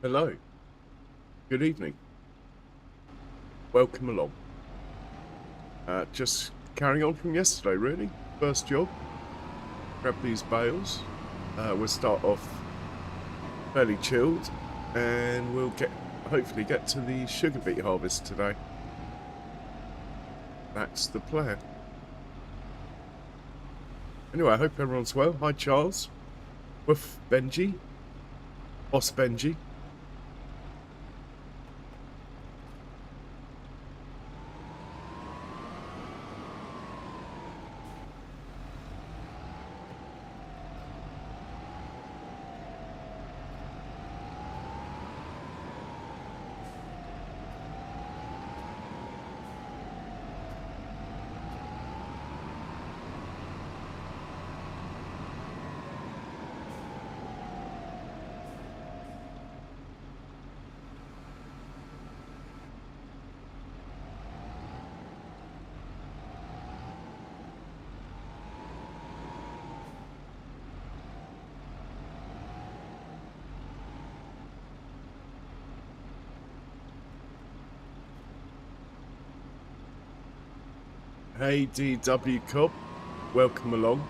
Hello, good evening. Welcome along. Just carrying on from yesterday, really. First job, grab these bales. We'll start off fairly chilled, and we'll hopefully get to the sugar beet harvest today. That's the plan. Anyway, I hope everyone's well. Hi, Charles. Woof, Benji. Boss Benji. Hey, DW Cobb. Welcome along.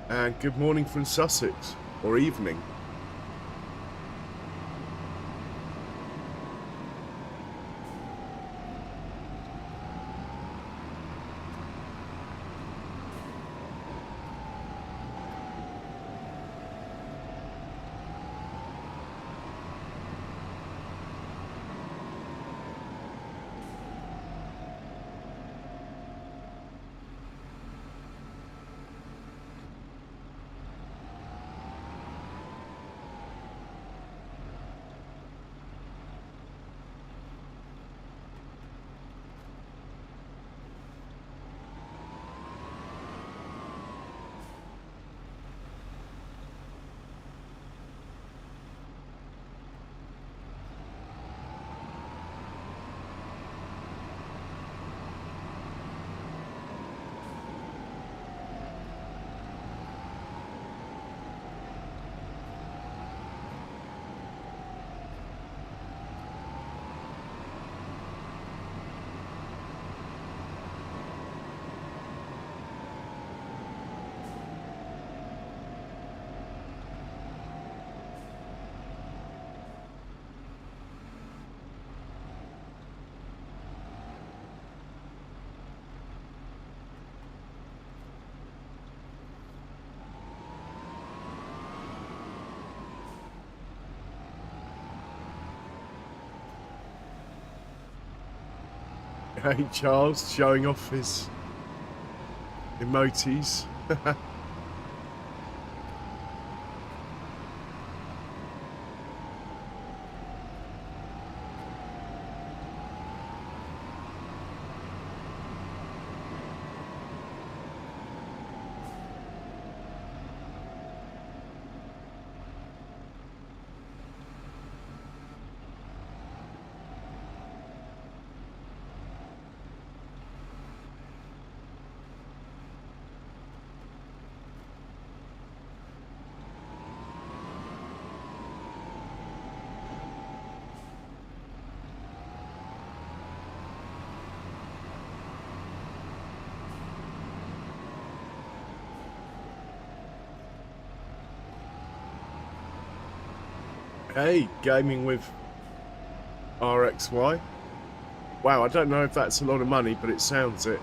And good morning from Sussex, or evening. Hey, Charles, showing off his emotes. Hey, gaming with RXY. Wow, I don't know if that's a lot of money, but it sounds it.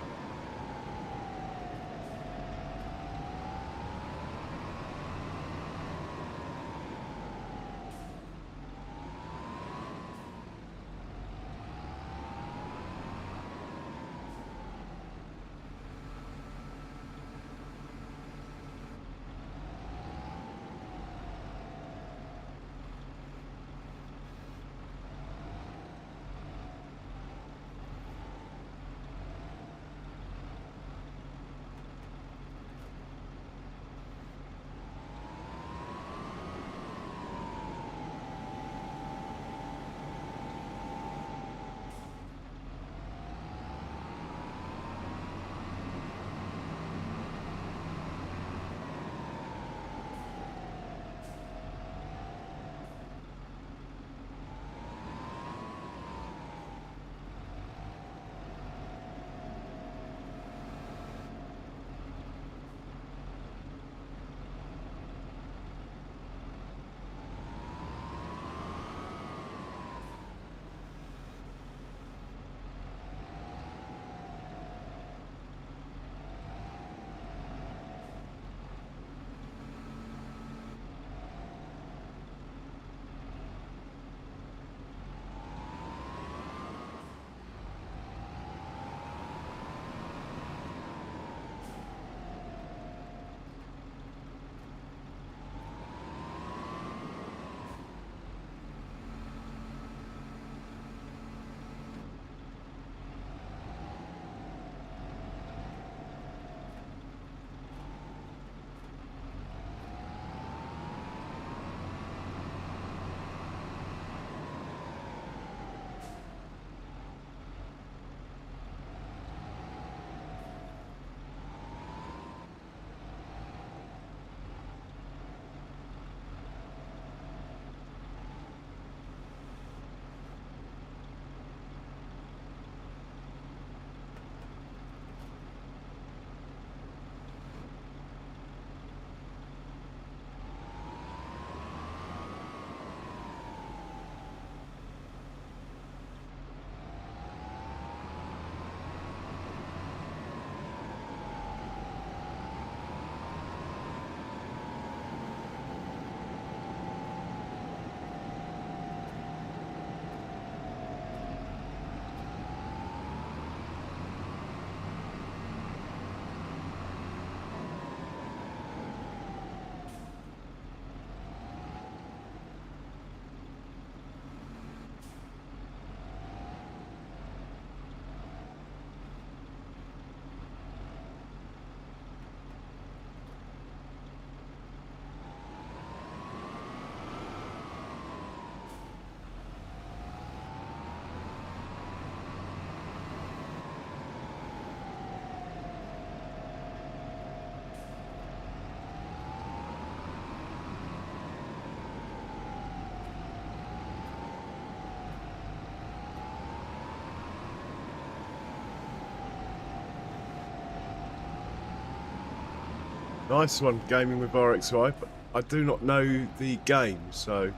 Nice one, gaming with RXY, but I do not know the game, so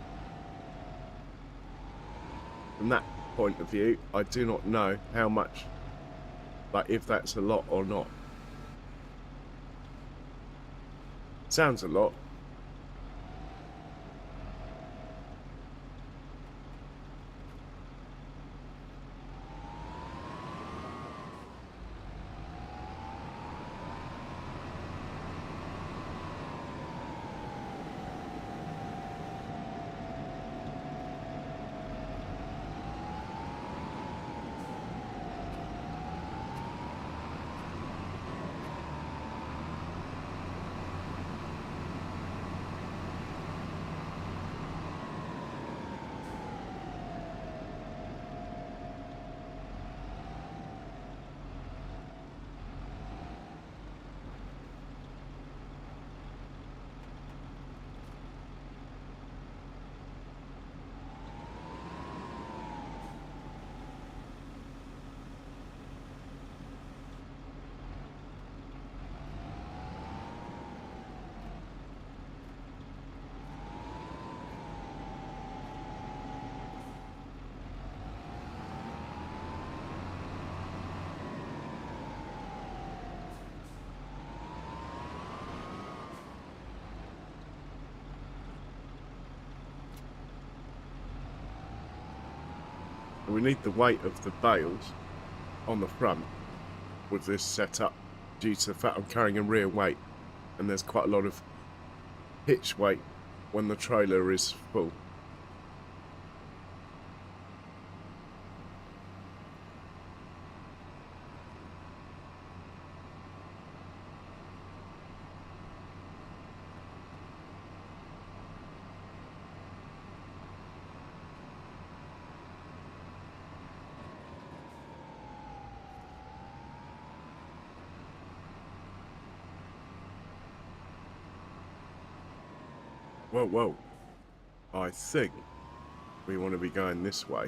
from that point of view, I do not know how much, like if that's a lot or not. Sounds a lot. We need the weight of the bales on the front with this setup due to the fact I'm carrying a rear weight and there's quite a lot of hitch weight when the trailer is full. Whoa, whoa. I think we want to be going this way.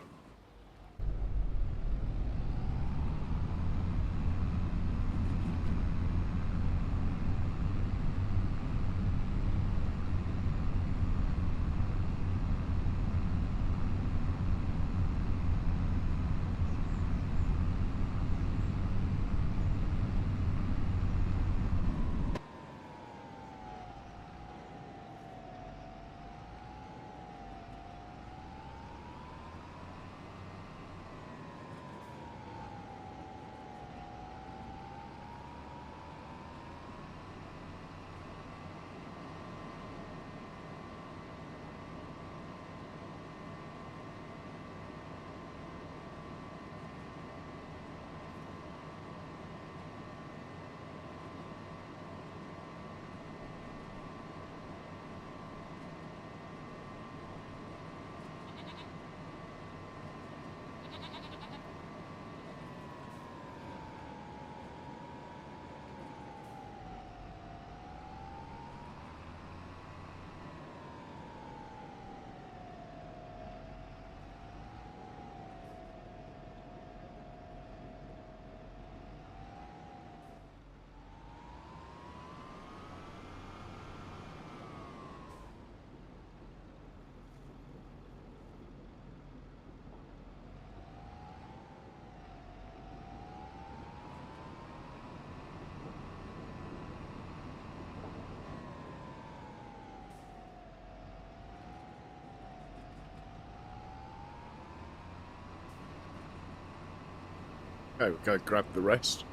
Okay, we'll go grab the rest.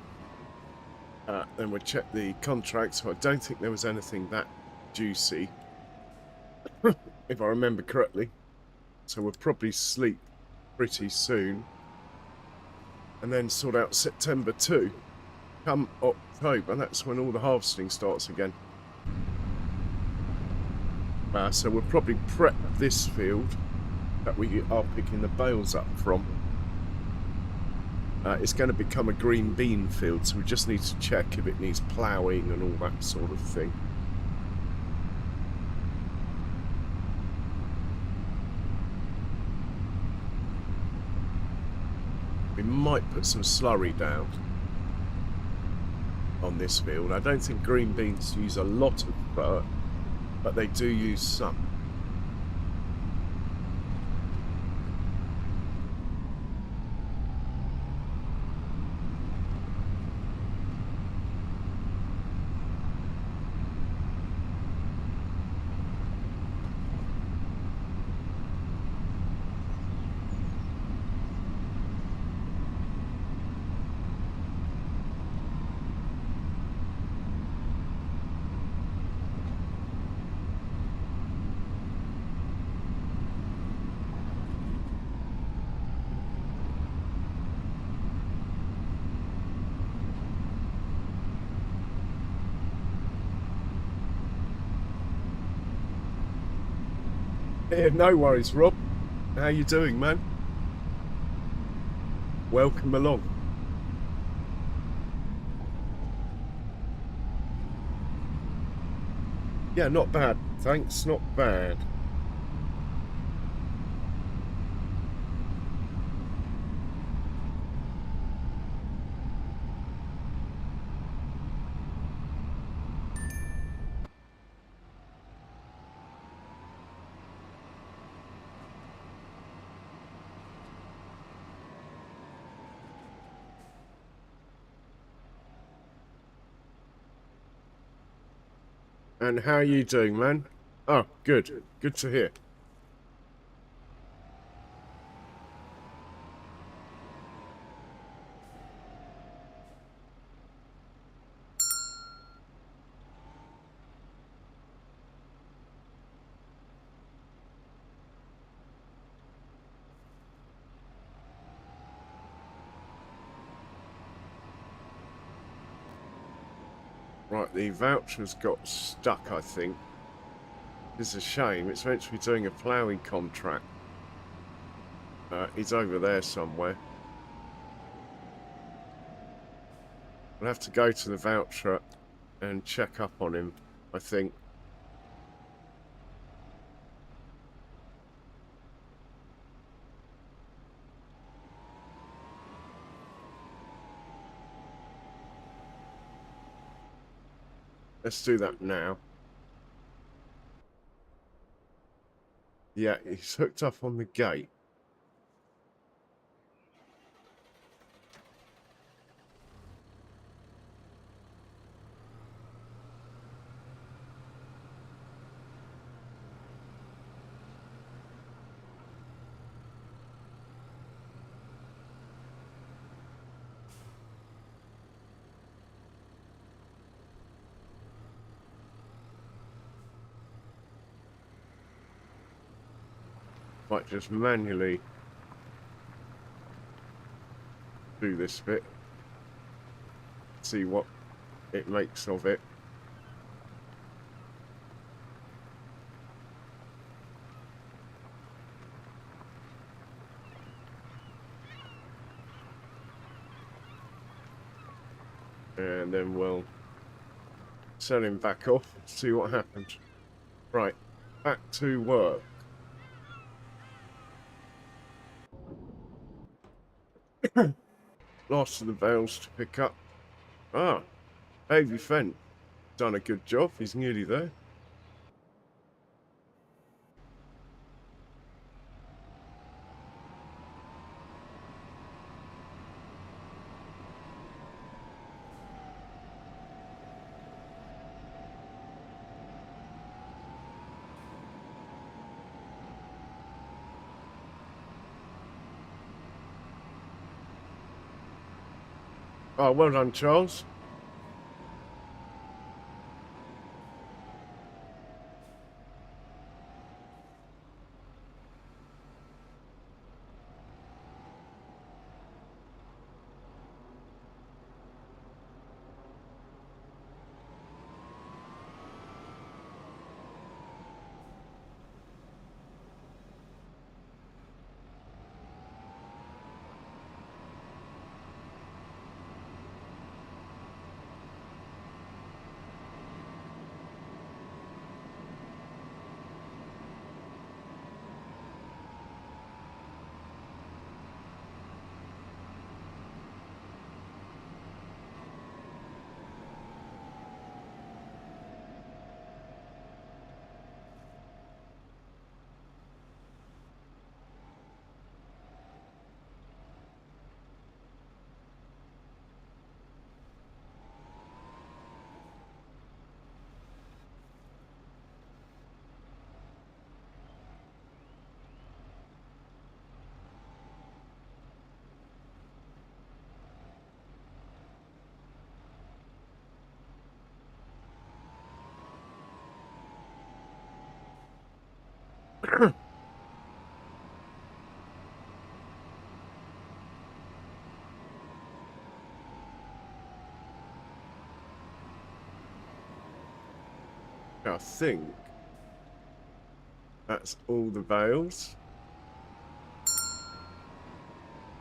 Then we'll check the contract. So I don't think there was anything that juicy, if I remember correctly. So we'll probably sleep pretty soon. And then sort out September too. Come October, that's when all the harvesting starts again. So we'll probably prep this field that we are picking the bales up from. It's going to become a green bean field, so we just need to check if it needs ploughing and all that sort of thing. We might put some slurry down. on this field. I don't think green beans use a lot of fert, but they do use some. Yeah, no worries, Rob. How you doing, man? Welcome along. Yeah, not bad. Thanks, not bad. And how are you doing, man? Oh, good. Good to hear. Right, the voucher's got stuck, I think. It's a shame. It's meant to be doing a ploughing contract. He's over there somewhere. We'll have to go to the voucher and check up on him, I think. Let's do that now. Yeah, he's hooked up on the gate. Might just manually do this bit. See what it makes of it. And then we'll sell him back off, see what happens. Right, back to work. Last of the bales to pick up. Ah, Avy Fent done a good job. He's nearly there. Oh, well done, Charles. I think that's all the bales.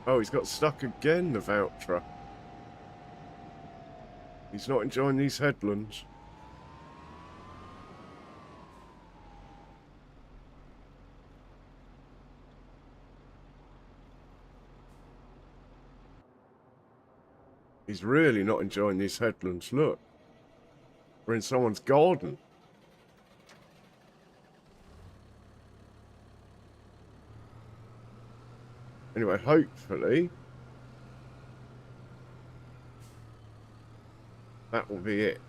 Oh, he's got stuck again, the voucher. He's not enjoying these headlands. He's really not enjoying these headlands. Look, we're in someone's garden. Anyway, hopefully that will be it.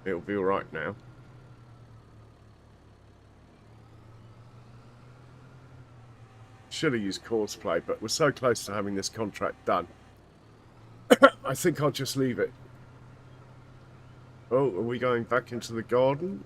It'll be all right now. Should have used Courseplay, but we're so close to having this contract done. I think I'll just leave it. Oh, are we going back into the garden?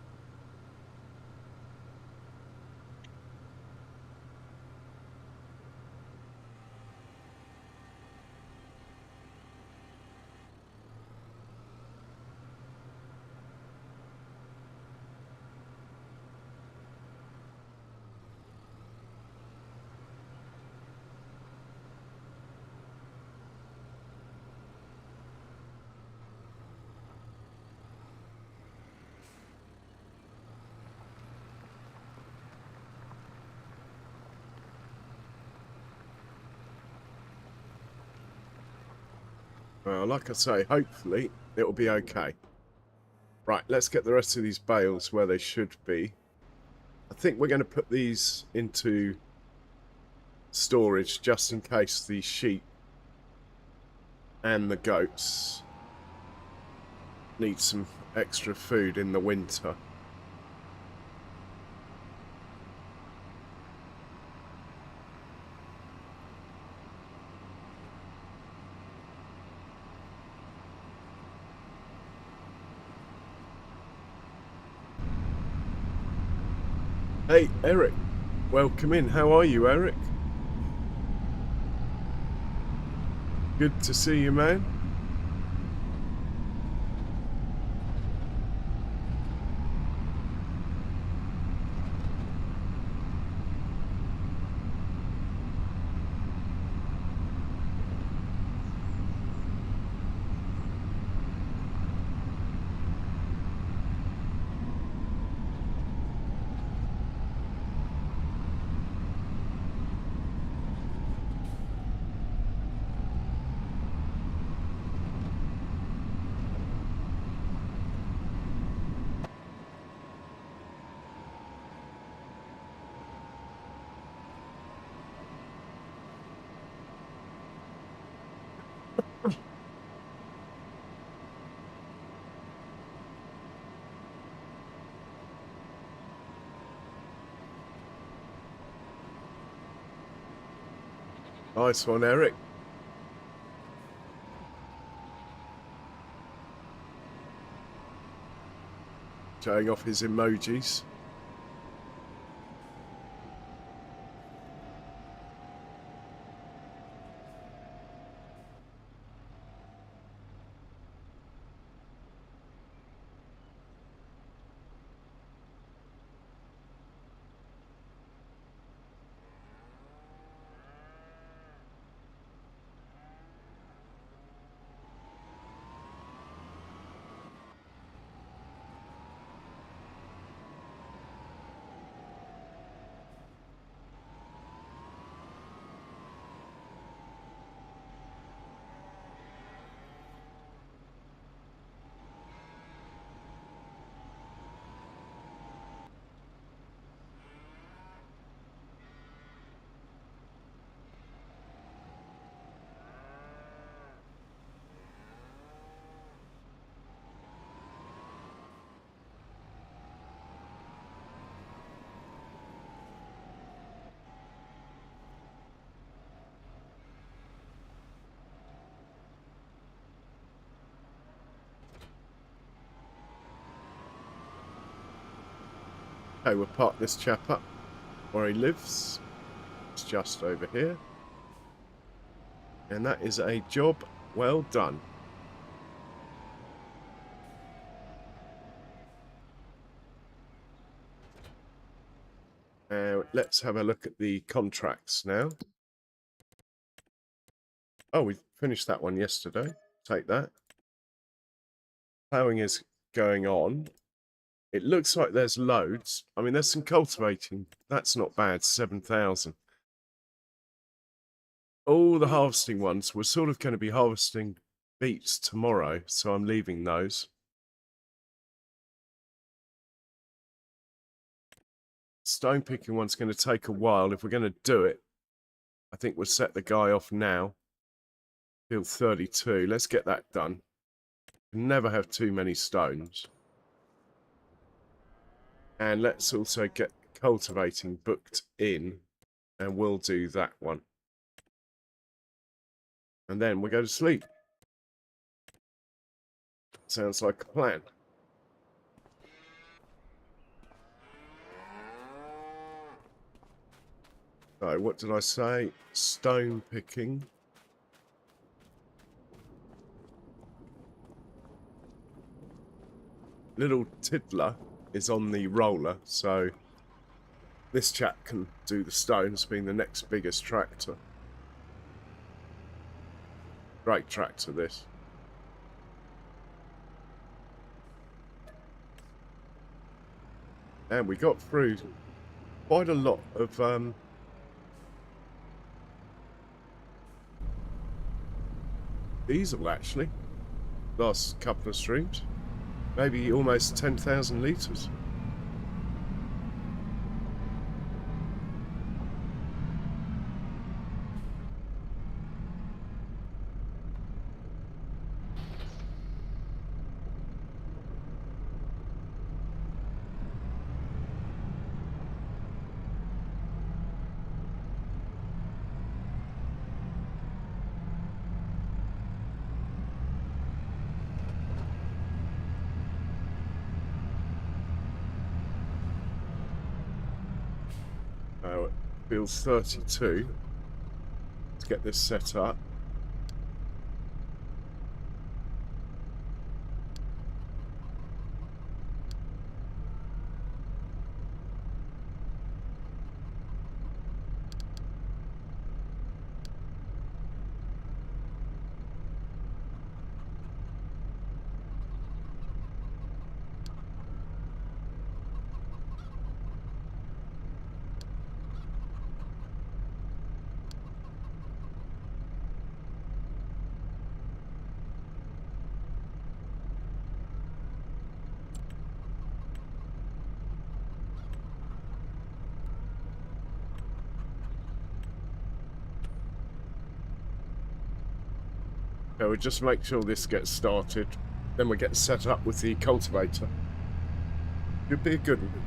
Well, like I say, hopefully it'll be okay. Right, let's get the rest of these bales where they should be. I think we're going to put these into storage just in case the sheep and the goats need some extra food in the winter. Hey, Eric. Welcome in. How are you, Eric? Good to see you, man. Nice one, Eric. Showing off his emojis. Okay, we'll park this chap up where he lives. It's just over here. And that is a job well done. let's have a look at the contracts now. Oh, we finished that one yesterday. Take that. Ploughing is going on. It looks like there's loads. I mean, there's some cultivating. That's not bad, 7,000. All the harvesting ones, we're sort of going to be harvesting beets tomorrow, so I'm leaving those. Stone picking one's going to take a while. If we're going to do it, I think we'll set the guy off now. Field 32. Let's get that done. Never have too many stones. And let's also get cultivating booked in, and we'll do that one. And then we'll go to sleep. Sounds like a plan. So, what did I say? Stone picking. Little Tiddler is on the roller, so this chap can do the stones, being the next biggest tractor. Great tractor, this. And we got through quite a lot of diesel, actually, last couple of streams. Maybe almost 10,000 litres. Field 32. Let's get this set up. So we'll just make sure this gets started. Then we get set up with the cultivator. Should be a good one.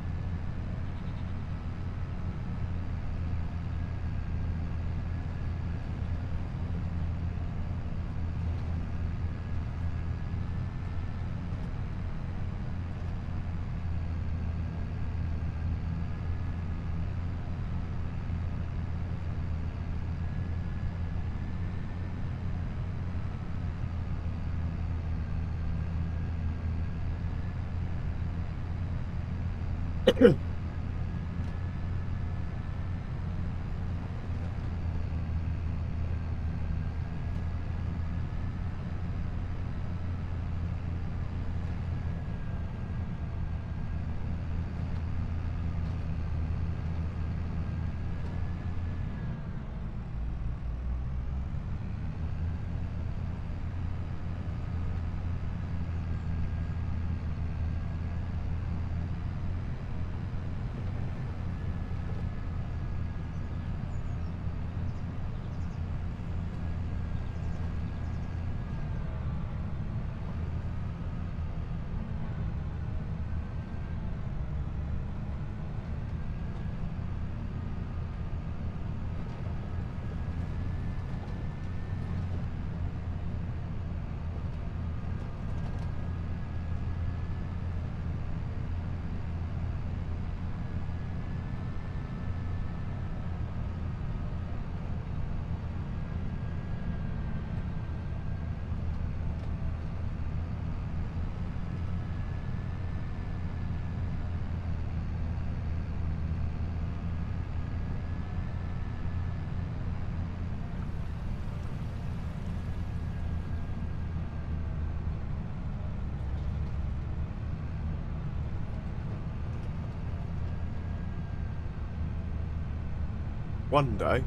one day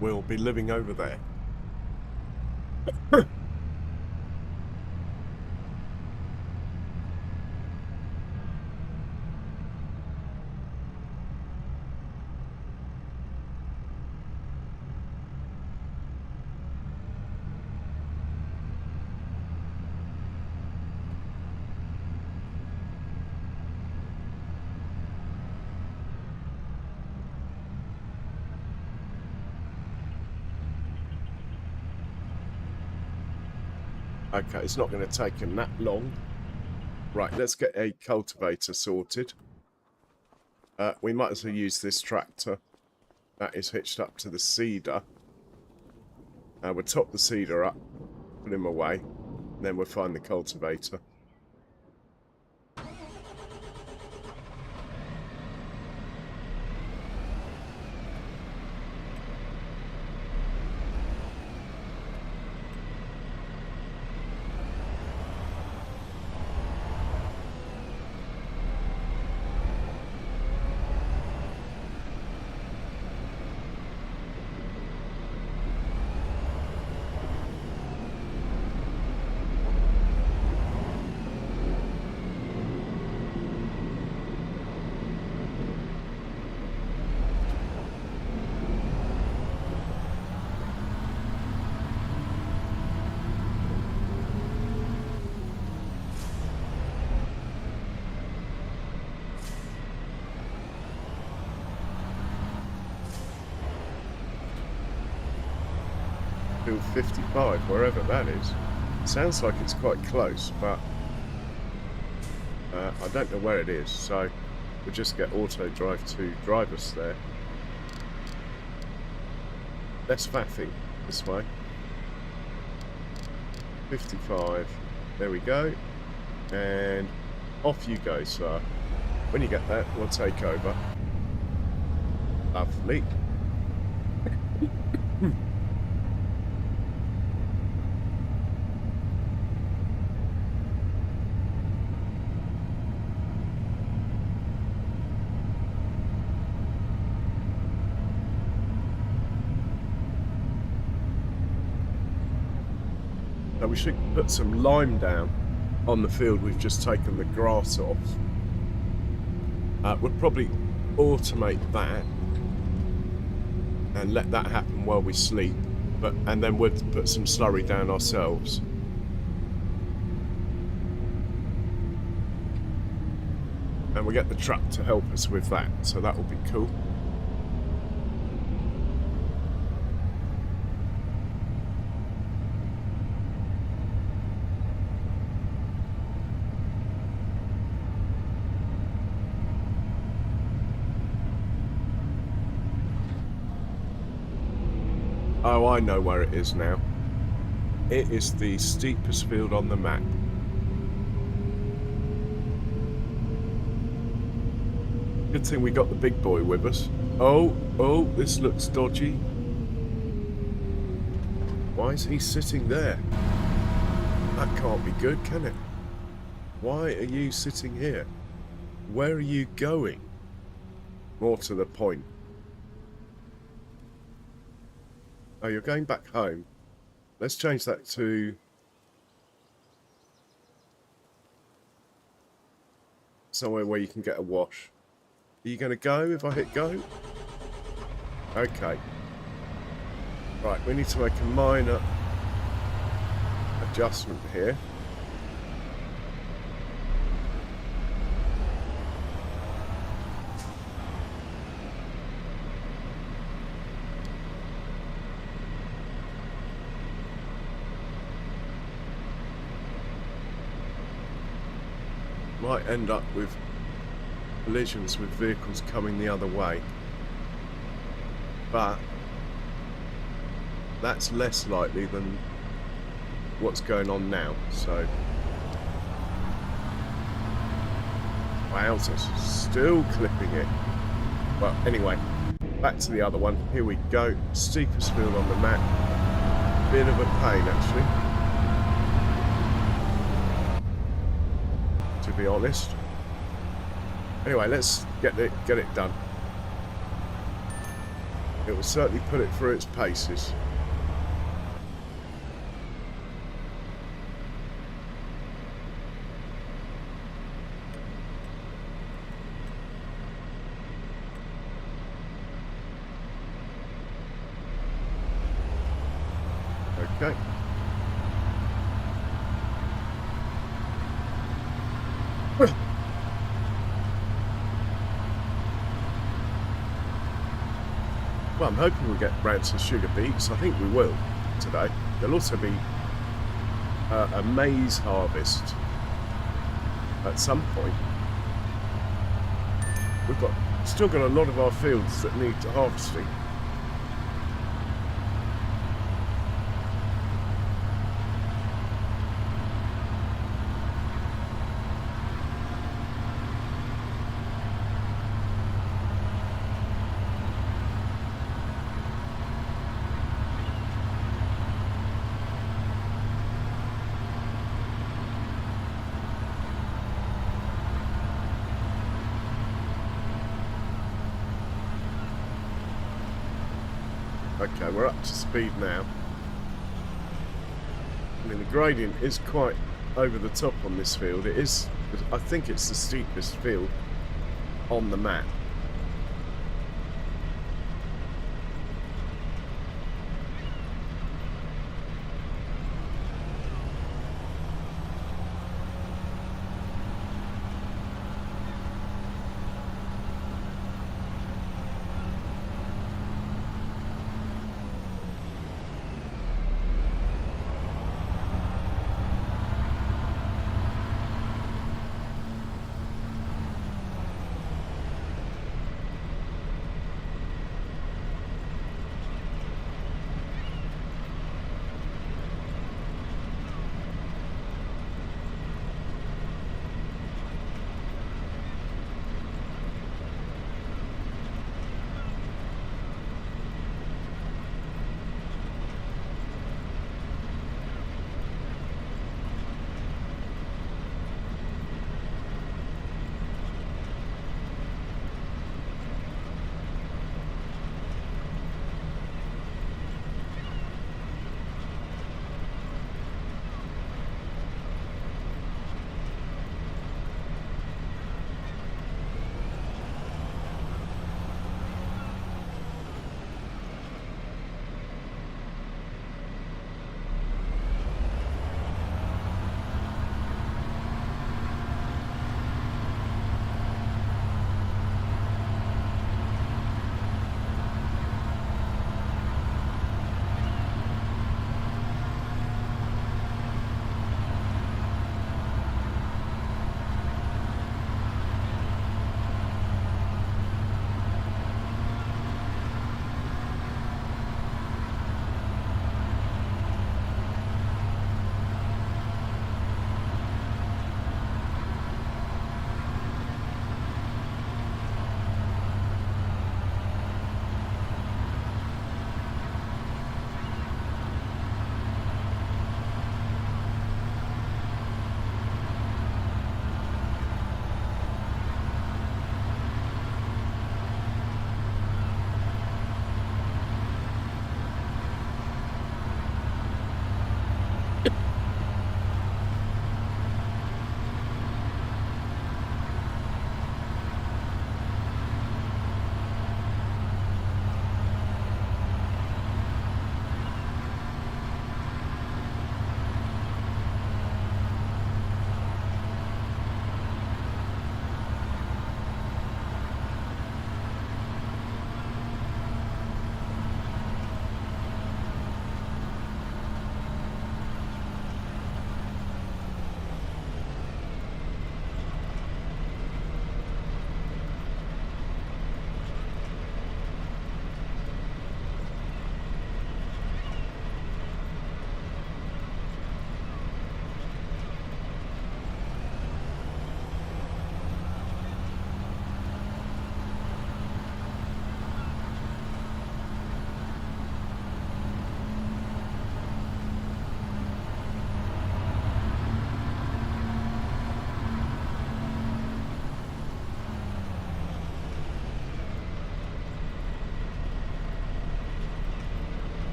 we'll be living over there. Okay, it's not going to take him that long. Right, let's get a cultivator sorted. We might as well use this tractor that is hitched up to the seeder. We'll top the seeder up, put him away, and then we'll find the cultivator. Field 55, wherever that is. Sounds like it's quite close, but I don't know where it is, so we'll just get auto drive to drive us there. Less faffing this way. 55, there we go, and off you go, sir. When you get there, we'll take over. Lovely. Now we should put some lime down on the field we've just taken the grass off. We'll probably automate that and let that happen while we sleep, and then we'll put some slurry down ourselves. And we'll get the truck to help us with that, so that will be cool. Oh, I know where it is now. It is the steepest field on the map. Good thing we got the big boy with us. Oh, this looks dodgy. Why is he sitting there? That can't be good, can it? Why are you sitting here? Where are you going? More to the point. Oh, you're going back home. Let's change that to somewhere where you can get a wash. Are you going to go if I hit go? Okay. Right, we need to make a minor adjustment here. Might end up with collisions with vehicles coming the other way, but that's less likely than what's going on now. So wowzers, still clipping it. Well, anyway, back to the other one. Here we go. Steepest field on the map. Bit of a pain, actually, to be honest. Anyway, let's get it done. it will certainly put it through its paces. Okay. Well, I'm hoping we'll get round to sugar beets. I think we will today. There'll also be a maize harvest at some point. We've still got a lot of our fields that need harvesting. Okay, we're up to speed now. I mean, the gradient is quite over the top on this field. It is, I think it's the steepest field on the map.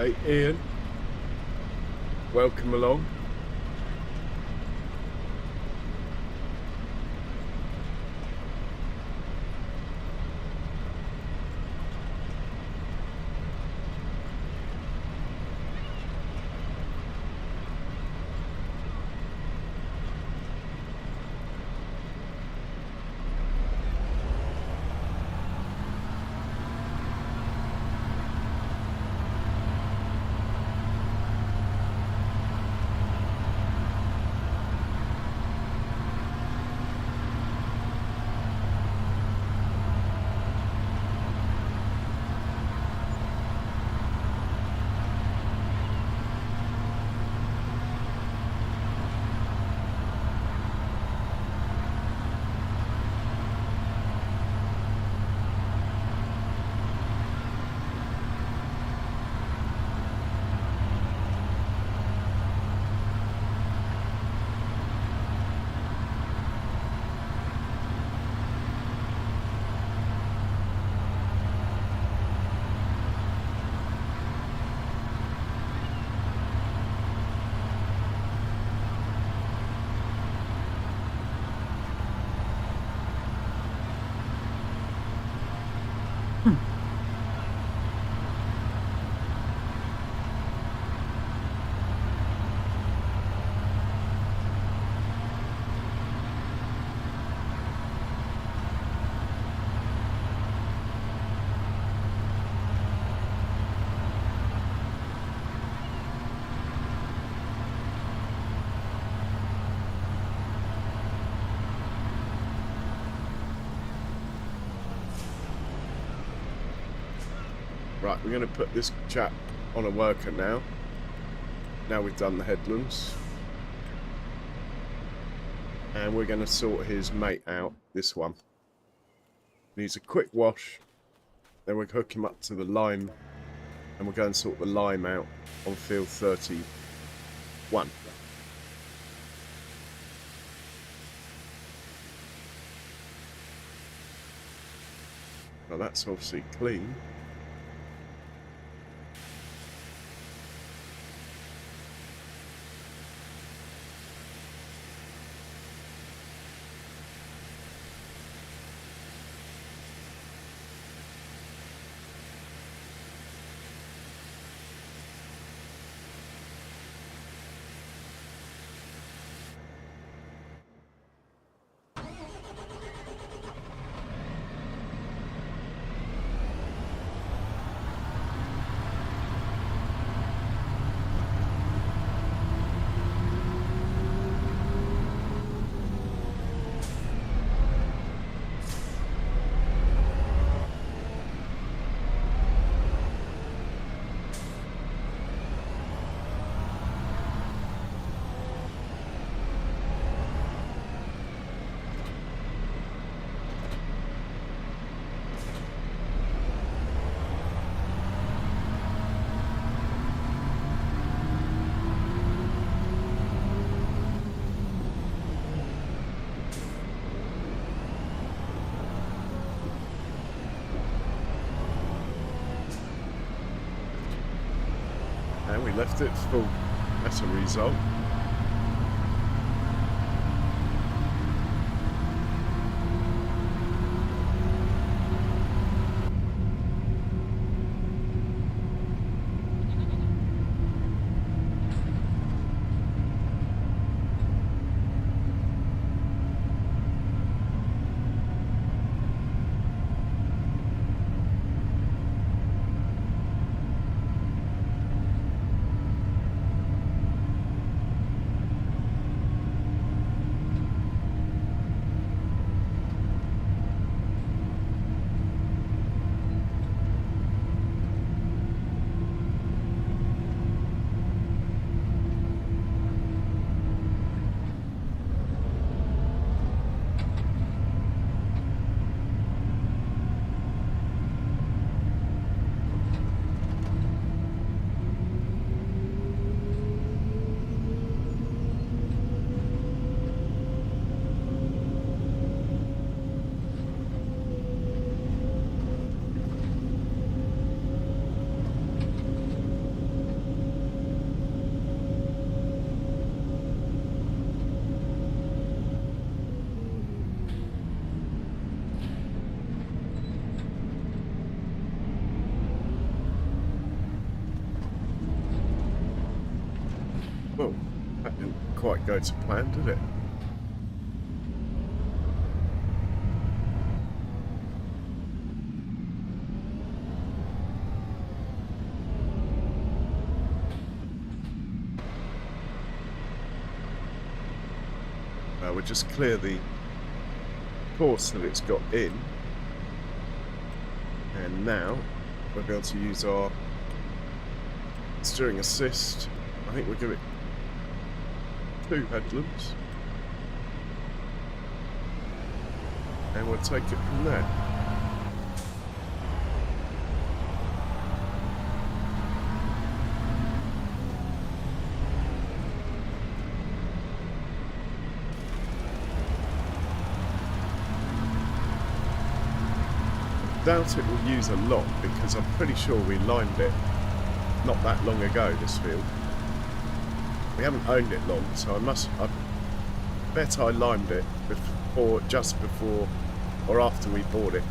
Hey, Ian. Welcome along. Right, we're going to put this chap on a worker now. Now we've done the headlands. And we're going to sort his mate out, this one. Needs a quick wash. Then we'll hook him up to the lime. And we'll go and sort the lime out on field 31. Now that's obviously clean. And we left it full as a result. That didn't quite go to plan, did it? We'll just clear the course that it's got in, and now we'll be able to use our steering assist. I think we'll give it 2 headlamps, and we'll take it from there. Doubt it will use a lot because I'm pretty sure we limed it not that long ago, this field. We haven't owned it long, so I bet I limed it just before or after we bought it.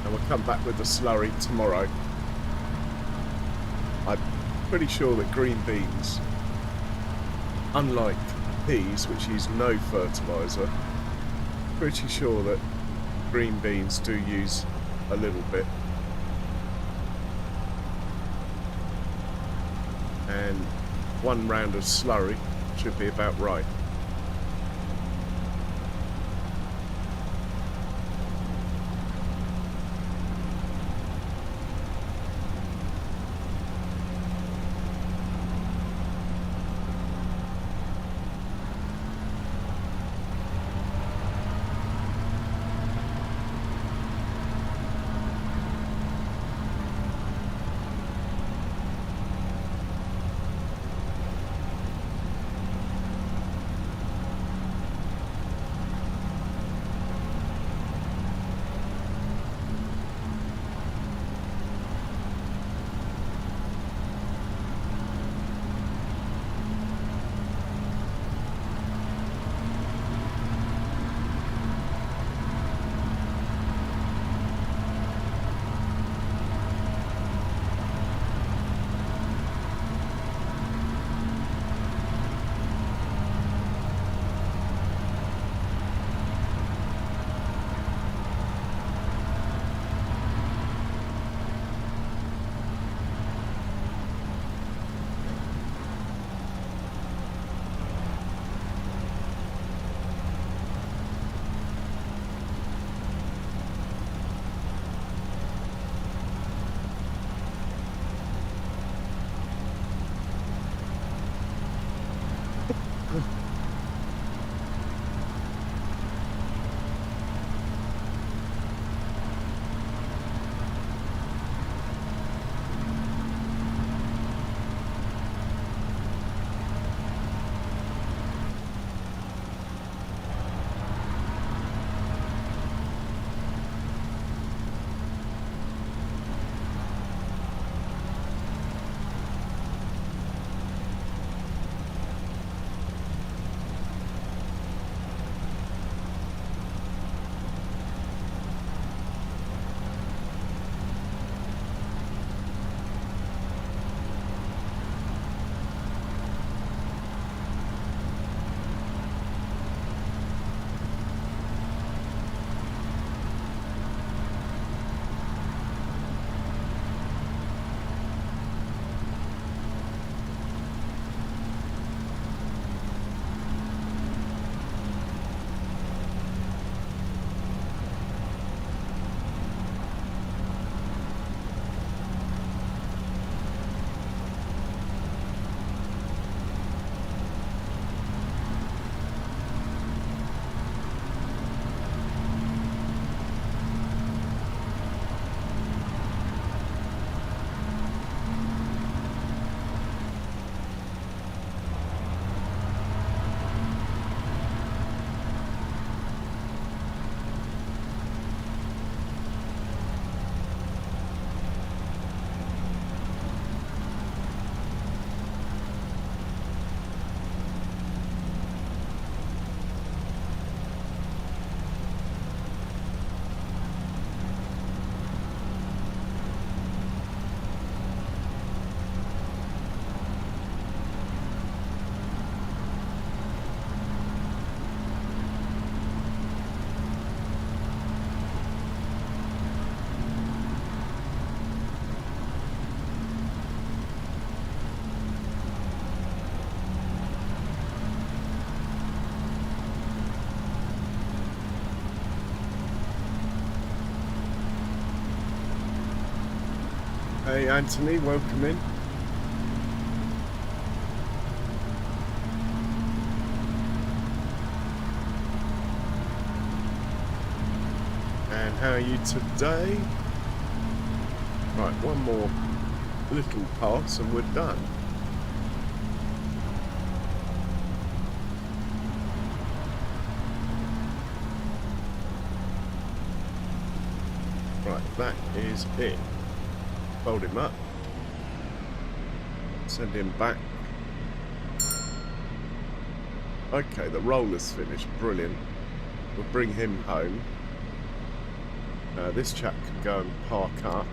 And we'll come back with the slurry tomorrow. I'm pretty sure that green beans, unlike peas which use no fertiliser, pretty sure that green beans do use a little bit. And 1 round of slurry should be about right. Hey Anthony, welcome in. And how are you today? Right, one more little pass and we're done. Right, that is it. Fold him up. Send him back. Okay, the roller's finished. Brilliant. We'll bring him home. This chap can go and park up.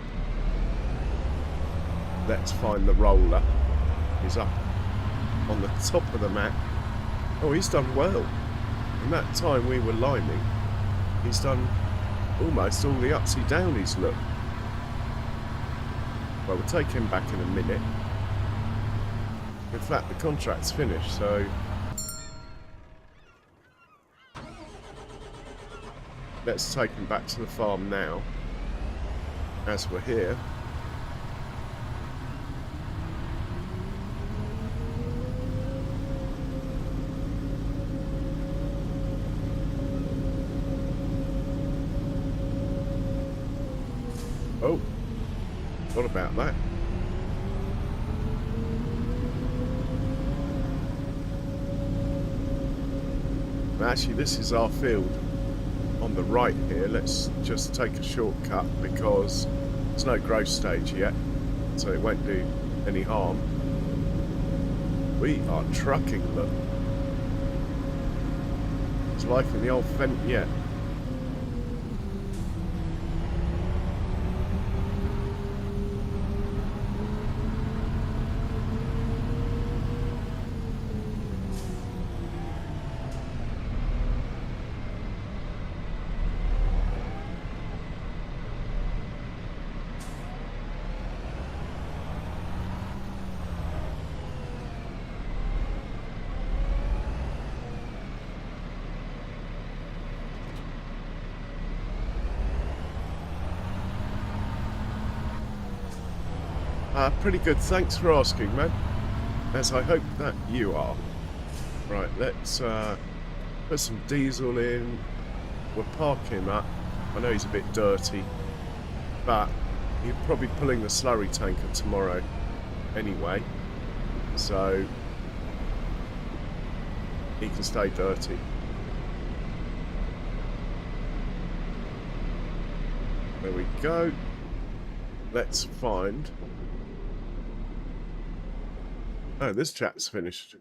Let's find the roller. He's up on the top of the map. Oh, he's done well. In that time we were liming, he's done almost all the upsy downies, look. Well, we'll take him back in a minute. In fact, the contract's finished, so... let's take him back to the farm now, as we're here. Oh, what about that? Actually, this is our field on the right here. Let's just take a shortcut because there's no growth stage yet, so it won't do any harm. We are trucking, look. It's life in the old Fent yet. Pretty good, thanks for asking, man. As I hope that you are. Right, let's put some diesel in. We'll park him up. I know he's a bit dirty, but he's probably pulling the slurry tanker tomorrow anyway, so he can stay dirty. There we go. Let's find... oh, this chap's finished.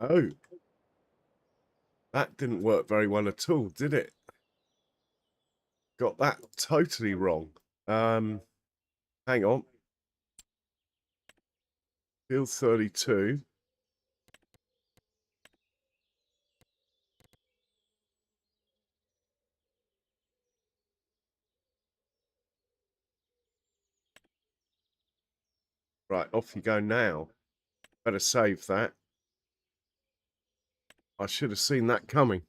Oh. That didn't work very well at all, did it? Got that totally wrong. Hang on. Field 32. Right, off you go now. Better save that. I should have seen that coming.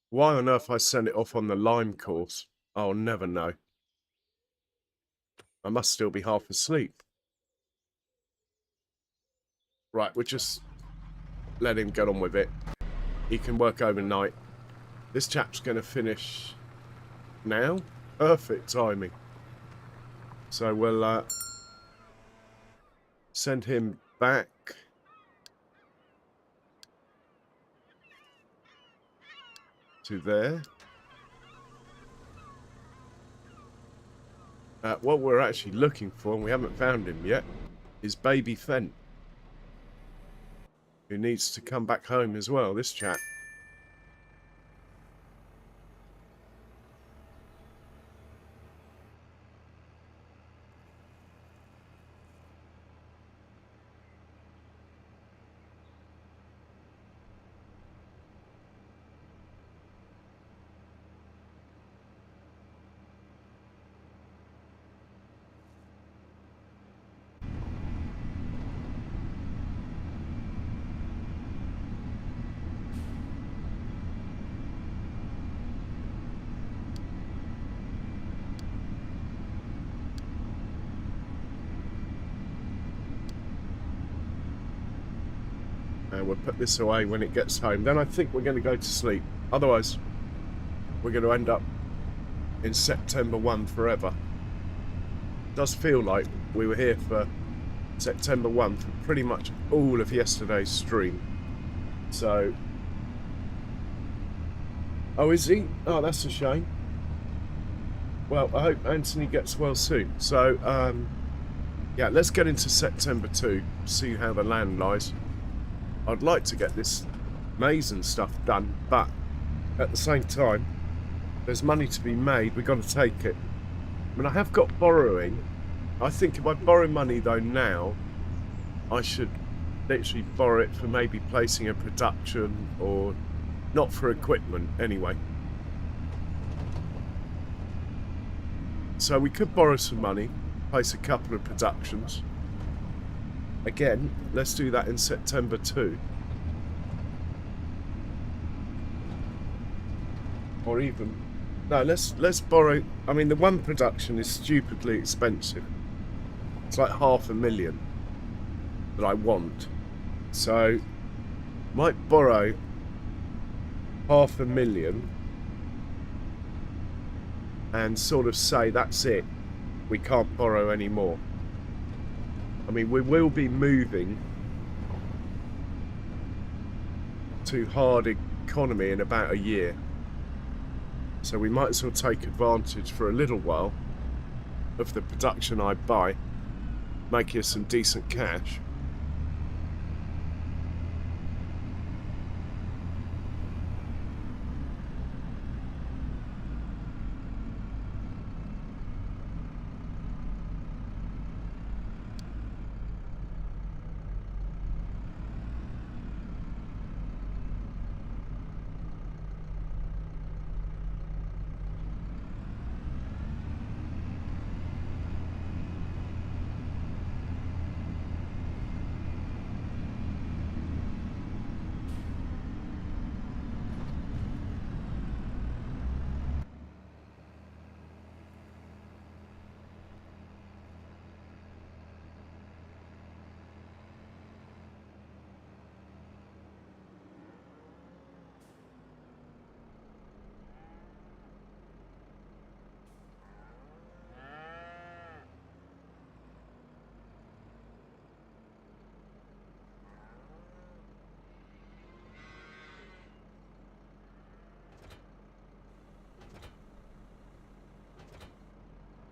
Why on earth I sent it off on the lime course, I'll never know. I must still be half asleep. Right, we'll just let him get on with it. He can work overnight. This chap's going to finish now. Perfect timing. So we'll send him back. To there. What we're actually looking for, and we haven't found him yet, is baby Fent, who needs to come back home as well, this chap. And we'll put this away when it gets home. Then I think we're going to go to sleep. Otherwise, we're going to end up in September 1 forever. It does feel like we were here for September 1 for pretty much all of yesterday's stream. So... Oh, is he? Oh, that's a shame. Well, I hope Anthony gets well soon. So, yeah, let's get into September 2, see how the land lies. I'd like to get this maize and stuff done, but at the same time, there's money to be made. We've got to take it. I mean, I have got borrowing. I think if I borrow money, though, now, I should literally borrow it for maybe placing a production or not for equipment, anyway. So we could borrow some money, place a couple of productions. Again, let's do that in September 2. Or even... No, let's borrow... I mean, the one production is stupidly expensive. It's like $500,000 that I want. So, might borrow $500,000 and sort of say, that's it. We can't borrow any more. I mean, we will be moving to hard economy in about a year. So we might as well take advantage for a little while of the production I buy, make us some decent cash.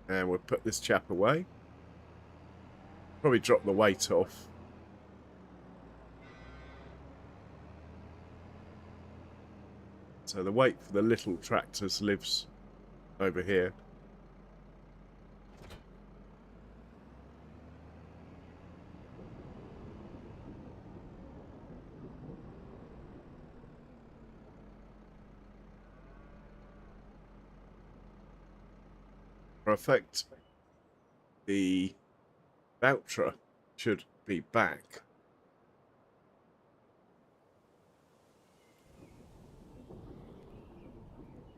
And we'll put this chap away. Probably drop the weight off. So the weight for the little tractors lives over here. For effect, the Valtra should be back.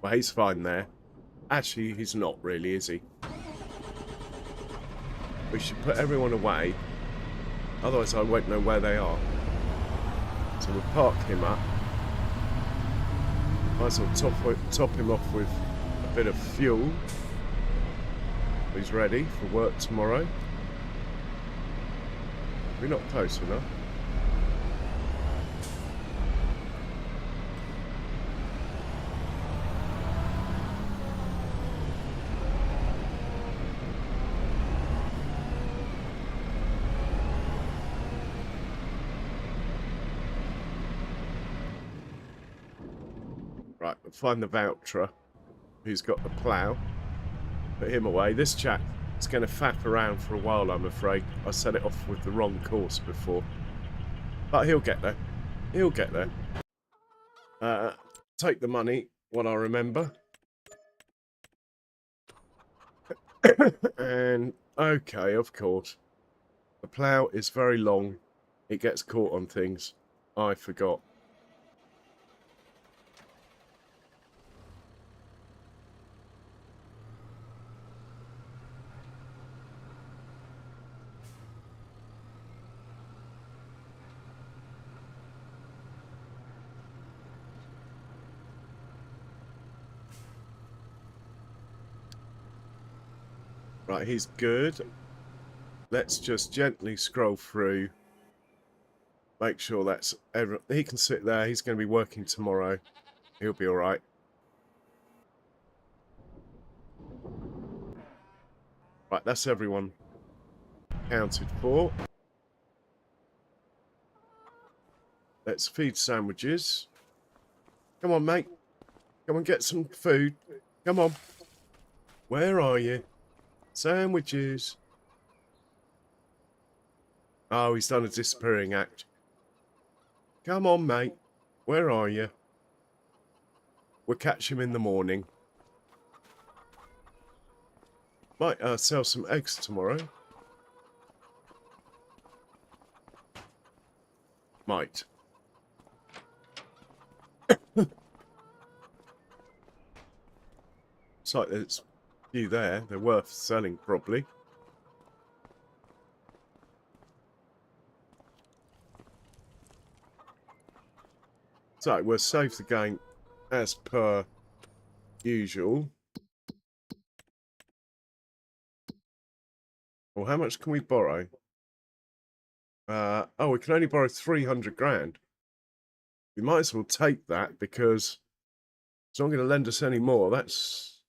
Well, he's fine there. Actually, he's not really, is he? We should put everyone away. Otherwise, I won't know where they are. So we'll park him up. Might as well top him off with a bit of fuel. He's ready for work tomorrow. We're not close enough. Right, we'll find the Valtra who's got the plough. Put him away. This chap is going to faff around for a while, I'm afraid. I set it off with the wrong course before. But he'll get there. He'll get there. Take the money, what I remember. And, okay, of course. The plough is very long. It gets caught on things. I forgot. Right, he's good. Let's just gently scroll through. Make sure that's he can sit there. He's going to be working tomorrow. He'll be all right. Right, that's everyone counted for. Let's feed sandwiches. Come on, mate. Come and get some food. Come on. Where are you? Sandwiches. Oh, he's done a disappearing act. Come on, mate. Where are you? We'll catch him in the morning. Might sell some eggs tomorrow. Might. It's like there's a few there. They're worth selling, probably. So, we'll save the game as per usual. Well, how much can we borrow? Oh, we can only borrow 300 grand. We might as well take that because it's not going to lend us any more. That's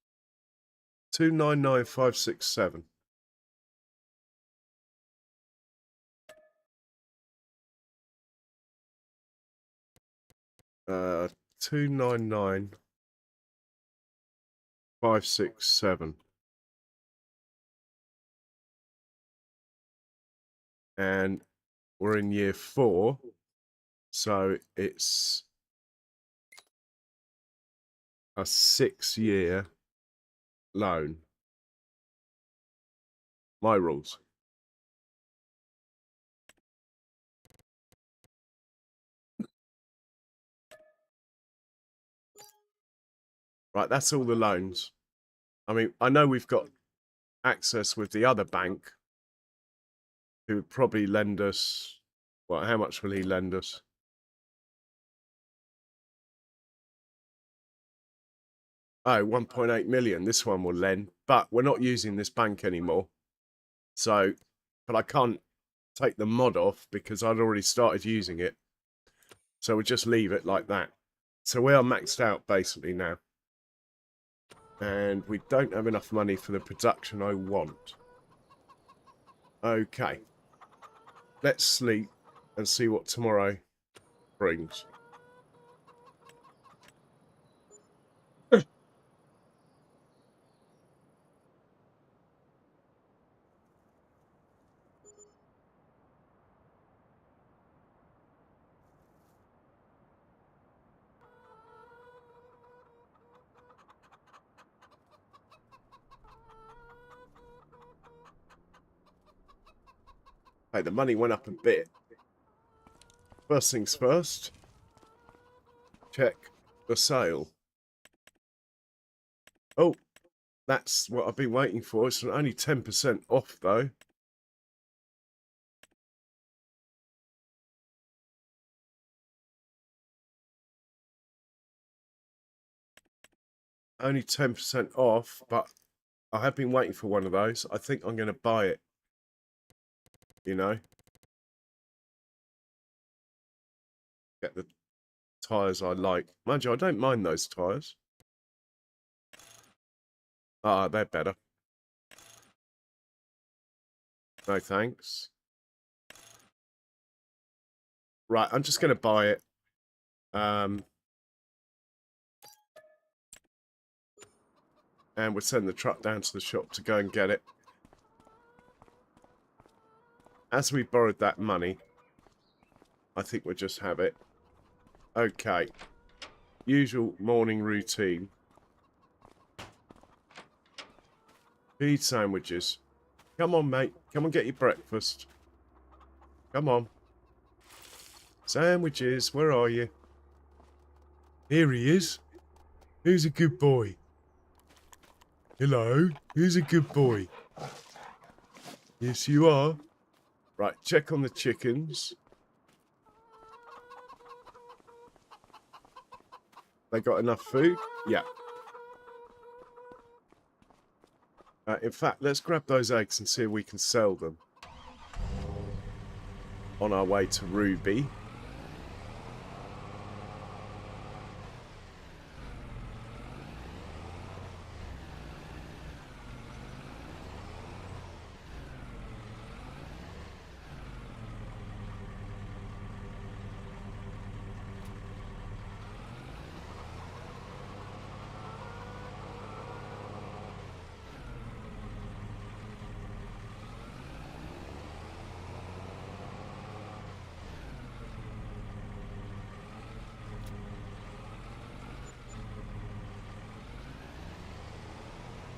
299,567. 299,567. And we're in year 4, so it's a 6-year loan. My rules. Right, that's all the loans. I mean, I know we've got access with the other bank, who would probably lend us. Well, how much will he lend us? Oh, 1.8 million. This one will lend, but we're not using this bank anymore. So, but I can't take the mod off because I'd already started using it. So we'll just leave it like that. So we are maxed out basically now. And we don't have enough money for the production I want. Okay. Let's sleep and see what tomorrow brings. Hey, the money went up a bit. First things first. Check the sale. Oh, that's what I've been waiting for. It's only 10% off, though. Only 10% off, but I have been waiting for one of those. I think I'm going to buy it. You know? Get the tyres I like. Mind you, I don't mind those tyres. Ah, they're better. No thanks. Right, I'm just going to buy it. And we'll send the truck down to the shop to go and get it. As we borrowed that money, I think we'll just have it. Okay. Usual morning routine. Feed sandwiches. Come on, mate. Come and get your breakfast. Come on. Sandwiches, where are you? Here he is. Who's a good boy? Hello, who's a good boy? Yes, you are. Right, check on the chickens. They got enough food? Yeah. In fact, let's grab those eggs and see if we can sell them on our way to Ruby.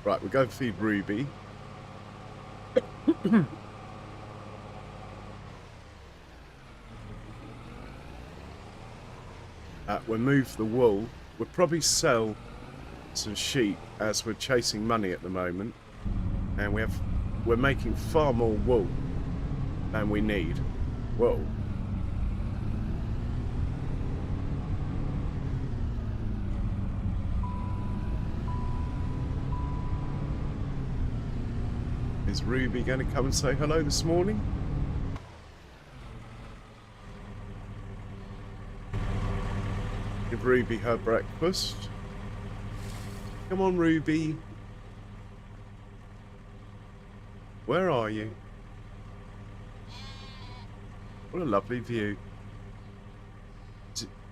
Right, we'll go feed Ruby. We'll move the wool. We'll probably sell some sheep as we're chasing money at the moment. And we're making far more wool than we need. Whoa. Is Ruby going to come and say hello this morning? Give Ruby her breakfast. Come on, Ruby. Where are you? What a lovely view.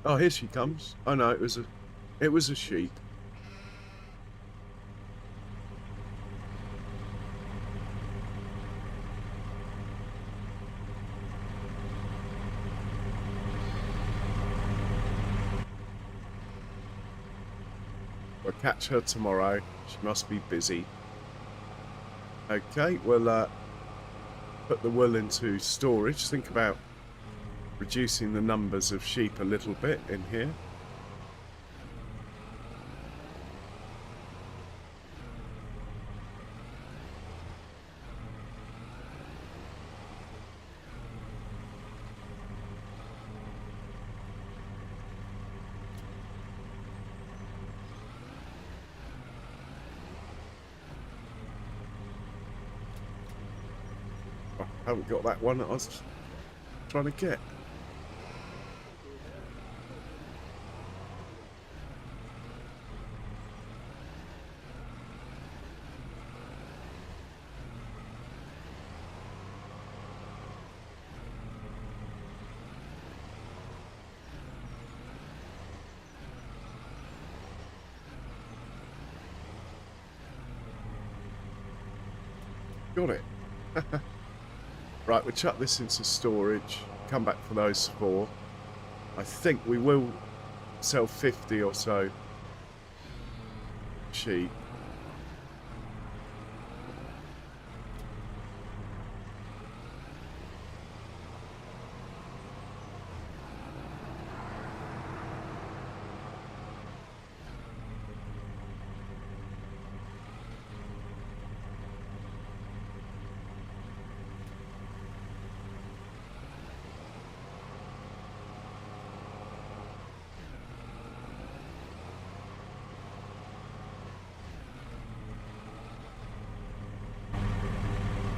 Oh, here she comes. Oh no, it was a sheep. We'll catch her tomorrow. She must be busy. Okay, we'll put the wool into storage. Think about reducing the numbers of sheep a little bit in here. I haven't got that one that I was trying to get. Got it. Right, we'll chuck this into storage. Come back for those 4. I think we will sell 50 or so sheep.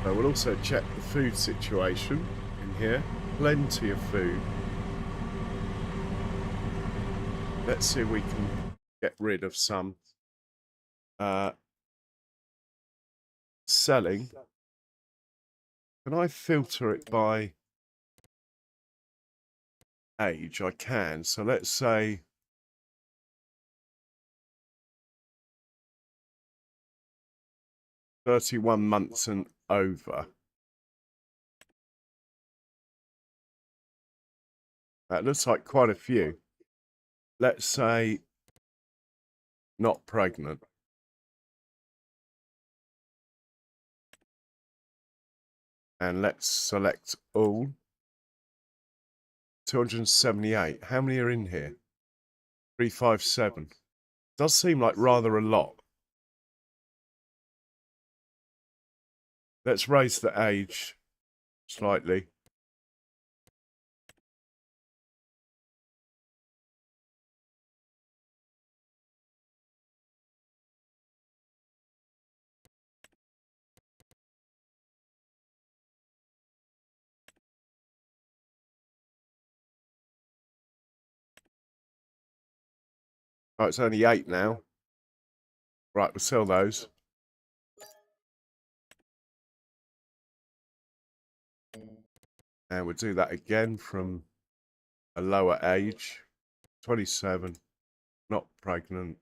We'll also check the food situation in here. Plenty of food. Let's see if we can get rid of some. Selling. Can I filter it by age? I can. So let's say 31 months and over. That looks like quite a few. Let's say not pregnant. And let's select all. 278. How many are in here? 357. Does seem like rather a lot. Let's raise the age slightly. Oh, it's only 8 now. Right, we'll sell those. And we'll do that again from a lower age. 27, not pregnant.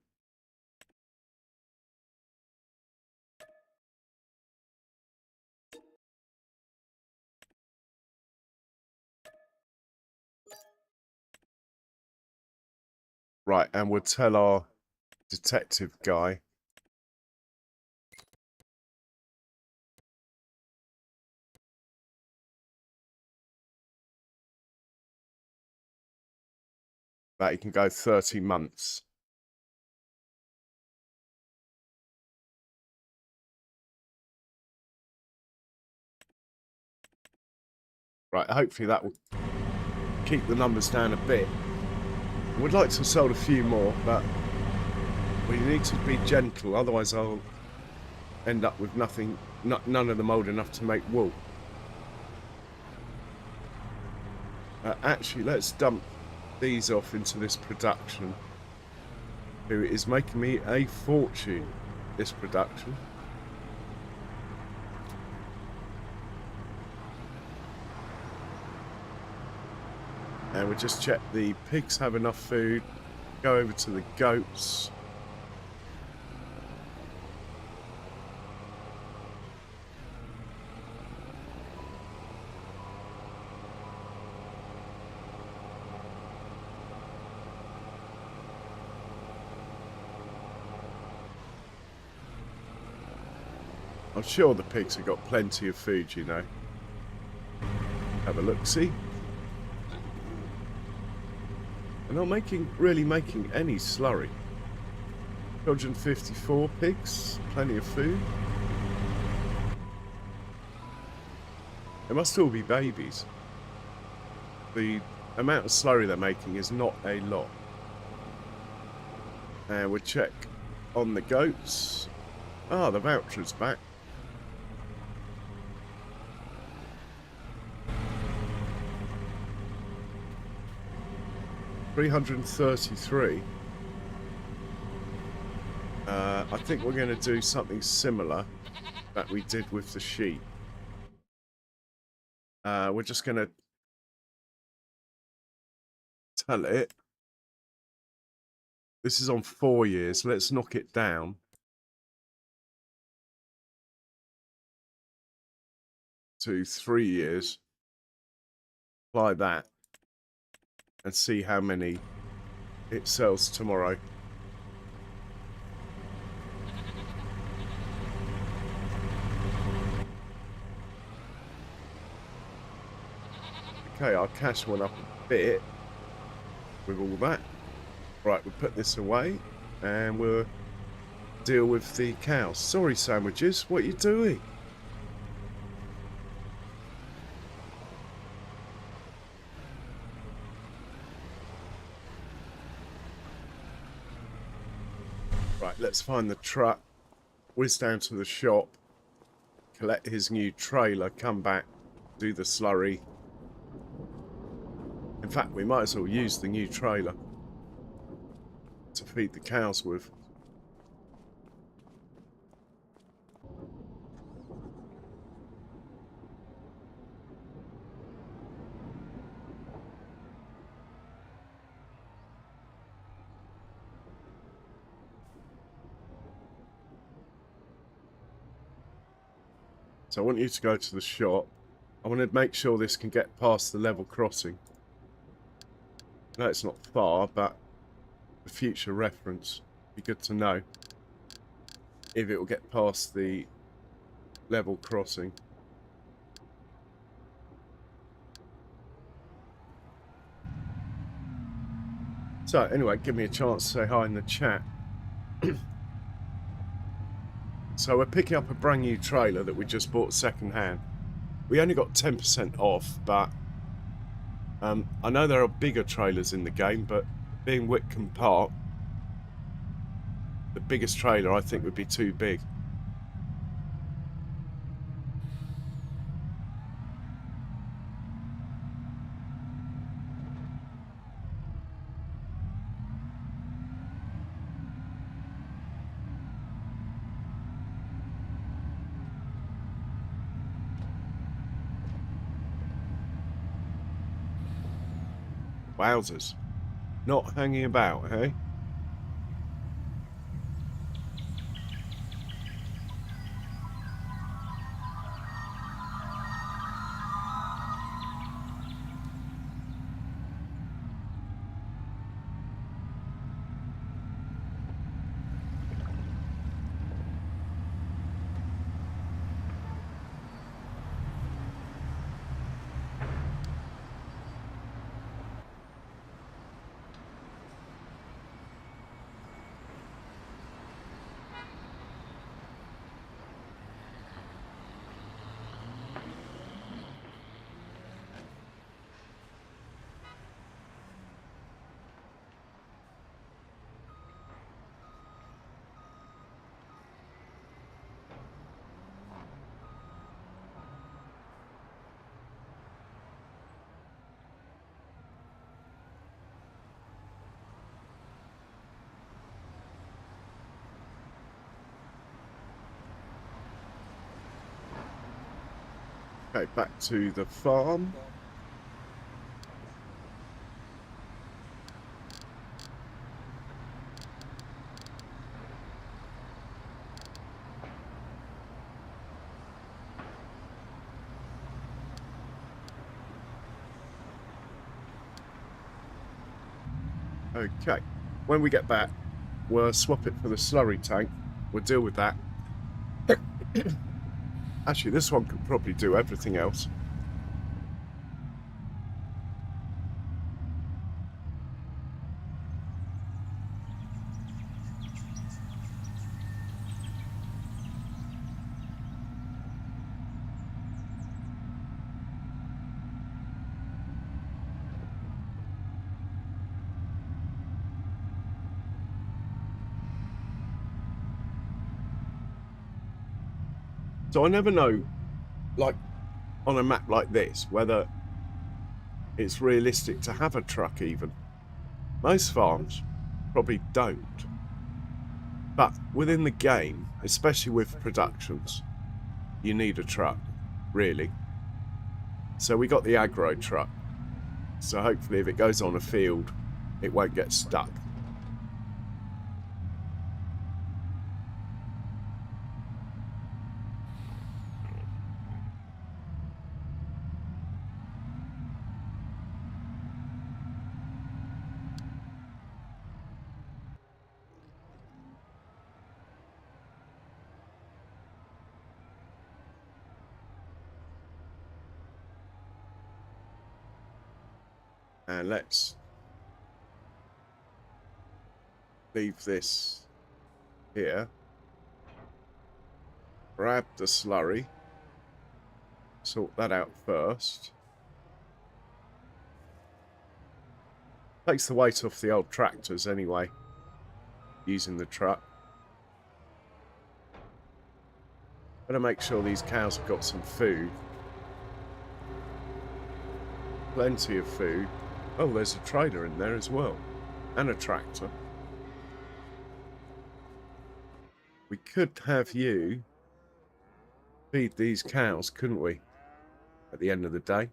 Right, and we'll tell our detective guy that he can go 30 months. Right, hopefully that will keep the numbers down a bit. We'd like to have sold a few more, but we need to be gentle, otherwise I'll end up with nothing, none of them old enough to make wool. Actually, let's dump these off into this production, who is making me a fortune, this production. And we'll just check the pigs have enough food, go over to the goats. I'm sure the pigs have got plenty of food, you know. Have a look-see. They're not really making any slurry. 254 pigs, plenty of food. They must all be babies. The amount of slurry they're making is not a lot. And we'll check on the goats. Ah, the voucher's back. $333. I think we're going to do something similar that we did with the sheep. We're just going to tell it. This is on 4 years. Let's knock it down to 3 years. Apply that and see how many it sells tomorrow. Okay, our cash went up a bit with all that. Right, we'll put this away and we'll deal with the cows. Sorry, sandwiches, what are you doing? Right, let's find the truck, whiz down to the shop, collect his new trailer, come back, do the slurry. In fact, we might as well use the new trailer to feed the cows with. So I want you to go to the shop. I want to make sure this can get past the level crossing. No, it's not far, but for future reference, be good to know if it will get past the level crossing. So anyway, give me a chance to say hi in the chat. So we're picking up a brand new trailer that we just bought second hand. We only got 10% off, but I know there are bigger trailers in the game, but being Witcombe Park, the biggest trailer I think would be too big. Wowzers. Not hanging about, hey? Okay, back to the farm. Okay, when we get back, we'll swap it for the slurry tank. We'll deal with that. Actually, this one could probably do everything else. So I never know, like, on a map like this, whether it's realistic to have a truck even. Most farms probably don't. But within the game, especially with productions, you need a truck, really. So we got the aggro truck. So hopefully if it goes on a field, it won't get stuck. And let's leave this here. Grab the slurry. Sort that out first. Takes the weight off the old tractors anyway, using the truck. Better make sure these cows have got some food. Plenty of food. Oh, there's a trailer in there as well. And a tractor. We could have you feed these cows, couldn't we? At the end of the day.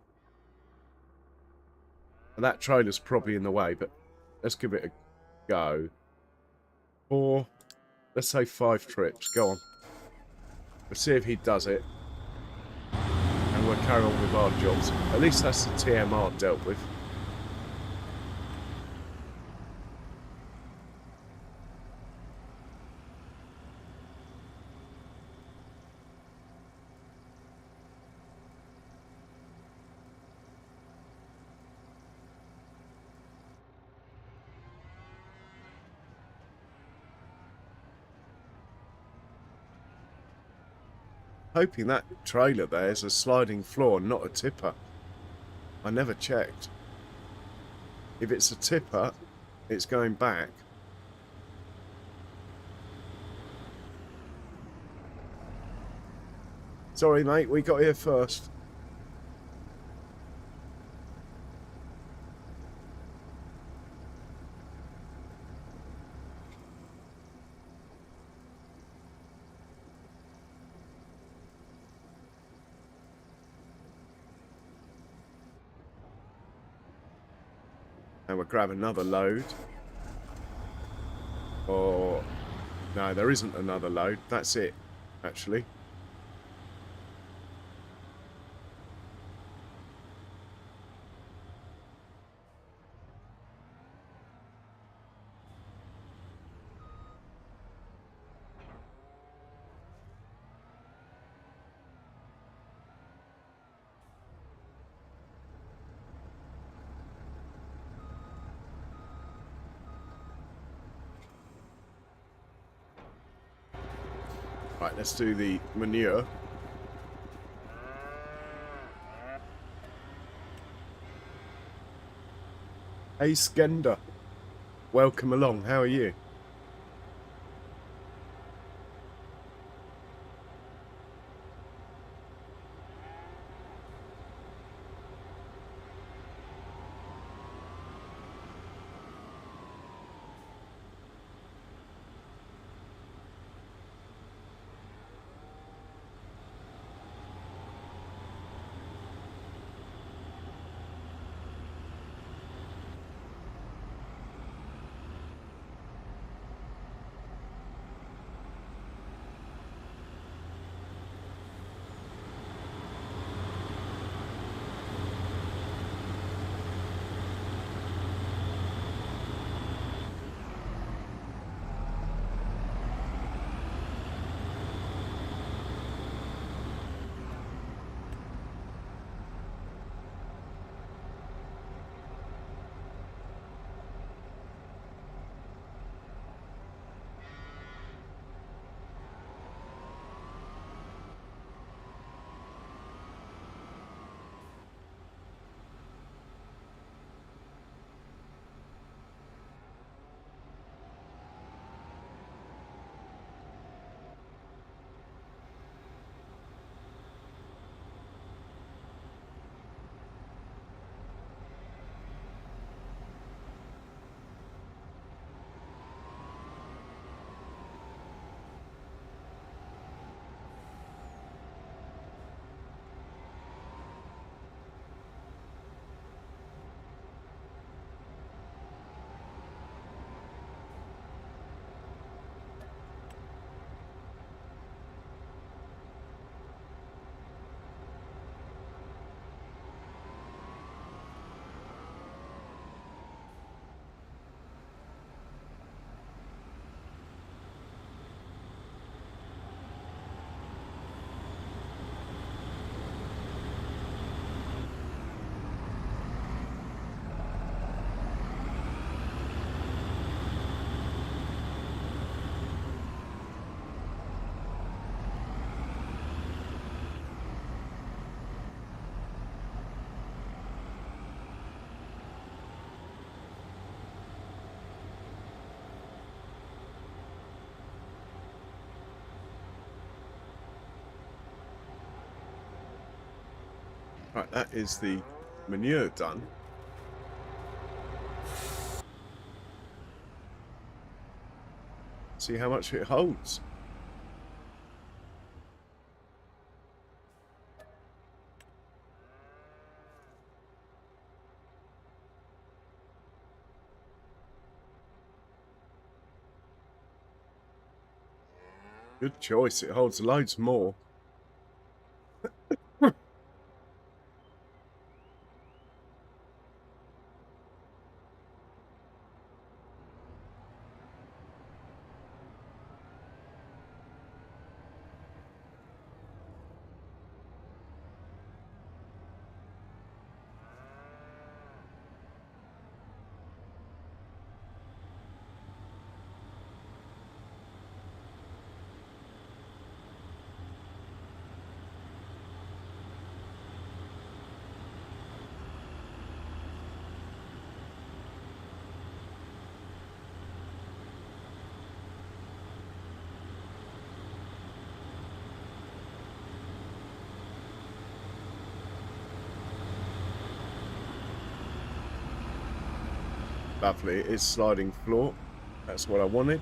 And that trailer's probably in the way, but let's give it a go. Or, let's say 5 trips. Go on. Let's see if he does it. And we'll carry on with our jobs. At least that's the TMR dealt with. Hoping that trailer there is a sliding floor, not a tipper. I never checked. If it's a tipper, it's going back. Sorry, mate, we got here first. And we'll grab another load. Or, no, there isn't another load. That's it, actually. Right, let's do the manure. Hey, Skender. Welcome along. How are you? Right, that is the manure done. See how much it holds. Good choice. It holds loads more. Lovely. It is sliding floor. That's what I wanted.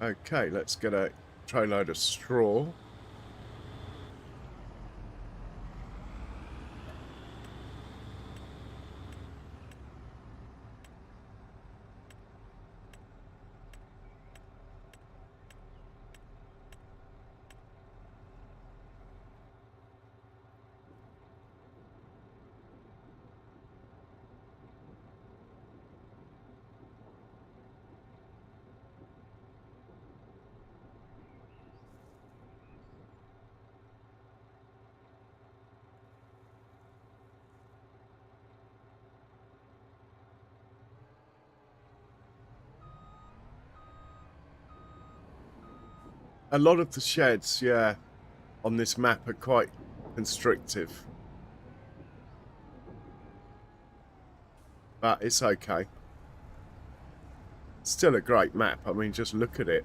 Okay, let's get a tray load of straw. A lot of the sheds, yeah, on this map are quite constrictive. But it's okay. Still a great map. I mean, just look at it.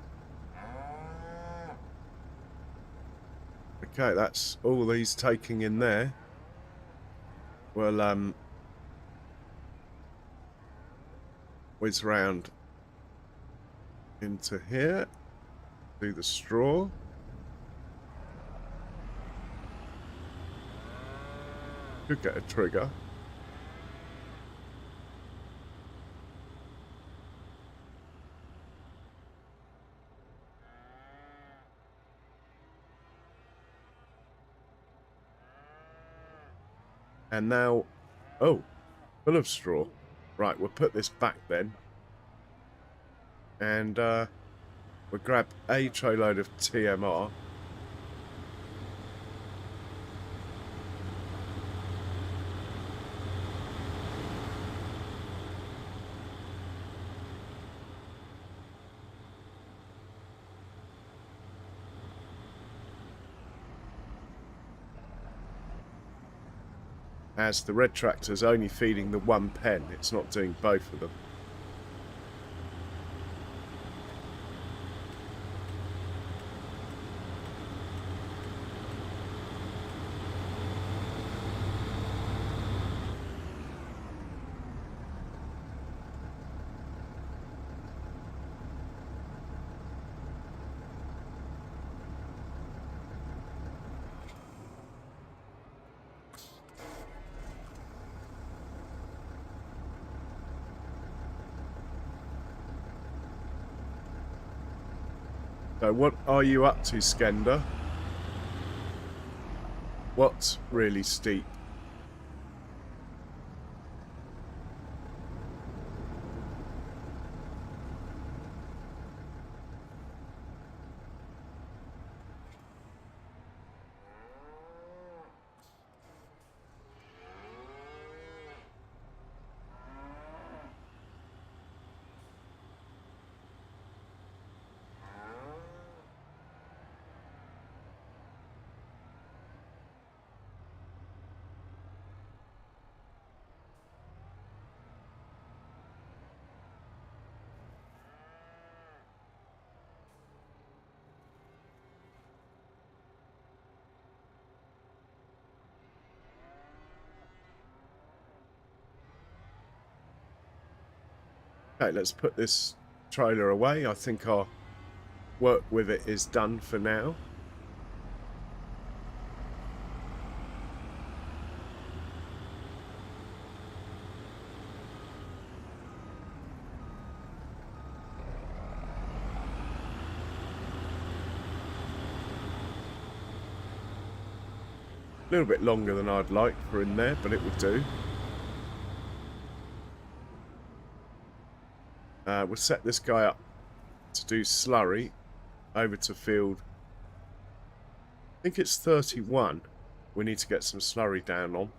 Okay, that's all these taking in there. We'll whiz round into here. Do the straw. Could get a trigger. And now, oh, full of straw. Right, we'll put this back then. And we'll grab a tray load of TMR. As the red tractor's only feeding the one pen, it's not doing both of them. So what are you up to, Skender? What's really steep? Okay, let's put this trailer away. I think our work with it is done for now. A little bit longer than I'd like for in there, but it would do. We'll set this guy up to do slurry over to field. I think it's 31. We need to get some slurry down on.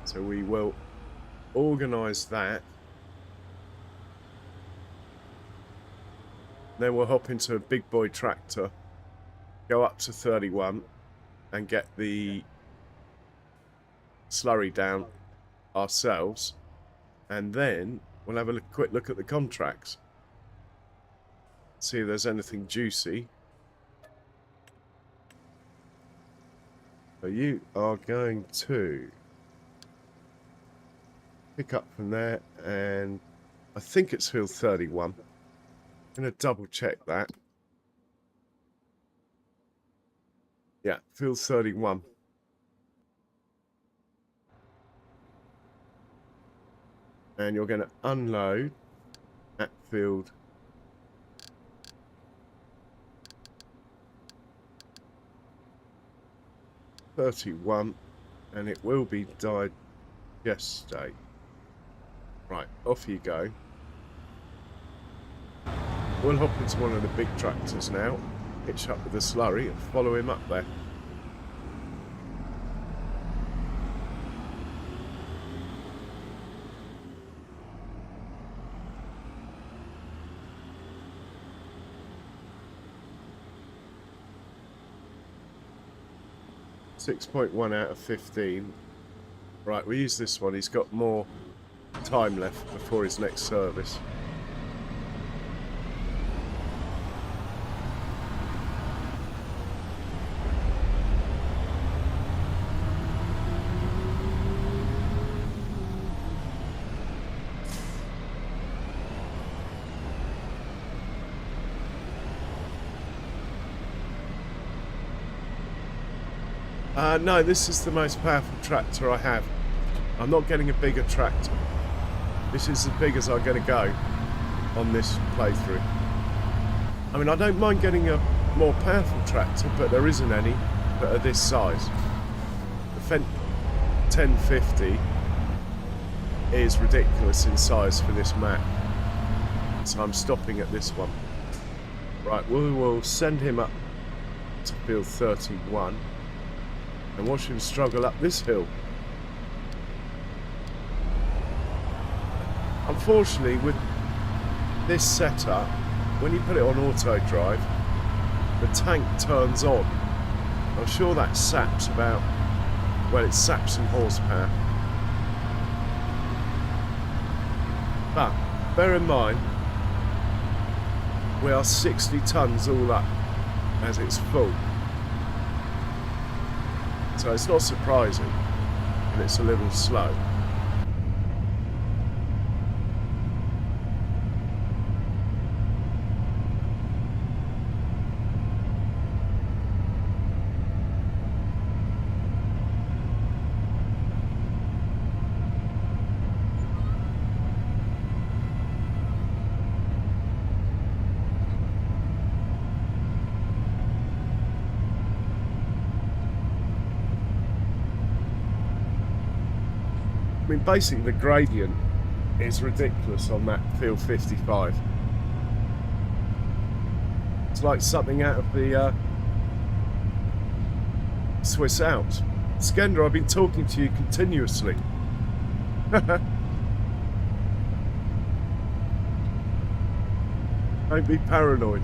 So we will organise that. Then we'll hop into a big boy tractor, go up to 31 and get the slurry down ourselves, and then we'll have a quick look at the contracts, see if there's anything juicy. So you are going to pick up from there, and I think it's field 31. I'm going to double check that. Yeah, field 31. And you're going to unload at field 31, and it will be digestate. Right, off you go. We'll hop into one of the big tractors now, hitch up with the slurry and follow him up there. .1 out of 15. Right, we use this one. He's got more time left before his next service. No, this is the most powerful tractor I have. I'm not getting a bigger tractor. This is as big as I'm going to go on this playthrough. I mean, I don't mind getting a more powerful tractor, but there isn't any that are this size. The Fendt 1050 is ridiculous in size for this map, so I'm stopping at this one. Right, we will send him up to field 31 and watch him struggle up this hill. Unfortunately, with this setup, when you put it on auto drive, the tank turns on. I'm sure that saps about, well, it saps some horsepower. But bear in mind, we are 60 tons all up as it's full. So it's not surprising that it's a little slow. I mean, basically the gradient is ridiculous on that field 55. It's like something out of the Swiss Alps. Skender, I've been talking to you continuously. Don't be paranoid.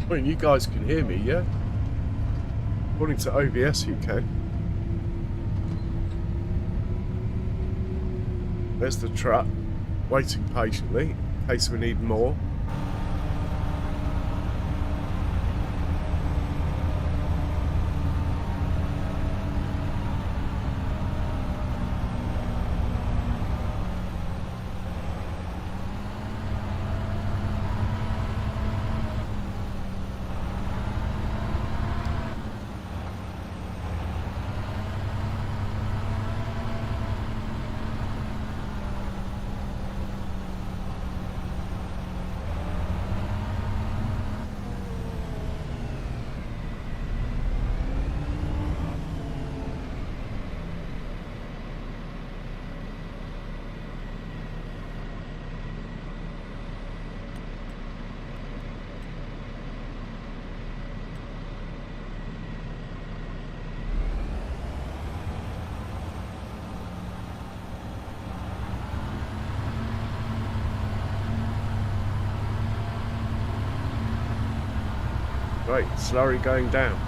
I mean, you guys can hear me, yeah? According to OBS, you can. There's the truck, waiting patiently, in case we need more. Great, slurry going down.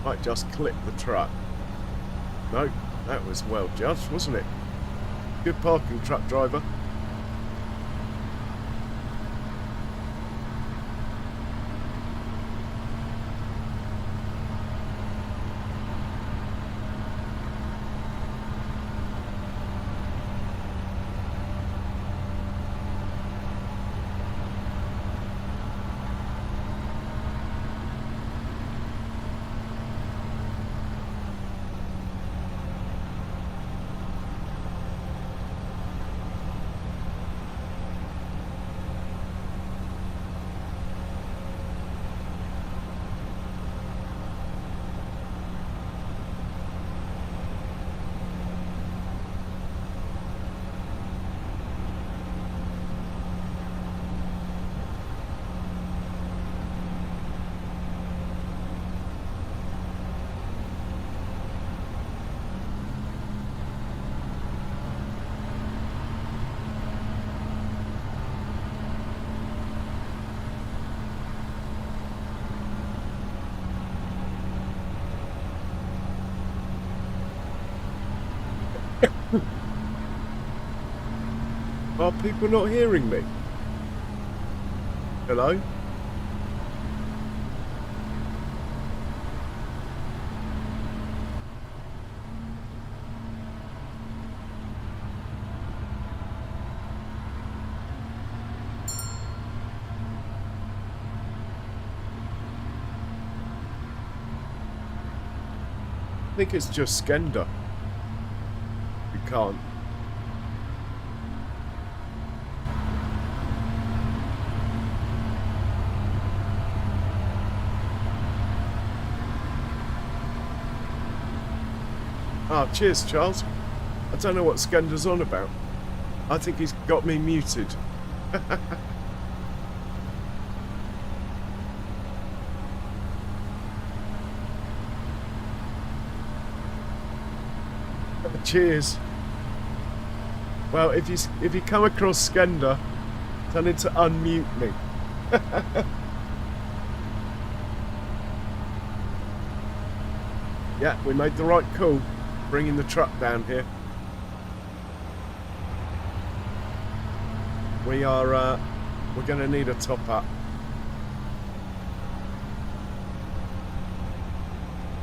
Might just clip the truck. No, that was well judged, wasn't it? Good parking, truck driver. Are people not hearing me? Hello? I think it's just Skender. You can't. Ah, cheers, Charles. I don't know what Skender's on about. I think he's got me muted. Cheers. Well, if you come across Skender, tell him to unmute me. Yeah, we made the right call, bringing the truck down here. We're going to need a top up.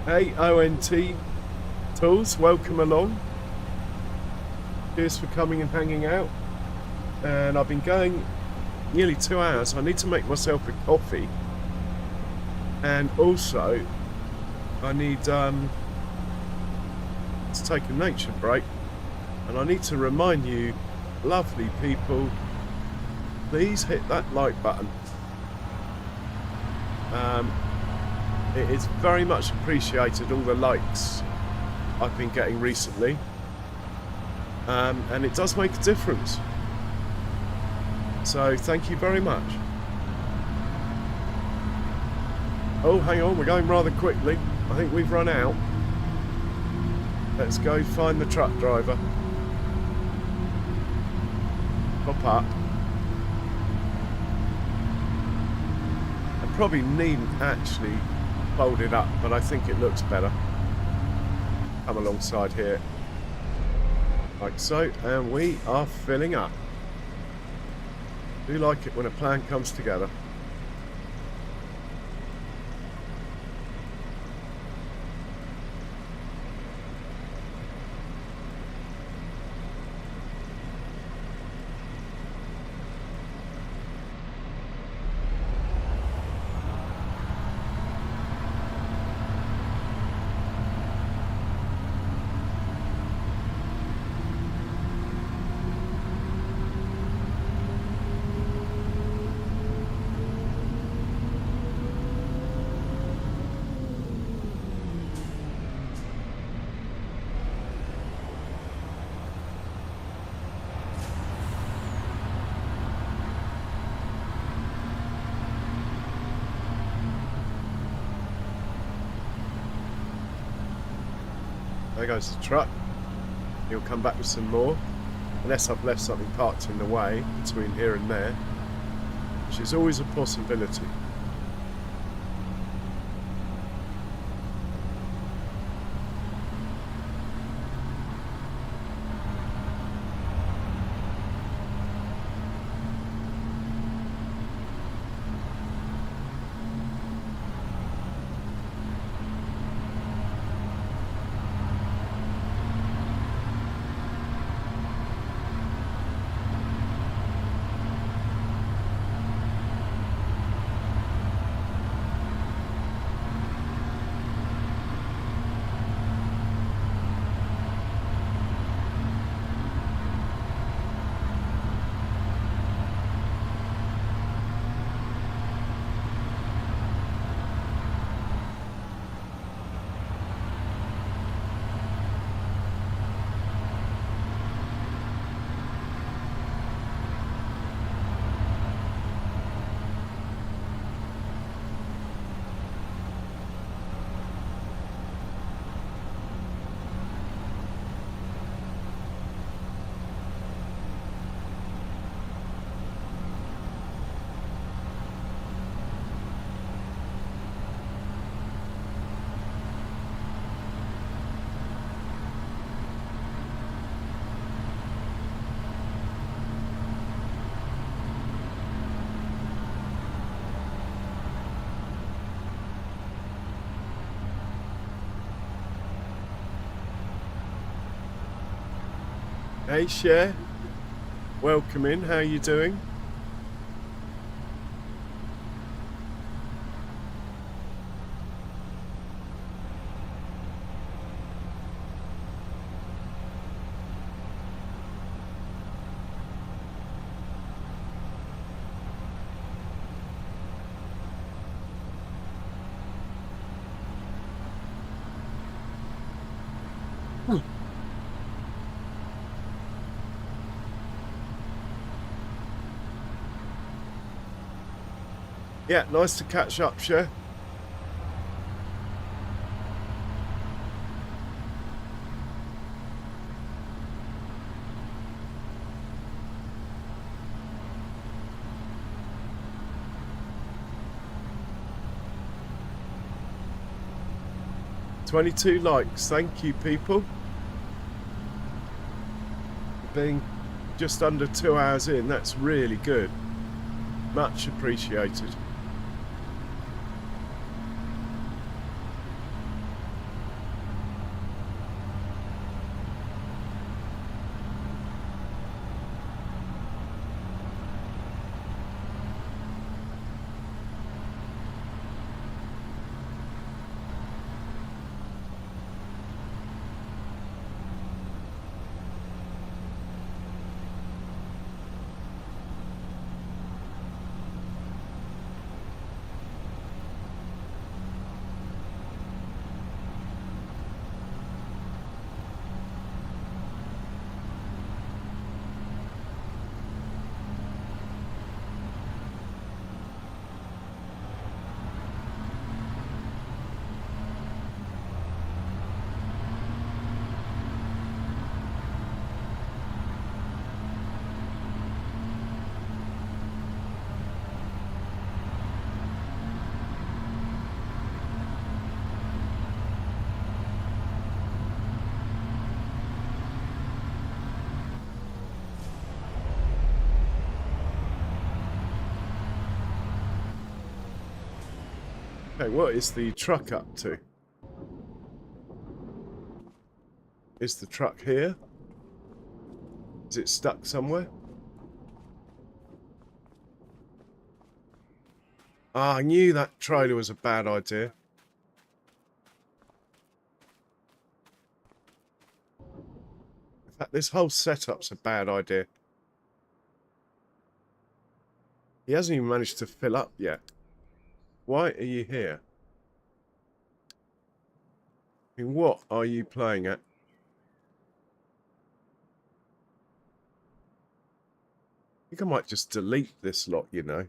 Hey, ONT Tools, welcome along. Cheers for coming and hanging out. And I've been going nearly 2 hours. I need to make myself a coffee. And also, I need to take a nature break. And I need to remind you, lovely people, please hit that like button. It is very much appreciated, all the likes I've been getting recently. And it does make a difference. So thank you very much. Oh, hang on, we're going rather quickly. I think we've run out. Let's go find the truck driver. Pop up. I probably needn't actually fold it up, but I think it looks better. Come alongside here. Like so, and we are filling up. Do like it when a plan comes together. There goes the truck. He'll come back with some more. Unless I've left something parked in the way between here and there. Which is always a possibility. Hey Cher, welcome in, how are you doing? Yeah, nice to catch up, Cher. "22 likes, thank you people. Being just under 2 hours in, that's really good. Much appreciated. Okay, what is the truck up to? Is the truck here? Is it stuck somewhere? Ah, I knew that trailer was a bad idea. In fact, this whole setup's a bad idea. He hasn't even managed to fill up yet. Why are you here? I mean, what are you playing at? I think I might just delete this lot, you know.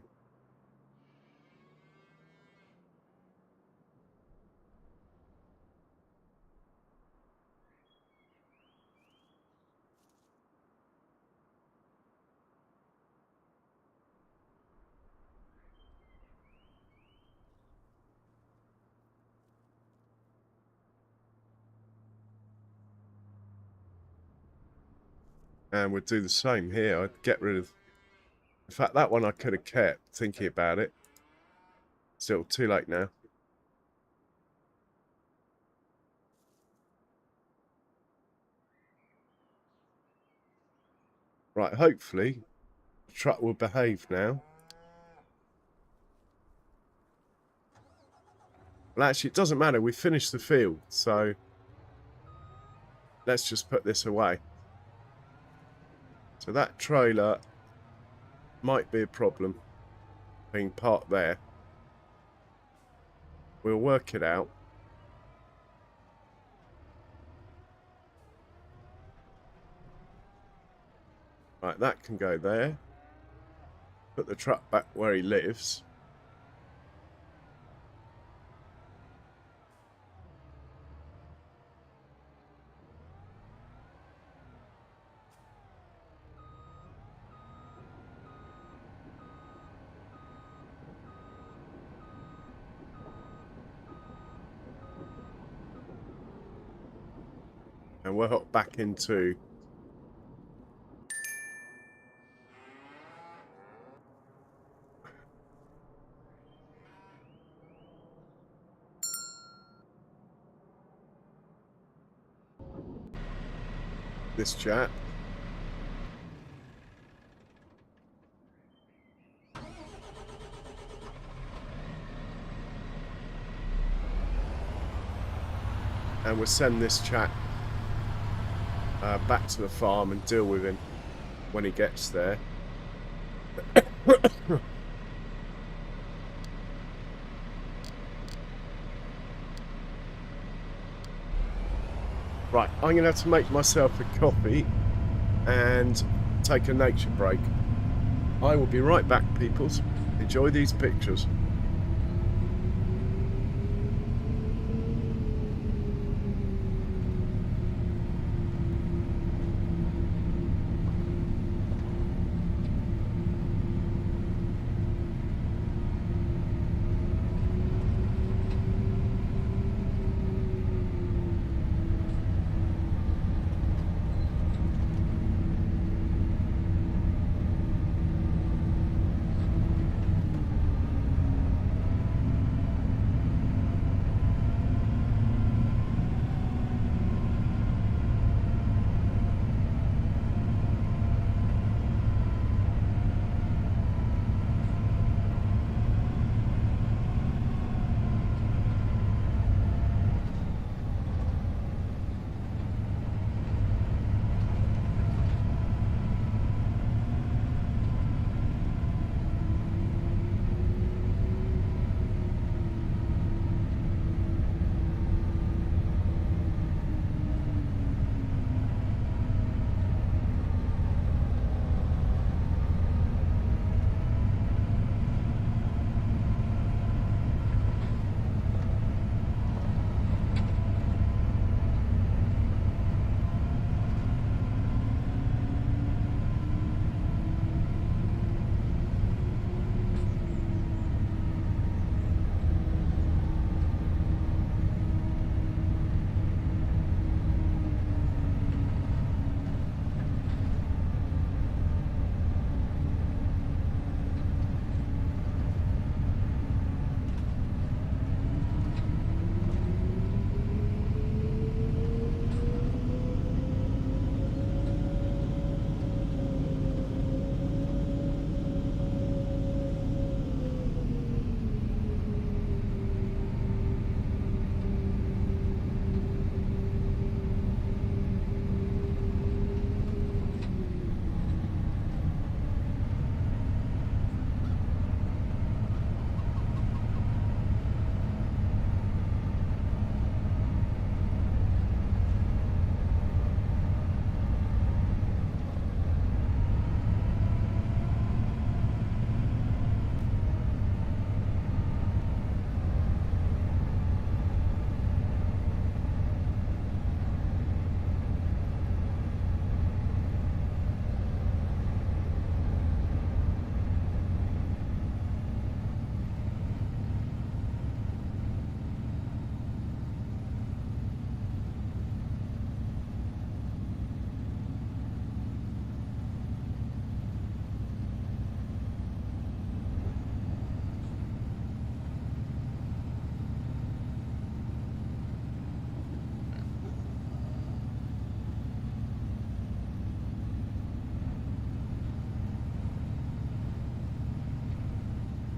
And we'll do the same here. I'd get rid of... In fact, that one I could have kept, thinking about it. Still, too late now. Right, hopefully the truck will behave now. Well, actually, it doesn't matter. We finished the field, so let's just put this away. So that trailer might be a problem being parked there. We'll work it out. Right, that can go there. Put the truck back where he lives. And we'll hop back into this chat. And we'll send this chap back to the farm and deal with him when he gets there. Right, I'm going to have to make myself a coffee and take a nature break. I will be right back, peoples. Enjoy these pictures.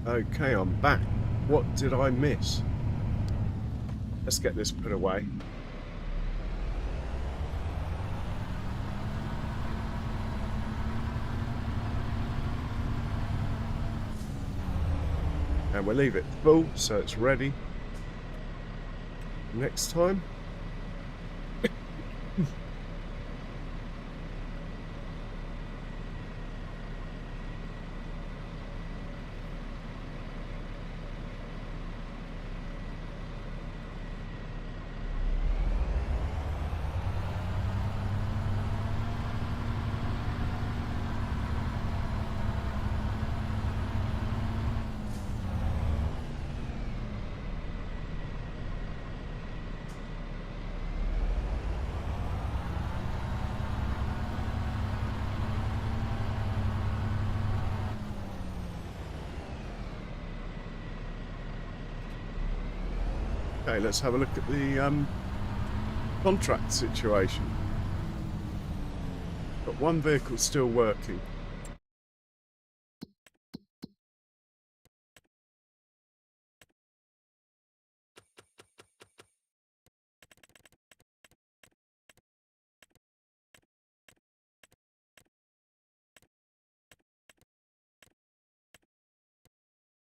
Okay, I'm back. What did I miss? Let's get this put away. And we'll leave it full so it's ready next time. Okay, let's have a look at the contract situation. Got one vehicle still working.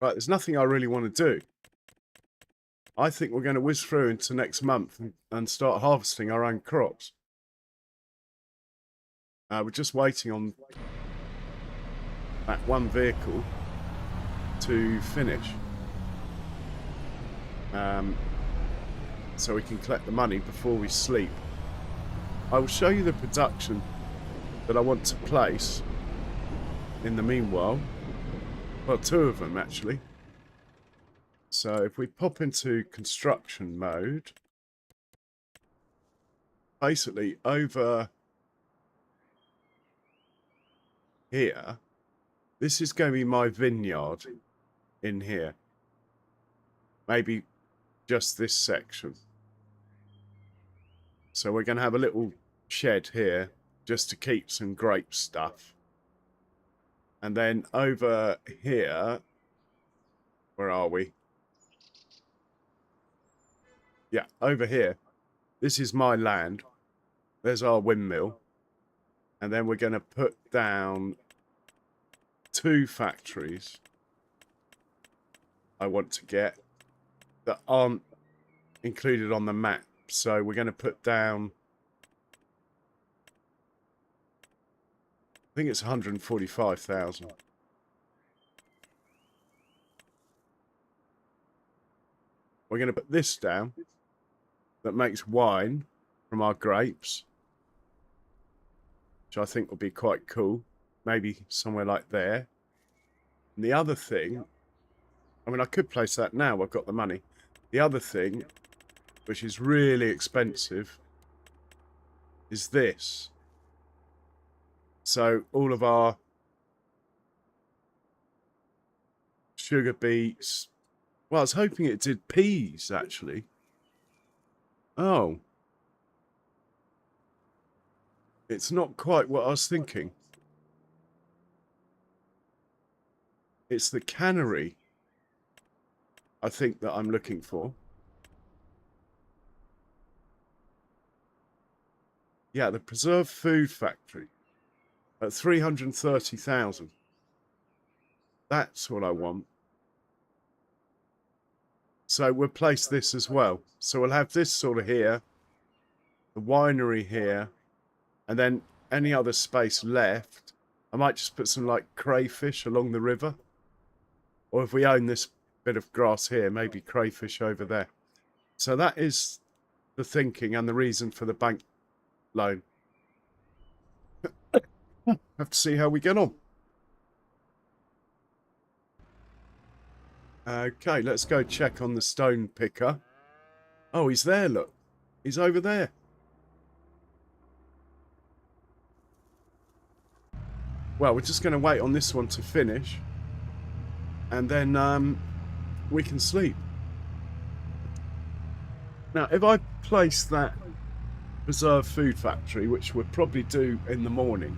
Right, there's nothing I really want to do. I think we're going to whiz through into next month and start harvesting our own crops. We're just waiting on that one vehicle to finish. So we can collect the money before we sleep. I will show you the production that I want to place in the meanwhile. Well, two of them actually. So if we pop into construction mode, basically over here, this is going to be my vineyard in here. Maybe just this section. So we're going to have a little shed here just to keep some grape stuff. And then over here, where are we? Yeah, over here. This is my land. There's our windmill. And then we're going to put down 2 factories I want to get that aren't included on the map. So we're going to put down, I think it's 145,000. We're going to put this down that makes wine from our grapes, which I think will be quite cool. Maybe somewhere like there. And the other thing, I mean, I could place that now. I've got the money. The other thing, which is really expensive, is this. So all of our sugar beets. Well, I was hoping it did peas, actually. Oh. It's not quite what I was thinking. It's the cannery, I think, that I'm looking for. Yeah, the preserved food factory at 330,000. That's what I want. So we'll place this as well. So we'll have this sort of here, the winery here, and then any other space left. I might just put some like crayfish along the river. Or if we own this bit of grass here, maybe crayfish over there. So that is the thinking and the reason for the bank loan. Have to see how we get on. Okay, let's go check on the stone picker. Oh, he's there, look. He's over there. Well, we're just going to wait on this one to finish. And then we can sleep. Now, if I place that preserved food factory, which we'll probably do in the morning,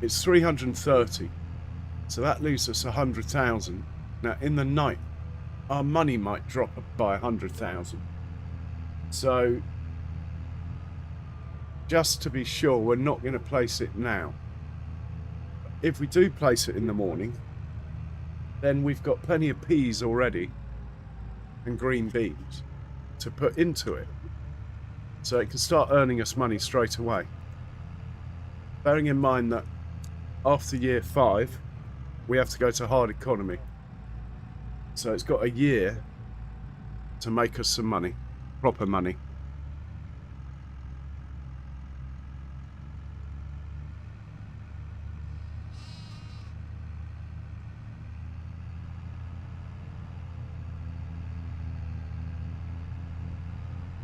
it's 330. So that leaves us 100,000. Now in the night, our money might drop by 100,000. So just to be sure, we're not going to place it now. If we do place it in the morning, then we've got plenty of peas already and green beans to put into it. So it can start earning us money straight away. Bearing in mind that after year 5, we have to go to hard economy. So it's got a year to make us some money, proper money.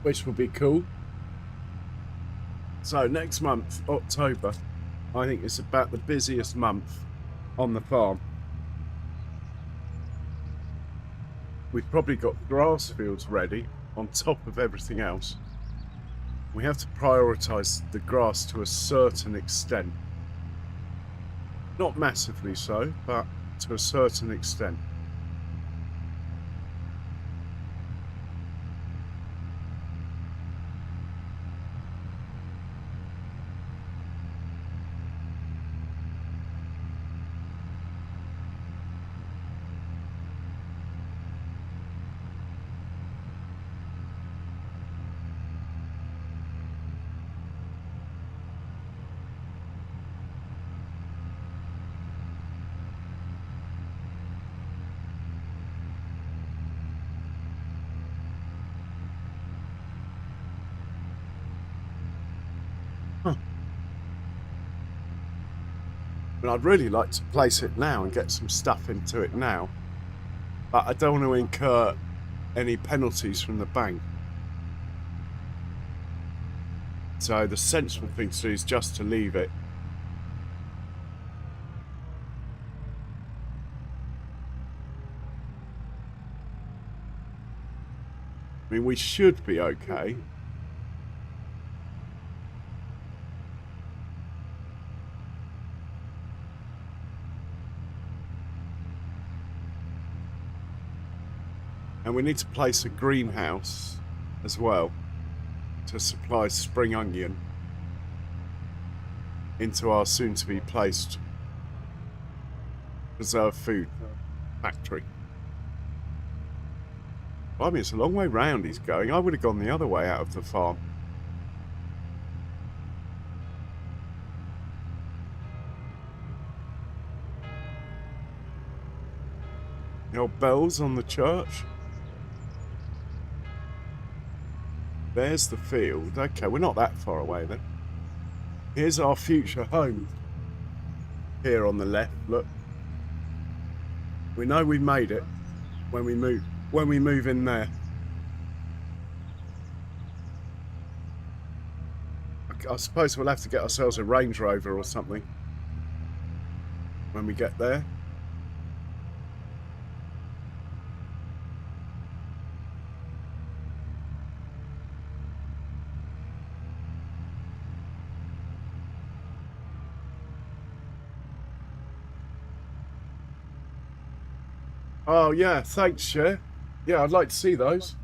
Which will be cool. So next month, October, I think it's about the busiest month on the farm. We've probably got grass fields ready on top of everything else. We have to prioritise the grass to a certain extent. Not massively so, but to a certain extent. And I'd really like to place it now and get some stuff into it now, but I don't want to incur any penalties from the bank. So the sensible thing to do is just to leave it. I mean, we should be okay. And we need to place a greenhouse as well to supply spring onion into our soon-to-be placed preserved food factory. I mean, it's a long way round he's going. I would have gone the other way out of the farm. The old bells on the church. There's the field. Okay, we're not that far away then. Here's our future home. Here on the left, look. We know we made it when we move in there. I suppose we'll have to get ourselves a Range Rover or something when we get there. Oh yeah, thanks, Cher. Yeah, I'd like to see those.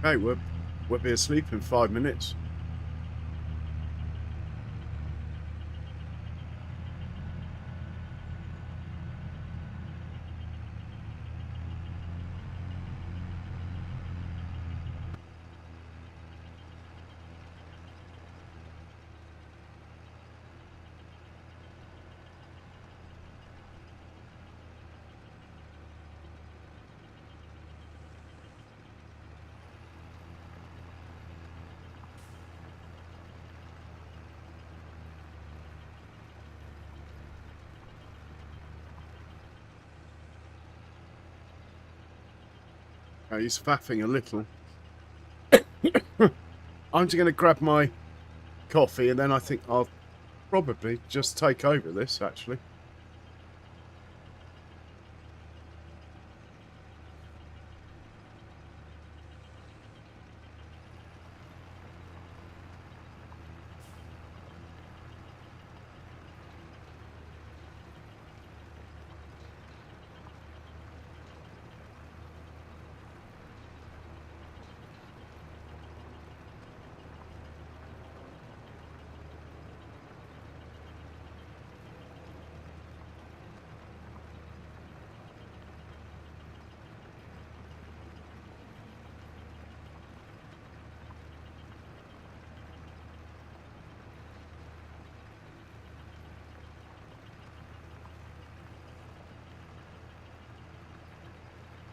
Hey, we'll be asleep in 5 minutes. He's faffing a little. I'm just going to grab my coffee and then I think I'll probably just take over this, actually.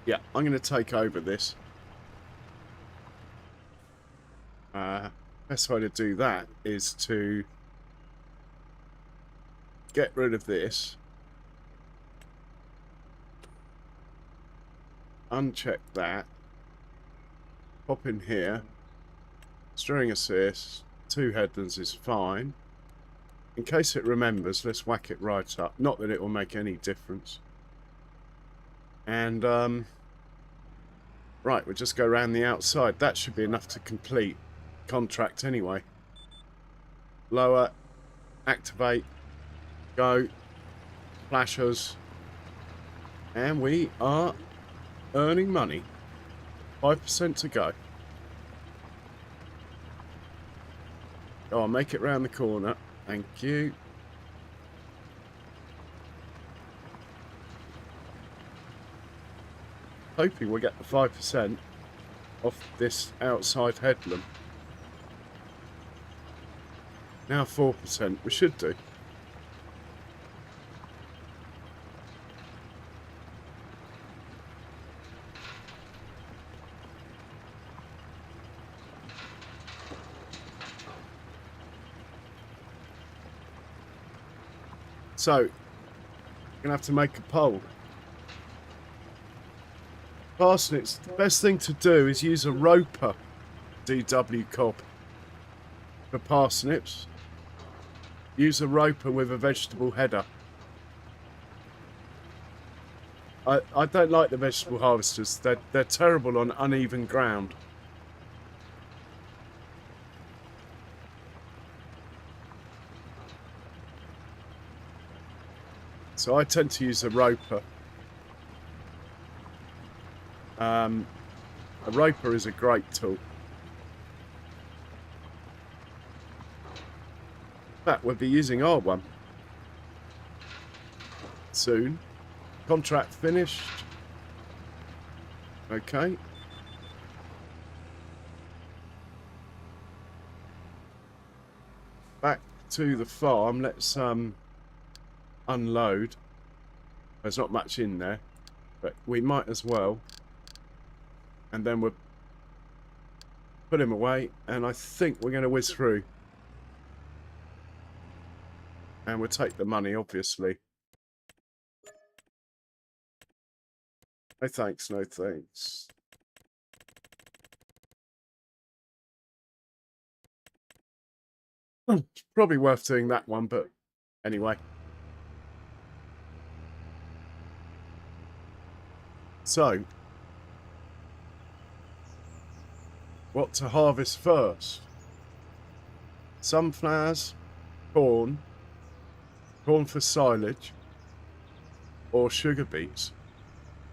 Yeah, I'm going to take over this. Best way to do that is to get rid of this, uncheck that, pop in here, steering assist, 2 headlands is fine. In case it remembers, let's whack it right up. Not that it will make any difference. And right, we'll just go around the outside. That should be enough to complete contract anyway. Lower, activate, go, flashers, and we are earning money. 5% to go. Oh, I'll make it round the corner. Thank you. Hoping we'll get the 5% off this outside headland. Now 4%, we should do. So, you're gonna have to make a poll. Parsnips, the best thing to do is use a roper DW cob for parsnips. Use a roper with a vegetable header. I don't like the vegetable harvesters. They're terrible on uneven ground. So I tend to use a roper. A roper is a great tool. In fact, we'll be using our one soon. Contract finished. Okay. Back to the farm. Let's unload. There's not much in there, but we might as well. And then we'll put him away, and I think we're going to whiz through. And we'll take the money, obviously. No thanks, no thanks. It's probably worth doing that one, but anyway. So, what to harvest first? Sunflowers, corn for silage, or sugar beets?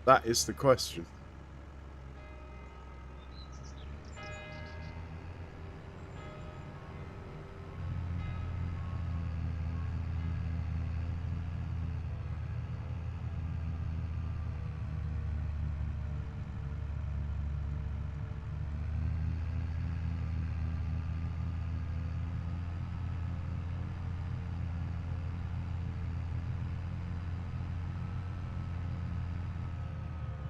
That is the question.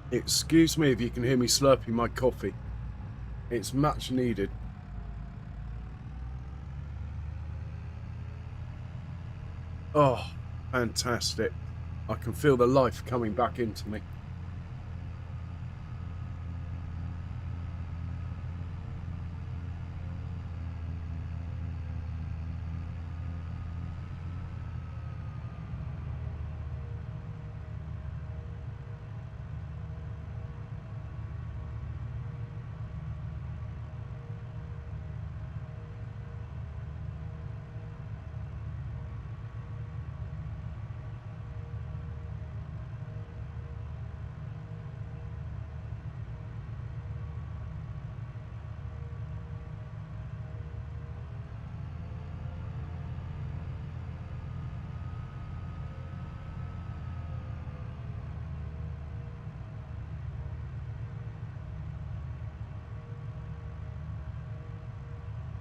Excuse me if you can hear me slurping my coffee. It's much needed. Oh, fantastic. I can feel the life coming back into me.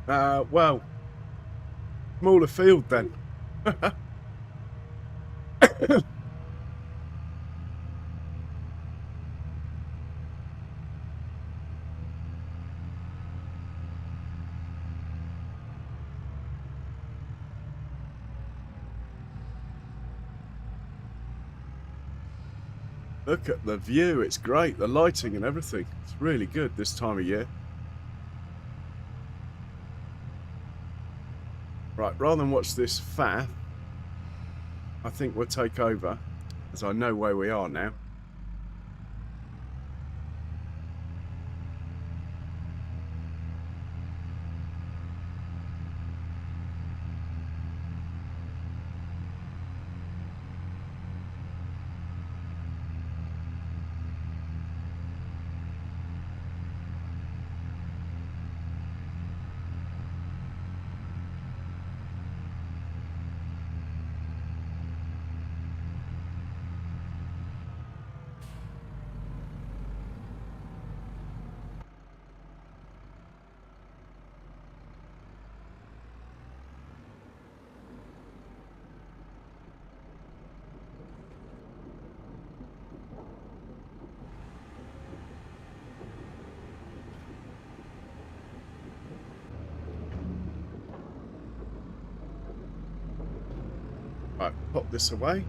Well, smaller field then. Look at the view, it's great, the lighting and everything. It's really good this time of year. Right, rather than watch this faff, I think we'll take over, as I know where we are now. Right, pop this away.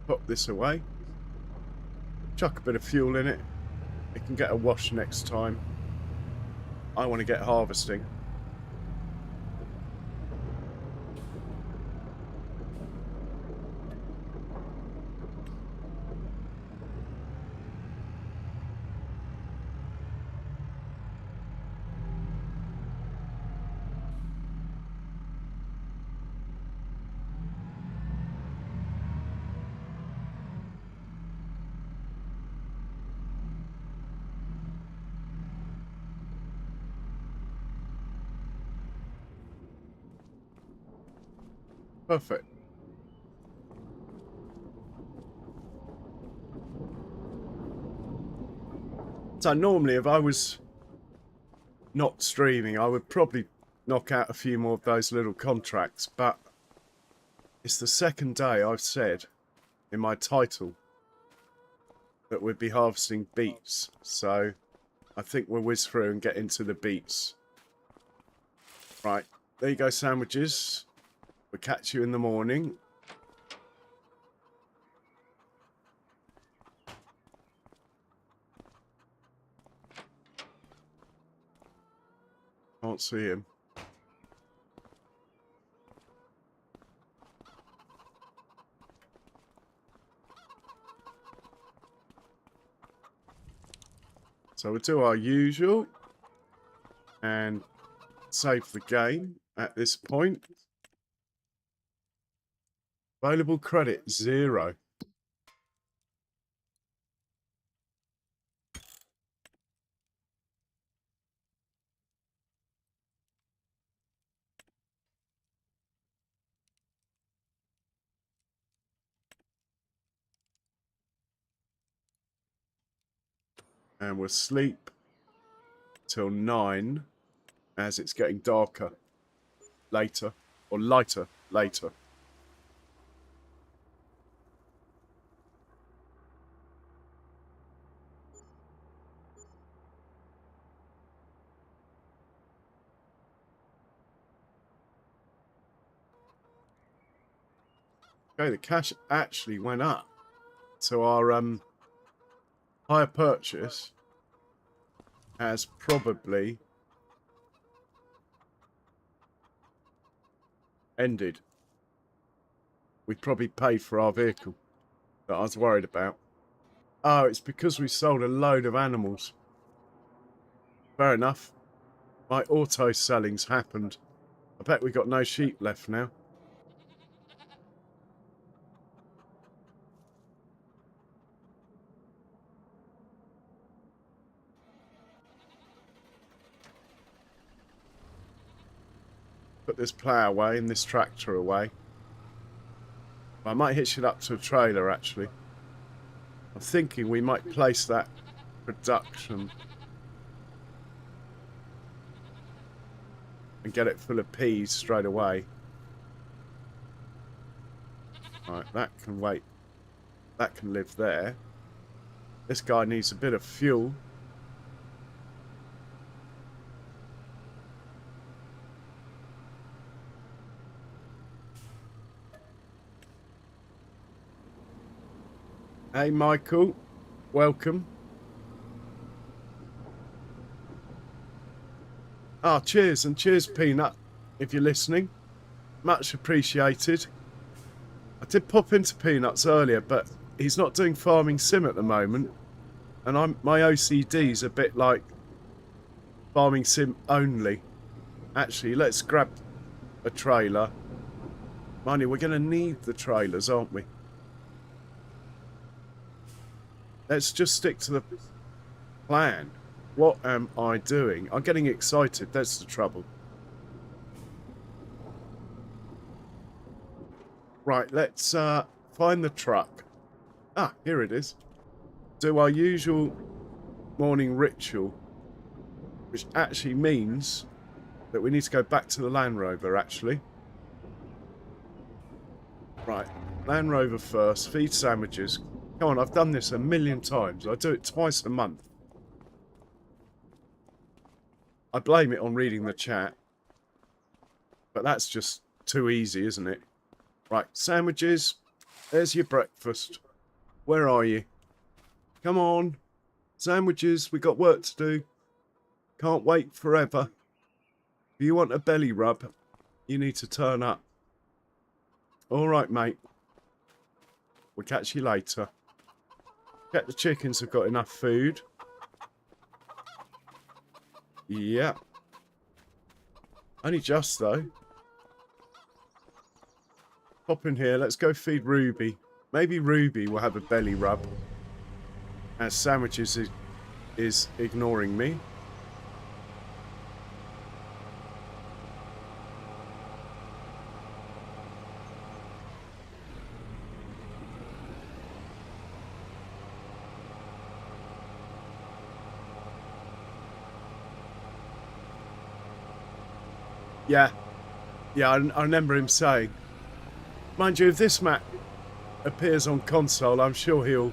Pop this away. Chuck a bit of fuel in it. It can get a wash next time. I want to get harvesting. Perfect. So normally if I was not streaming, I would probably knock out a few more of those little contracts, but it's the second day I've said in my title that we'd be harvesting beets, so I think we'll whiz through and get into the beets. Right, there you go, sandwiches. We'll catch you in the morning. Can't see him. So we'll do our usual and save the game at this point. Available credit 0. And we'll sleep till 9 as it's getting darker later, or lighter later. Okay, the cash actually went up. So our hire purchase has probably ended. We probably paid for our vehicle that I was worried about. Oh, it's because we sold a load of animals. Fair enough. My auto selling's happened. I bet we got no sheep left now. Put this plough away and this tractor away. I might hitch it up to a trailer, actually. I'm thinking we might place that production and get it full of peas straight away. Right, that can wait. That can live there. This guy needs a bit of fuel. Hey, Michael. Welcome. Ah, cheers, and cheers, Peanut, if you're listening. Much appreciated. I did pop into Peanuts earlier, but he's not doing farming sim at the moment. And my OCD's a bit like farming sim only. Actually, let's grab a trailer. Mind you, we're going to need the trailers, aren't we? Let's just stick to the plan. What am I doing? I'm getting excited. That's the trouble. Right, let's find the truck. Ah, here it is. Do our usual morning ritual, which actually means that we need to go back to the Land Rover, actually. Right, Land Rover first. Feed sandwiches. Come on, I've done this a million times. I do it twice a month. I blame it on reading the chat. But that's just too easy, isn't it? Right, sandwiches. There's your breakfast. Where are you? Come on. Sandwiches, we got work to do. Can't wait forever. If you want a belly rub, you need to turn up. Alright, mate. We'll catch you later. Check the chickens have got enough food. Yeah. Only just, though. Pop in here. Let's go feed Ruby. Maybe Ruby will have a belly rub. As Sandwiches is ignoring me. Yeah. Yeah, I remember him saying. Mind you, if this map appears on console, I'm sure he'll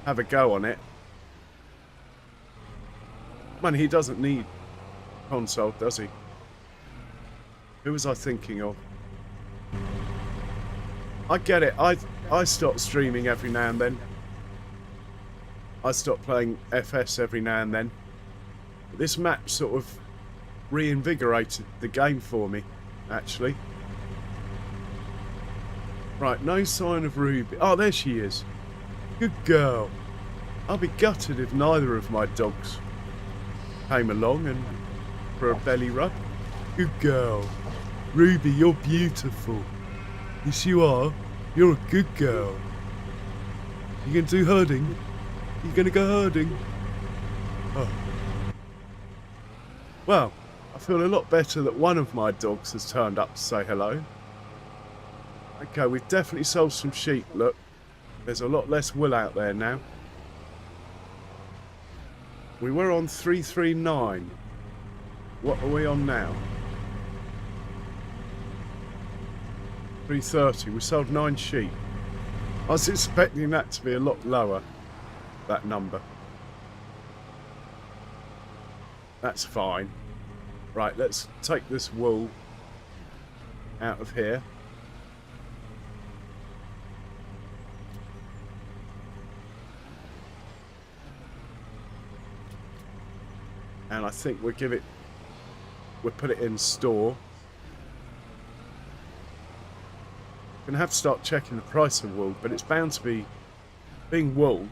have a go on it. Man, he doesn't need console, does he? Who was I thinking of? I get it. I stop streaming every now and then. I stop playing FS every now and then. But this map sort of reinvigorated the game for me, actually. Right, no sign of Ruby. Oh, there she is. Good girl. I'll be gutted if neither of my dogs came along and for a belly rub. Good girl. Ruby, you're beautiful. Yes, you are. You're a good girl. You gonna do herding? You gonna go herding? Oh. Well, I feel a lot better that one of my dogs has turned up to say hello. Okay, we've definitely sold some sheep, look. There's a lot less wool out there now. We were on 339. What are we on now? 330. We sold 9 sheep. I was expecting that to be a lot lower, that number. That's fine. Right, let's take this wool out of here. And I think we'll put it in store. Gonna have to start checking the price of wool, but it's bound to be, being wool,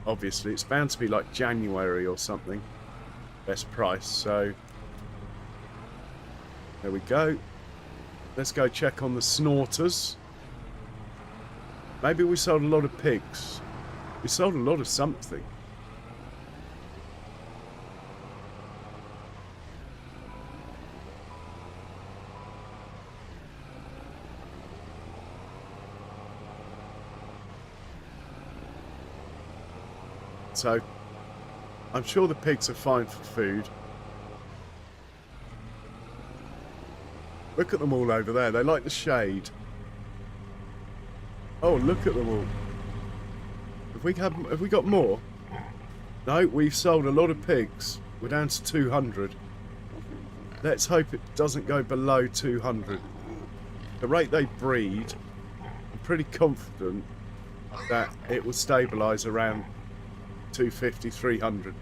obviously, it's bound to be like January or something, best price, so There we go. Let's go check on the snorters. Maybe we sold a lot of pigs. We sold a lot of something. So, I'm sure the pigs are fine for food. Look at them all over there. They like the shade. Oh, look at them all. Have we got more? No, we've sold a lot of pigs. We're down to 200. Let's hope it doesn't go below 200. The rate they breed, I'm pretty confident that it will stabilise around 250, 300.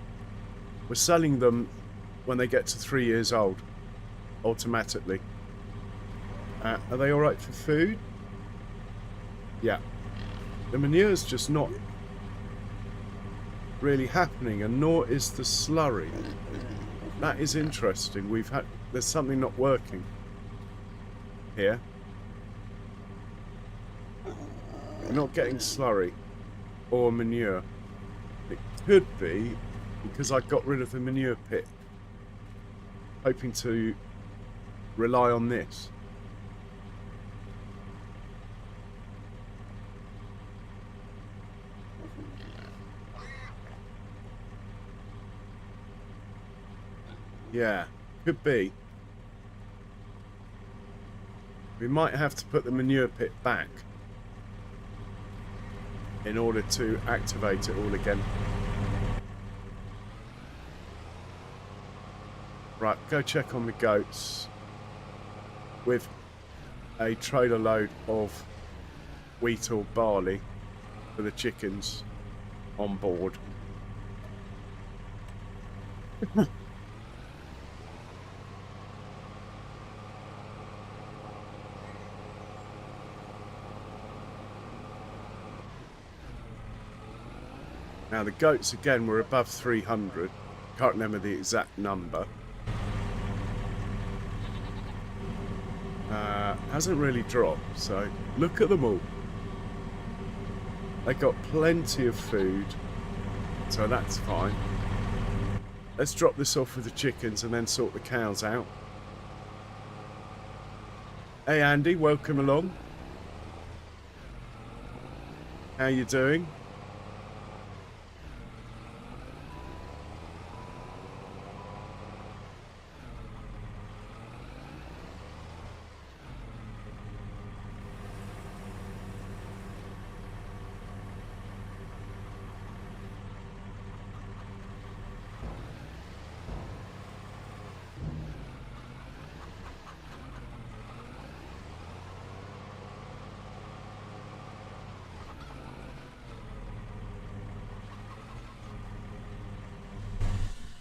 We're selling them when they get to 3 years old, automatically. Are they alright for food? Yeah. The manure's just not really happening, and nor is the slurry. That is interesting. There's something not working here. We're not getting slurry or manure. It could be because I got rid of the manure pit, hoping to rely on this. Yeah, could be. We might have to put the manure pit back in order to activate it all again. Right, go check on the goats with a trailer load of wheat or barley for the chickens on board. Now the goats again were above 300. Can't remember the exact number. Hasn't really dropped, so look at them all. They got plenty of food, so that's fine. Let's drop this off with the chickens and then sort the cows out. Hey Andy, welcome along. How you doing?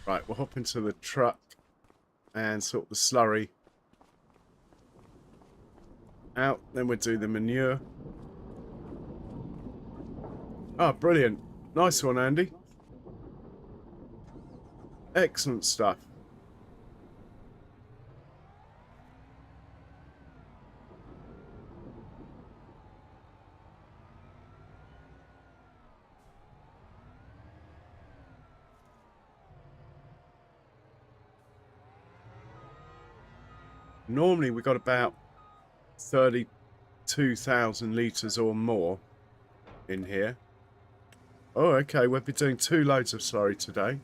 Right, we'll hop into the truck and sort the slurry out. Then we'll do the manure. Ah, brilliant. Nice one, Andy. Excellent stuff. Normally we got about 32,000 litres or more in here. Oh, okay, we'll be doing 2 loads of slurry today.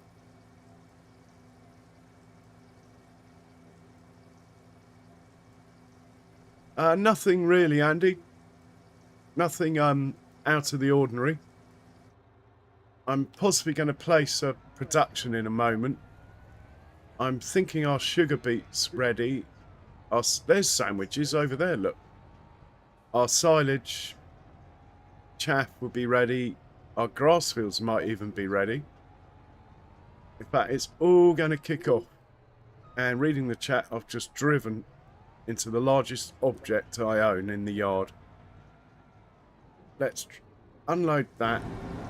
Nothing really, Andy. Nothing out of the ordinary. I'm possibly going to place a production in a moment. I'm thinking our sugar beet's ready. There's sandwiches over there, look. Our silage chaff will be ready. Our grass fields might even be ready. In fact, it's all going to kick off. And reading the chat, I've just driven into the largest object I own in the yard. Let's unload that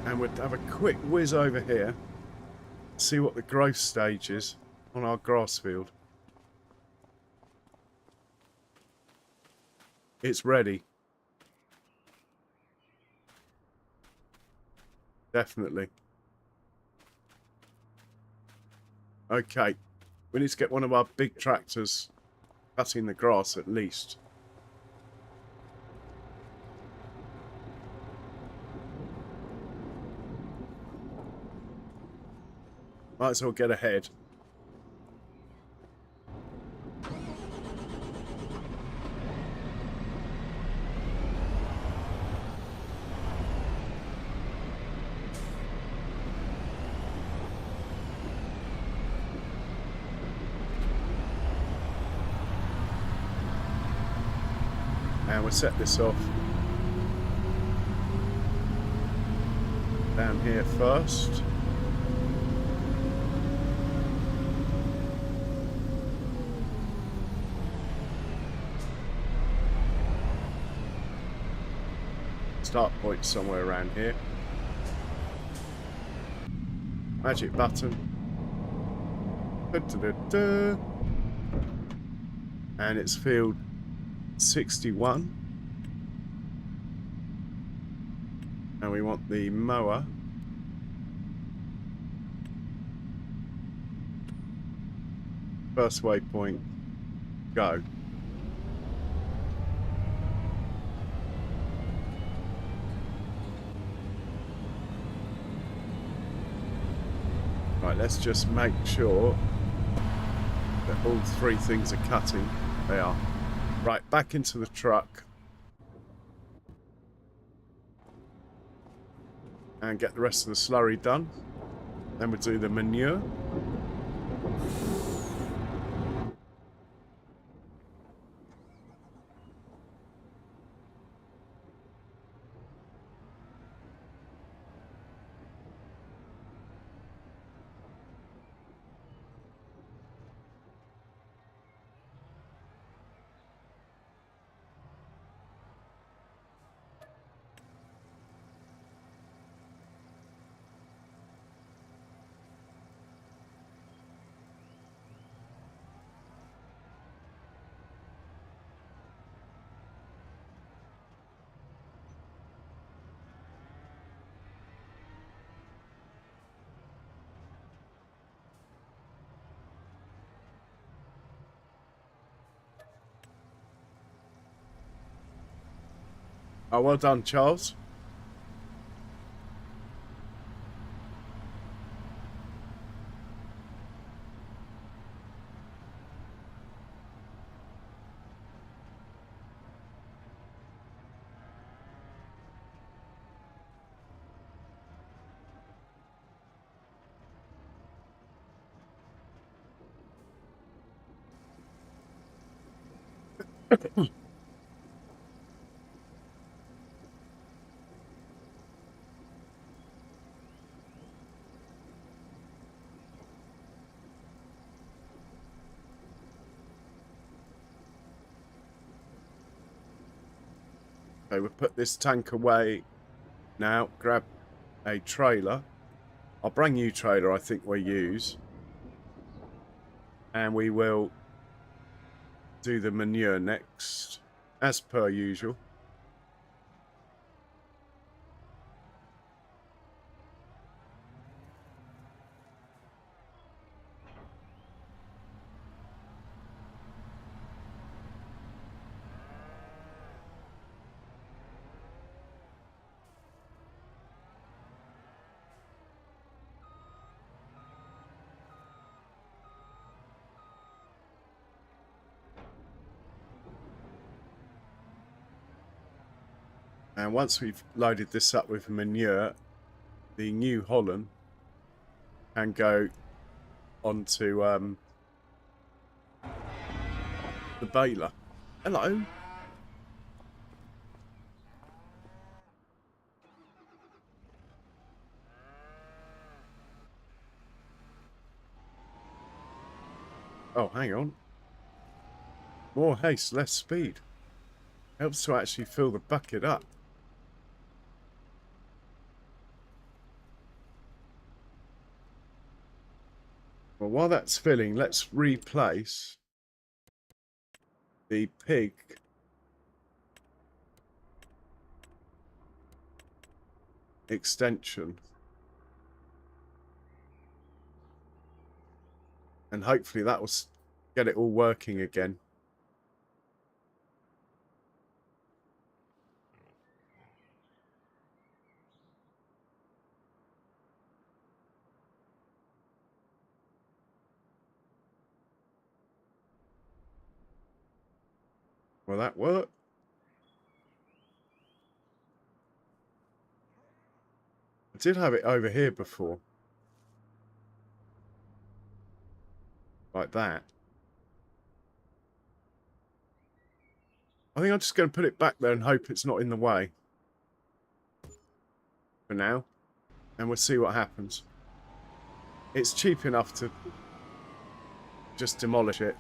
and we'll have a quick whiz over here. See what the growth stage is on our grass field. It's ready. Definitely. Okay. We need to get one of our big tractors cutting the grass at least. Might as well get ahead. And we'll set this off down here first. Start point somewhere around here. Magic button. Da-da-da-da. And it's field 61. And we want the mower. First waypoint, go. Right, let's just make sure that all three things are cutting. They are. Right, back into the truck. And get the rest of the slurry done. Then we'll do the manure. Oh, well done, Charles. Okay, we'll put this tank away now. Grab a trailer. Our brand new trailer, I think we'll use. And we will do the manure next, as per usual. And once we've loaded this up with manure, the New Holland can go onto the baler. Hello. Oh, hang on. More haste, less speed. Helps to actually fill the bucket up. Well, while that's filling, let's replace the pig extension. And hopefully that will get it all working again. Will that work? I did have it over here before. Like that. I think I'm just going to put it back there and hope it's not in the way. For now. And we'll see what happens. It's cheap enough to just demolish it.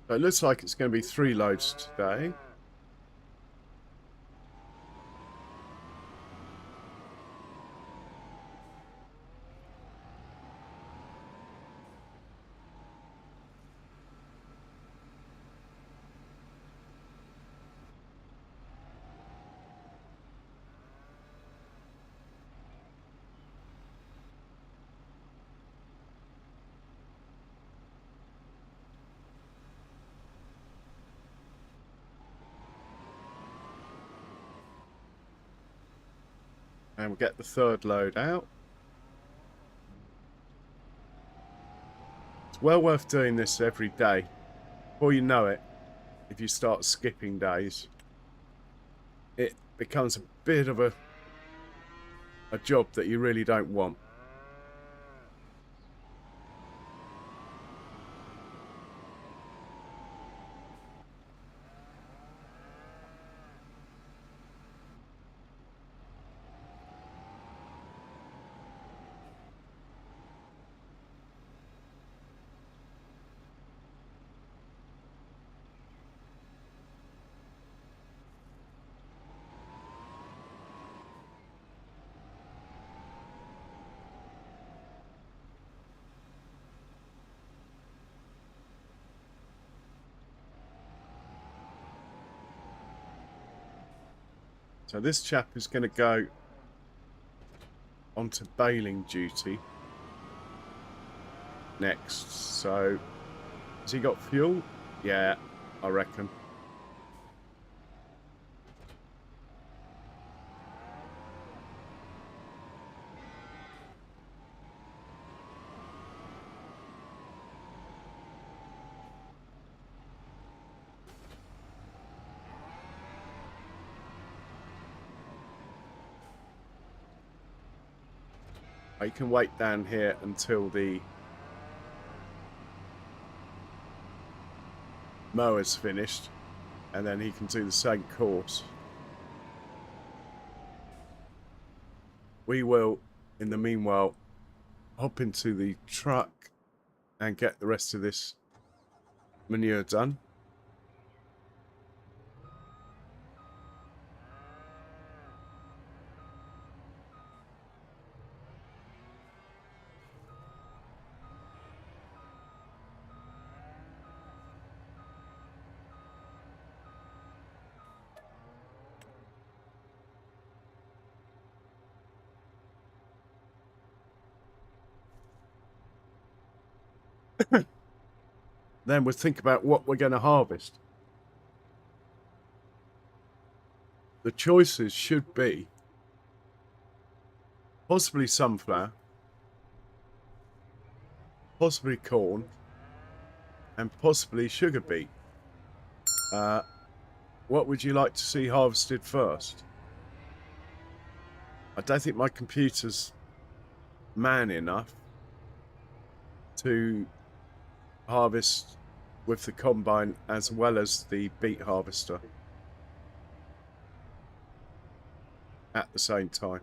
So it looks like it's going to be 3 loads today. And we'll get the 3rd load out. It's well worth doing this every day. Before you know it, if you start skipping days, it becomes a bit of a job that you really don't want. So this chap is going to go onto baling duty next. So, has he got fuel? Yeah, I reckon. I can wait down here until the mower's finished, and then he can do the same course. We will, in the meanwhile, hop into the truck and get the rest of this manure done. Then we'll think about what we're going to harvest. The choices should be possibly sunflower, possibly corn, and possibly sugar beet. What would you like to see harvested first? I don't think my computer's man enough to harvest with the combine as well as the beet harvester at the same time.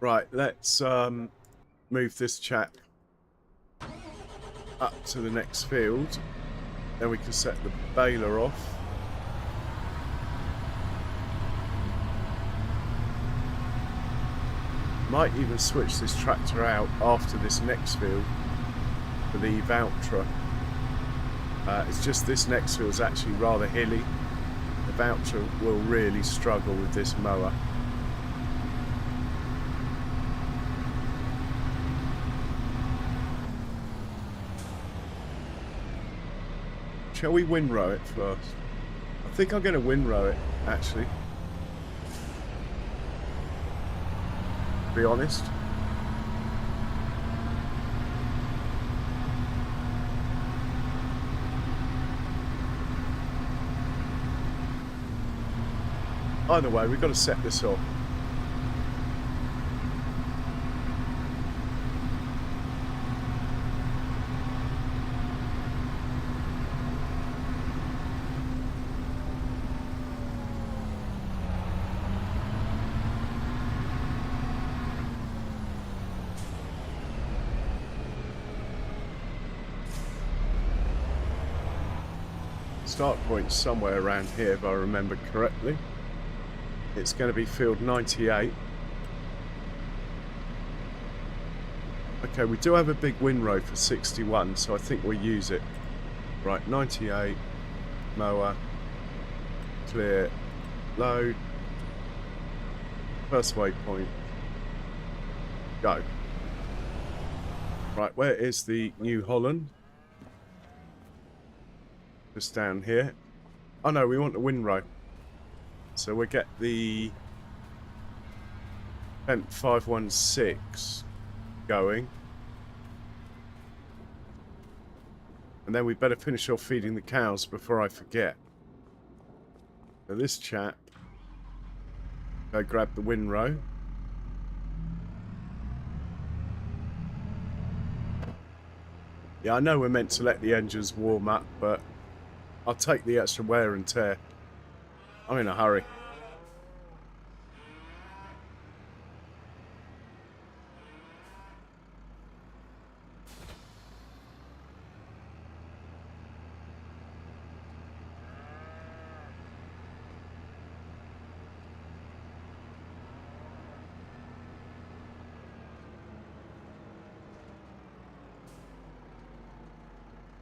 Right, let's move this chap up to the next field. Then we can set the baler off. Might even switch this tractor out after this next field for the voucher. It's just this next field is actually rather hilly. The voucher will really struggle with this mower. Shall we windrow it first? I think I'm going to windrow it, actually. To be honest. Either way, we've got to set this off. Start point somewhere around here if I remember correctly. It's going to be field 98. Okay, we do have a big windrow for 61, so I think we'll use it. Right, 98, mower, clear, load, first waypoint, go. Right, where is the New Holland? Just down here. Oh no, we want the windrow. So we'll get the Pent 516 going. And then we better finish off feeding the cows before I forget. So this chap, go grab the windrow. Yeah, I know we're meant to let the engines warm up, but I'll take the extra wear and tear. I'm in a hurry.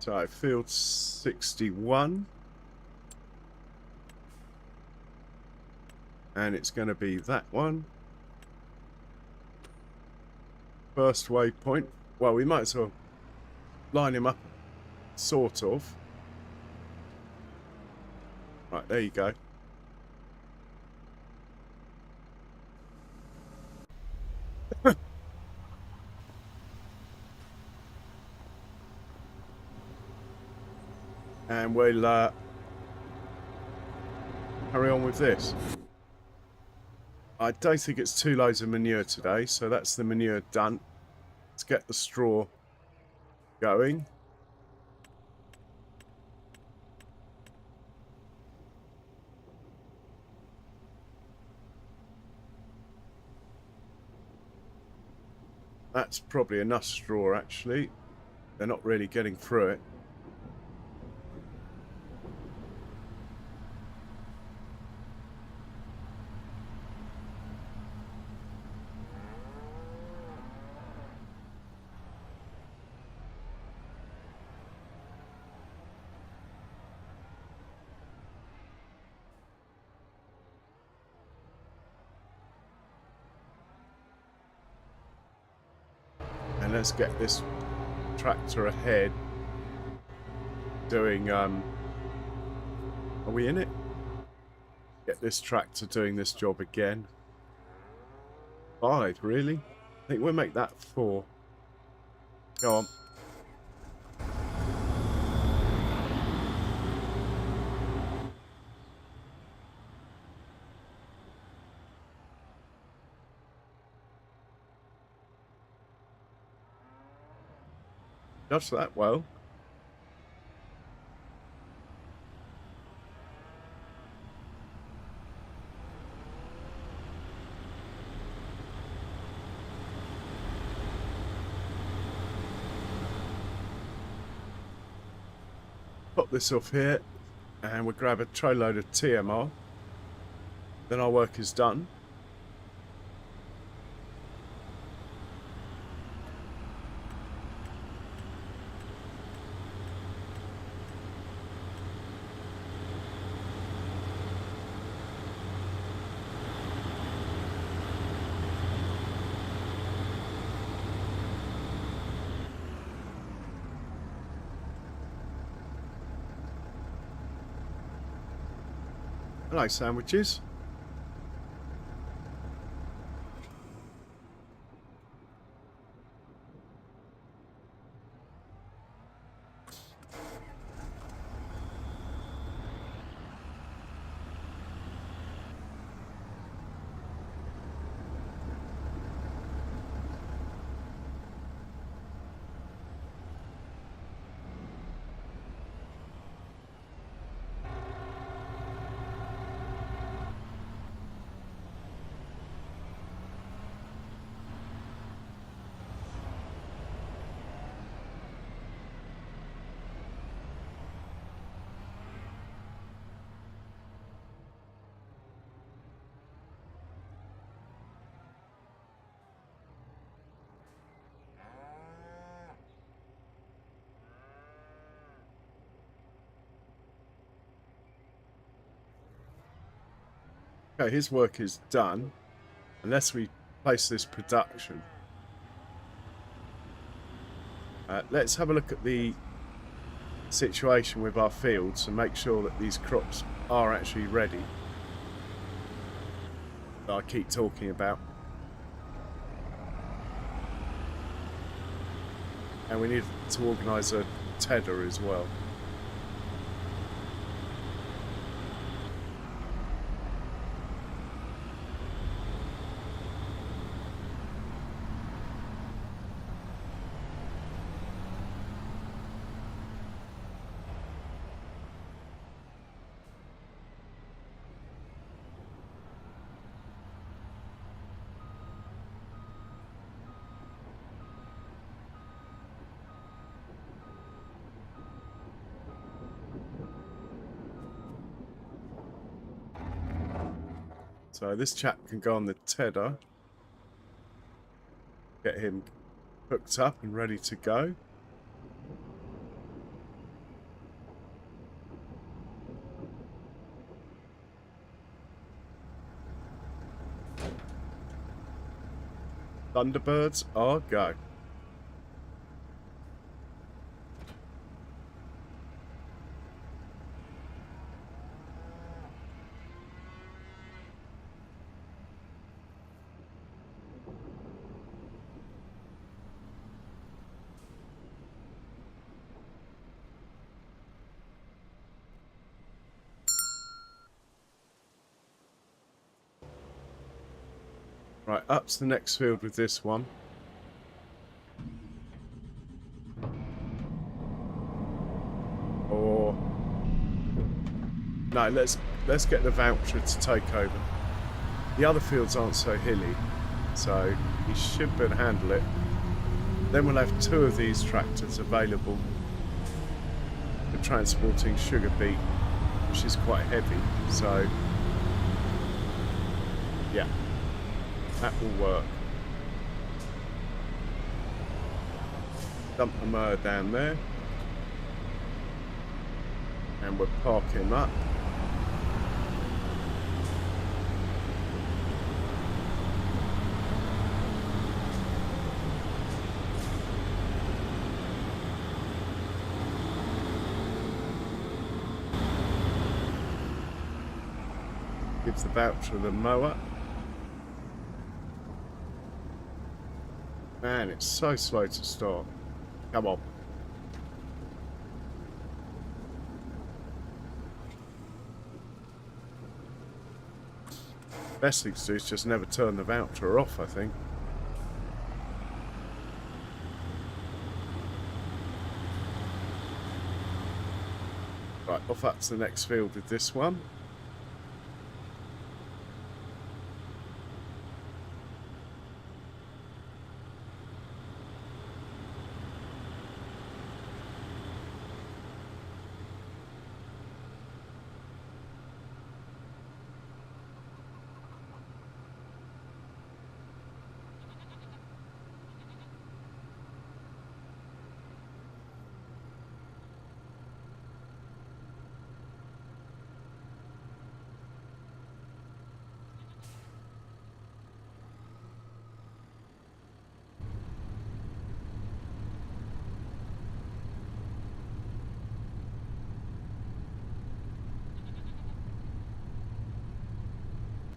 So, field 61. And it's going to be that one. First waypoint. Well, we might as well line him up, sort of. Right, there you go. And we'll carry on with this. I don't think it's 2 loads of manure today, so that's the manure done. Let's get the straw going. That's probably enough straw, actually. They're not really getting through it. And let's get this tractor ahead. Doing, are we in it? Get this tractor doing this job again. 5, really? I think we'll make that 4. Go on. Just that well. Pop this off here and we'll grab a tray load of TMR. Then our work is done. Hello, sandwiches. Okay, his work is done. Unless we place this production. Let's have a look at the situation with our fields and make sure that these crops are actually ready. That I keep talking about. And we need to organise a tedder as well. So this chap can go on the tedder. Get him hooked up and ready to go. Thunderbirds are go. Right, up to the next field with this one. Or no, let's get the voucher to take over. The other fields aren't so hilly, so he should be able to handle it. Then we'll have 2 of these tractors available for transporting sugar beet, which is quite heavy. So yeah. That will work. Dump the mower down there. And we'll park him up. Gives the voucher the mower. Man, it's so slow to start. Come on. Best thing to do is just never turn the voucher off, I think. off up to the next field with this one.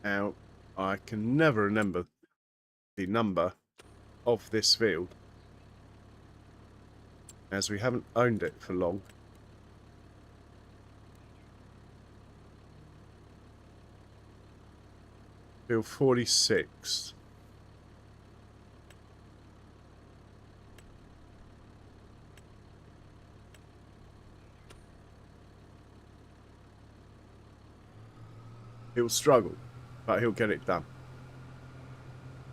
Now, I can never remember the number of this field, as we haven't owned it for long. Field 46. He'll struggle, but he'll get it done.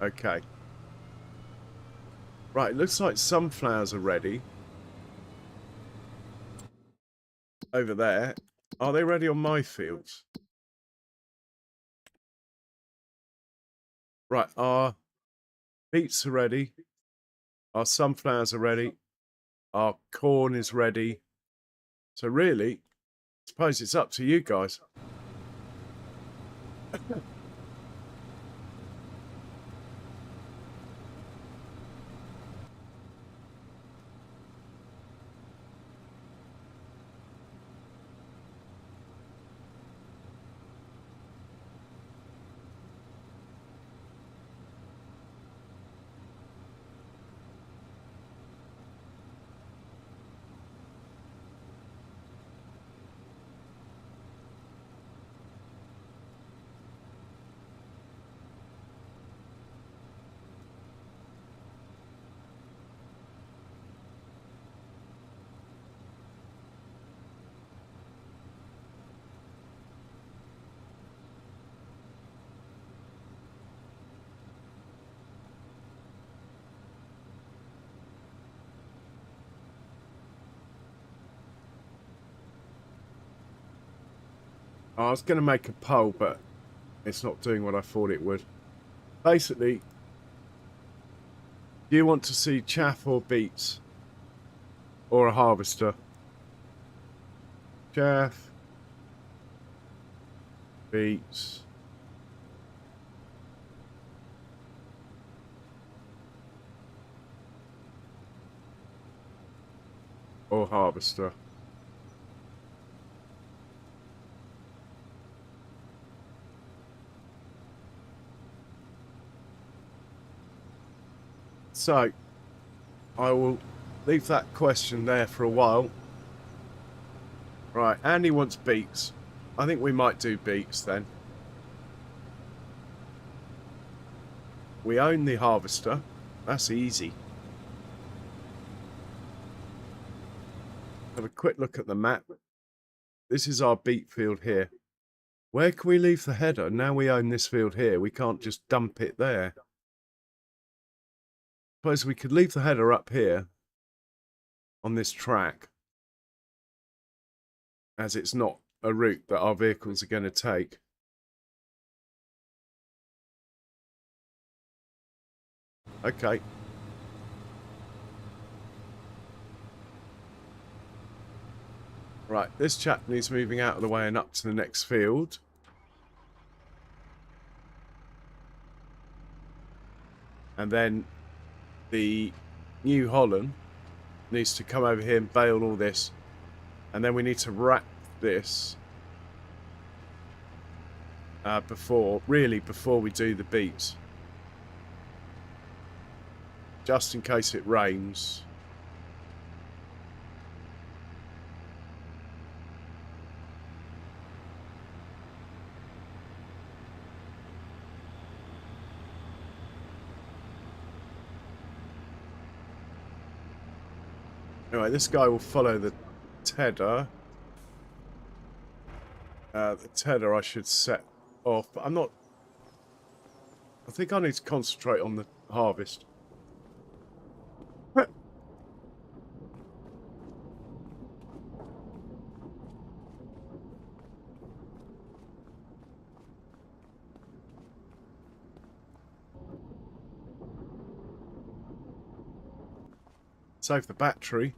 Okay. Right, it looks like sunflowers are ready. Over there. Are they ready on my fields? Right, our beets are ready. Our sunflowers are ready. Our corn is ready. So really, I suppose it's up to you guys. I was going to make a poll, but it's not doing what I thought it would. Basically, do you want to see chaff or beets? Or a harvester? Chaff. Beets. Or harvester? So, I will leave that question there for a while. Right, Andy wants beets. I think we might do beets then. We own the harvester. That's easy. Have a quick look at the map. This is our beet field here. Where can we leave the header? Now we own this field here. We can't just dump it there. Suppose we could leave the header up here on this track, as it's not a route that our vehicles are going to take. Okay. Right, this chap needs moving out of the way and up to the next field. And then the New Holland needs to come over here and bale all this. And then we need to wrap this before we do the beets. Just in case it rains. Anyway, this guy will follow the header. The tether I should set off, but I'm not... I think I need to concentrate on the harvest. Save the battery.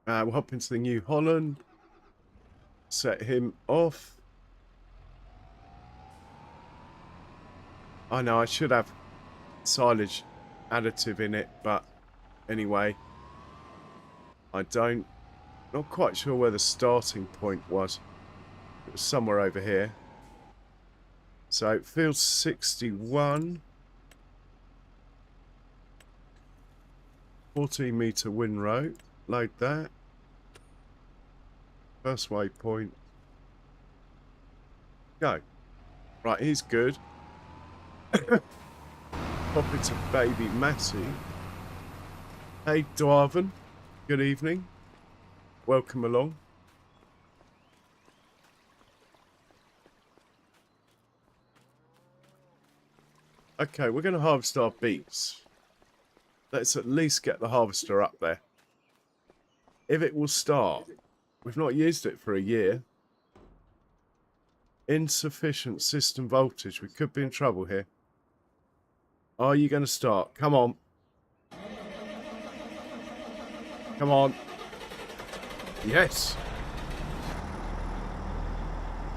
We'll hop into the New Holland. Set him off. I know I should have silage additive in it, but anyway, I don't. Not quite sure where the starting point was. It was somewhere over here. So field 61. 14-meter windrow. Load that. First waypoint. Go. Right, he's good. Pop into baby Matty. Hey, Darwin. Good evening. Welcome along. Okay, we're going to harvest our beets. Let's at least get the harvester up there. If it will start. We've not used it for a year. Insufficient system voltage. We could be in trouble here. Are you going to start? Come on. Come on. Yes.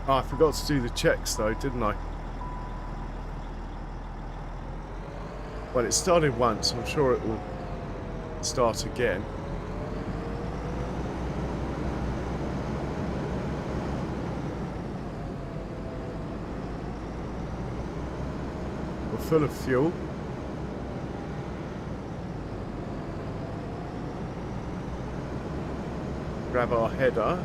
Oh, I forgot to do the checks though, didn't I? Well, it started once. I'm sure it will start again. We're full of fuel. Grab our header.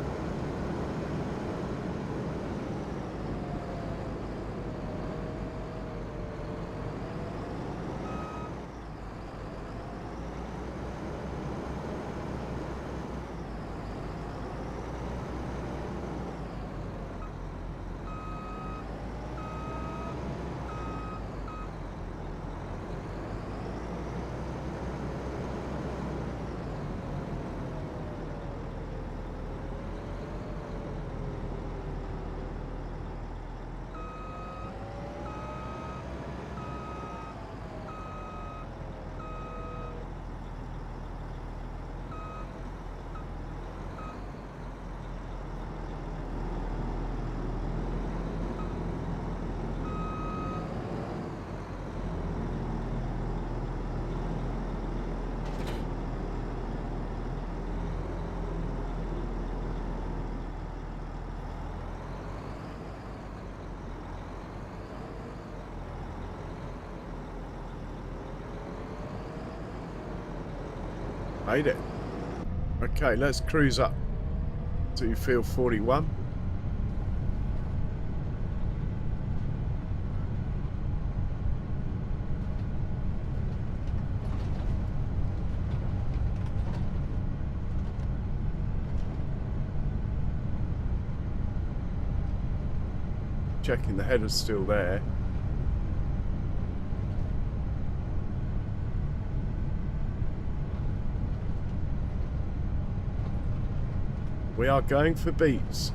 Made it. Okay, let's cruise up to field 41. Checking the header's still there. We are going for beets.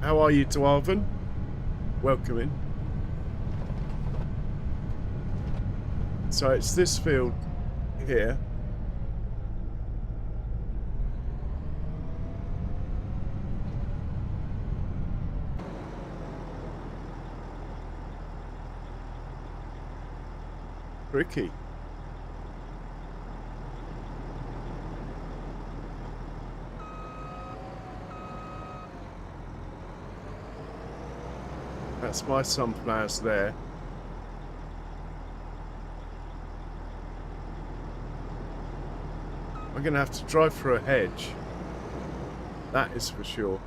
How are you, Dwarven? Welcome in. So it's this field here. Tricky. That's my sunflowers there. I'm going to have to drive through a hedge. That is for sure.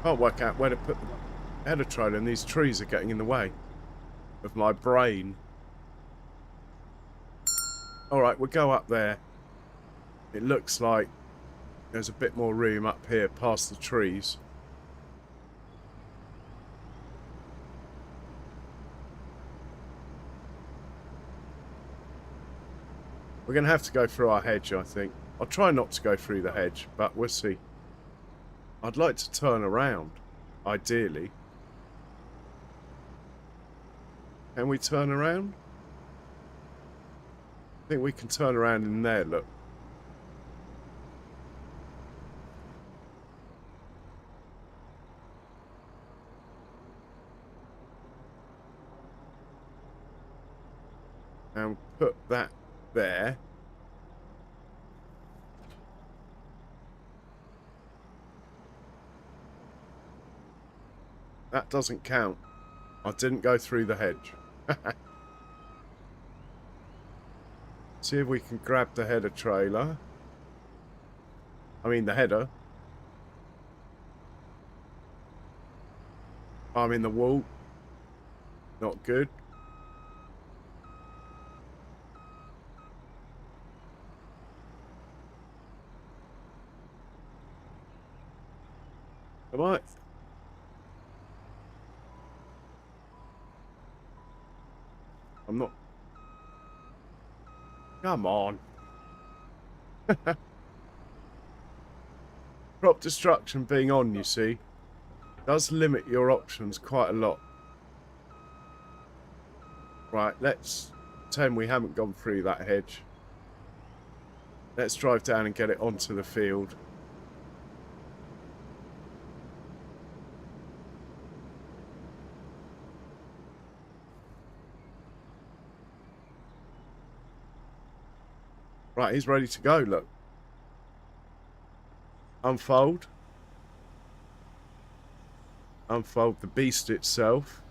Can't work out where to put the header trailer, and these trees are getting in the way of my brain. Alright, we'll go up there. It looks like there's a bit more room up here past the trees. We're going to have to go through our hedge, I think. I'll try not to go through the hedge, but we'll see. I'd like to turn around, ideally. Can we turn around? I think we can turn around in there, look. And put that there. That doesn't count. I didn't go through the hedge. See if we can grab the header trailer. I mean the header. I'm in the wall. Not good. Am I? I'm not. Come on. Crop destruction being on, you see, does limit your options quite a lot. Right, let's pretend we haven't gone through that hedge. Let's drive down and get it onto the field. Right, he's ready to go, look. Unfold. Unfold the beast itself.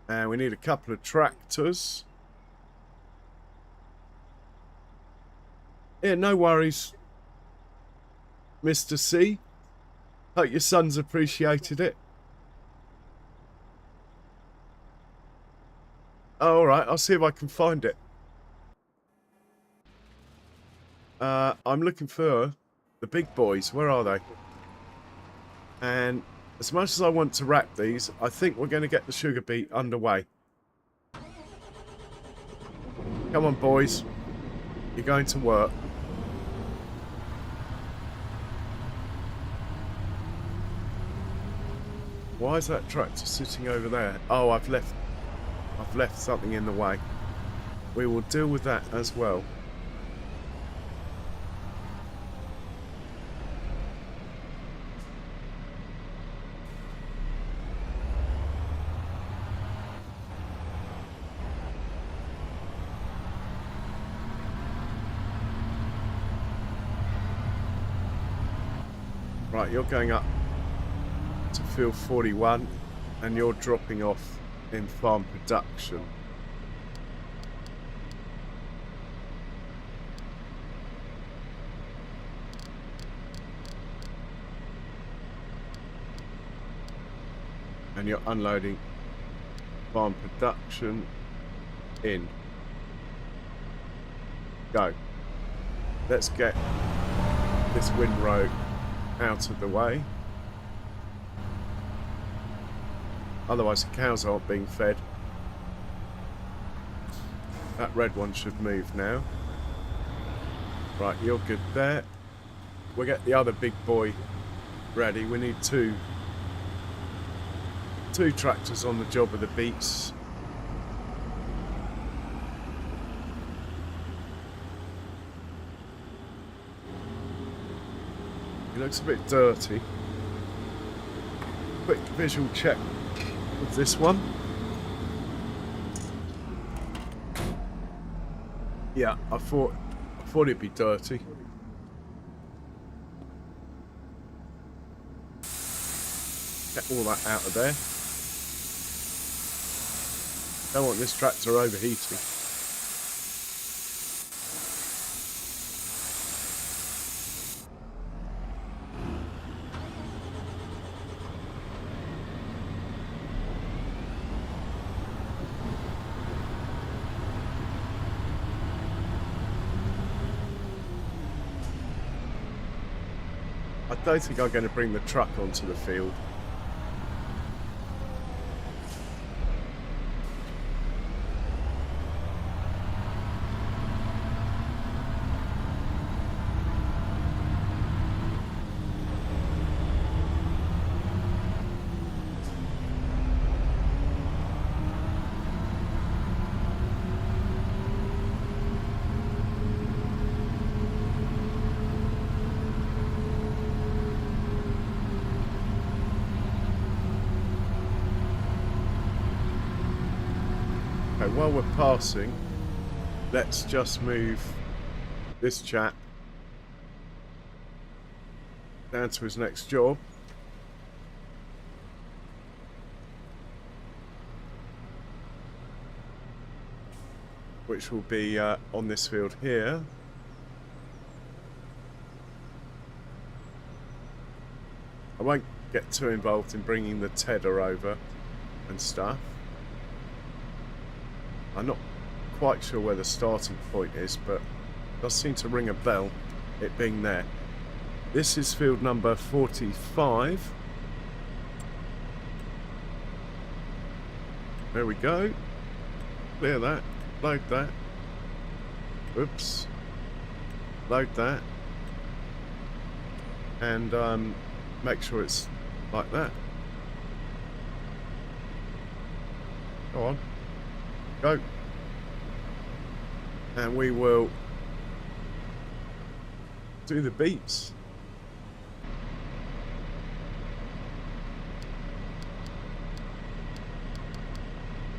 And we need a couple of tractors. Yeah, no worries, Mr. C. Hope your son's appreciated it. Oh, alright, I'll see if I can find it. I'm looking for the big boys. Where are they? And as much as I want to wrap these, I think we're going to get the sugar beet underway. Come on, boys. You're going to work. Why is that tractor sitting over there? Oh, I've left something in the way. We will deal with that as well. Right, you're going up to field 41 and you're dropping off in farm production. And you're unloading farm production in. Go. Let's get this windrow out of the way. Otherwise the cows aren't being fed. That red one should move now. Right, you're good there. We'll get the other big boy ready. We need two tractors on the job of the beets. It looks a bit dirty. Quick visual check with this one. Yeah, I thought it'd be dirty. Get all that out of there. Don't want this tractor overheating. I don't think I'm going to bring the truck onto the field. Okay, while we're passing, let's just move this chap down to his next job. Which will be on this field here. I won't get too involved in bringing the tedder over and stuff. I'm not quite sure where the starting point is, but it does seem to ring a bell, it being there. This is field number 45. There we go. Clear that. Load that. Oops. Load that. And make sure it's like that. Go on. Go. And we will do the beets.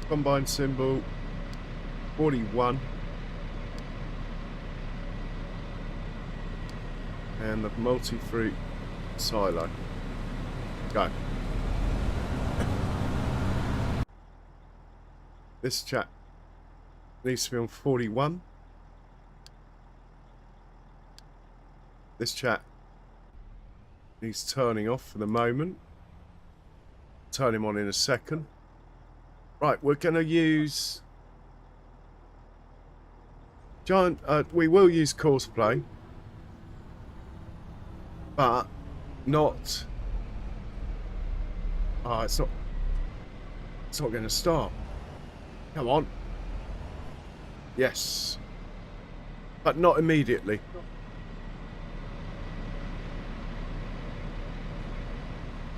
Combine symbol 41. And the multi-fruit silo. Go. This chap needs to be on 41. This chap needs turning off for the moment. Turn him on in a second. Right, we're going to use giant. We will use courseplay, but not. It's not. It's not going to start. Come on. Yes. But not immediately.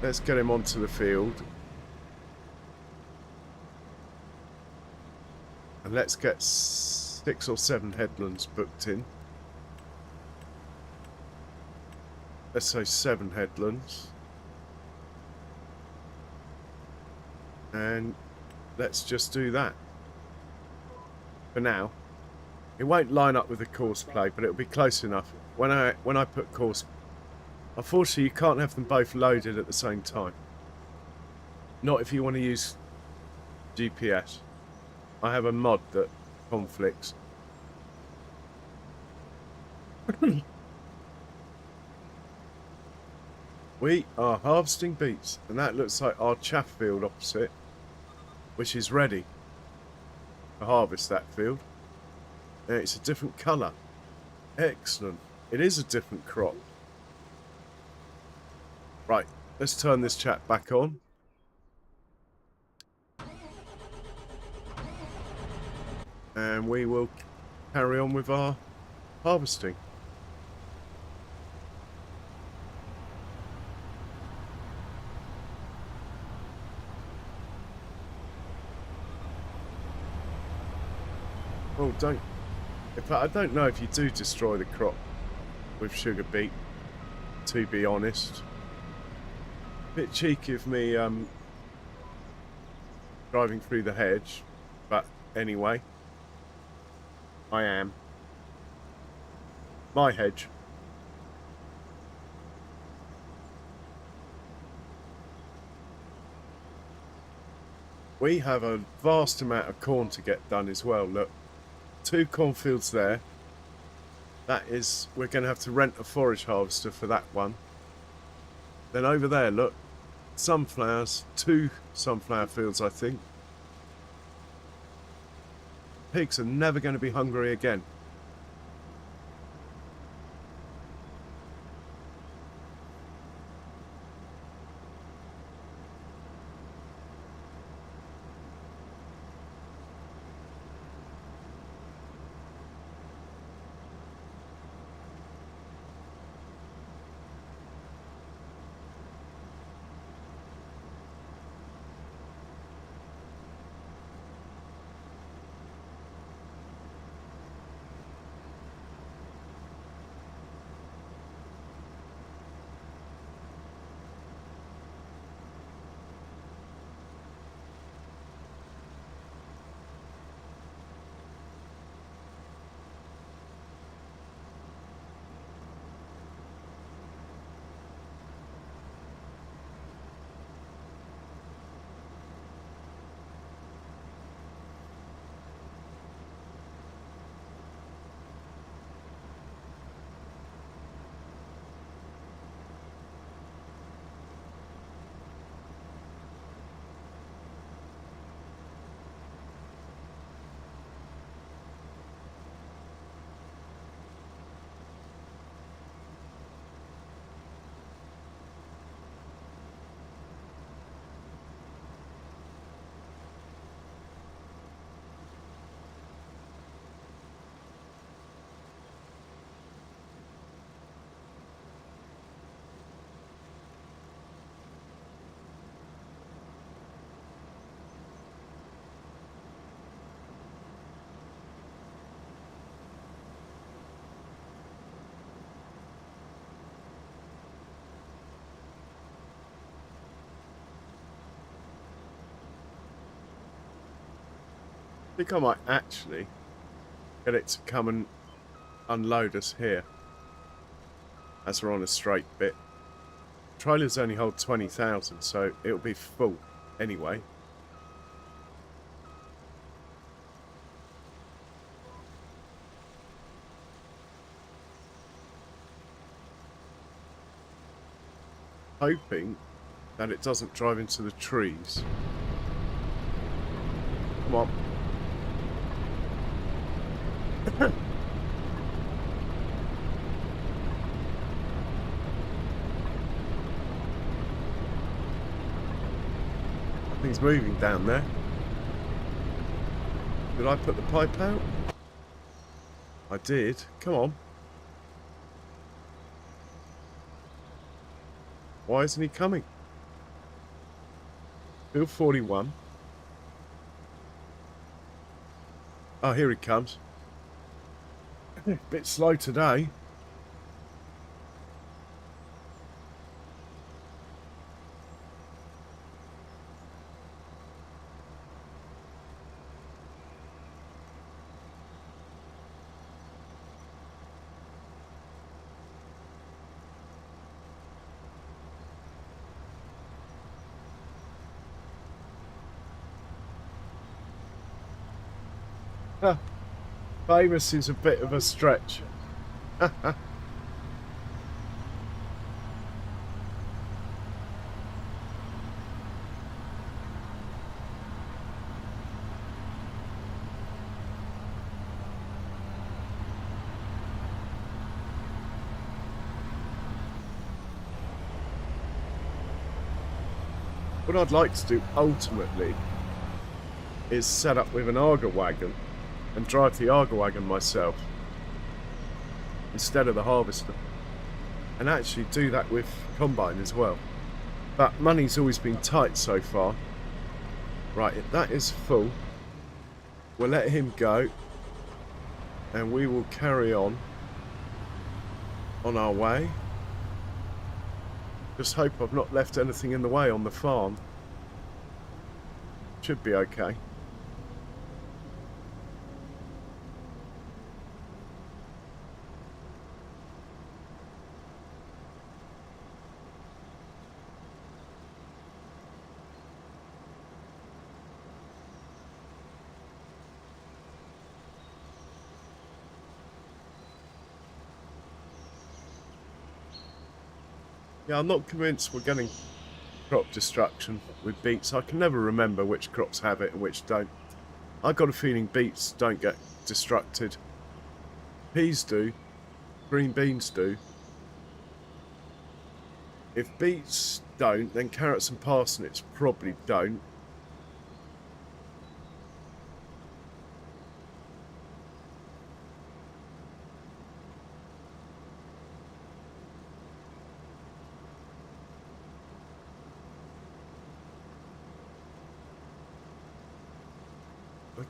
Let's get him onto the field. And let's get 6 or 7 headlands booked in. Let's say 7 headlands. And let's just do that. For now. It won't line up with the course play, but it'll be close enough. When I put course, unfortunately you can't have them both loaded at the same time. Not if you want to use GPS. I have a mod that conflicts. We are harvesting beets, and that looks like our chaff field opposite, which is ready to harvest that field. And it's a different colour. Excellent. It is a different crop. Right, let's turn this chat back on. And we will carry on with our harvesting. Oh, don't. In fact, I don't know if you do destroy the crop with sugar beet to be honest. Bit cheeky of me driving through the hedge, but anyway, I am. My hedge. We have a vast amount of corn to get done as well. Look, 2 cornfields there. That is, we're going to have to rent a forage harvester for that one. Then over there, look, sunflowers, 2 sunflower fields, I think. Pigs are never going to be hungry again. I think I might actually get it to come and unload us here as we're on a straight bit. Trailers only hold 20,000, so it'll be full anyway. Hoping that it doesn't drive into the trees. Come on. Nothing's moving down there. Did I put the pipe out? I did. Come on. Why isn't he coming? Field 41. Oh, here he comes. Bit slow today. Famous is a bit of a stretch. What I'd like to do ultimately is set up with an auger wagon and drive the auger wagon myself instead of the harvester, and actually do that with combine as well. But money's always been tight so far. Right, that is full. We'll let him go and we will carry on our way. Just hope I've not left anything in the way on the farm. Should be okay. Yeah, I'm not convinced we're getting crop destruction with beets. I can never remember which crops have it and which don't. I got a feeling beets don't get destructed. Peas do. Green beans do. If beets don't, then carrots and parsnips probably don't.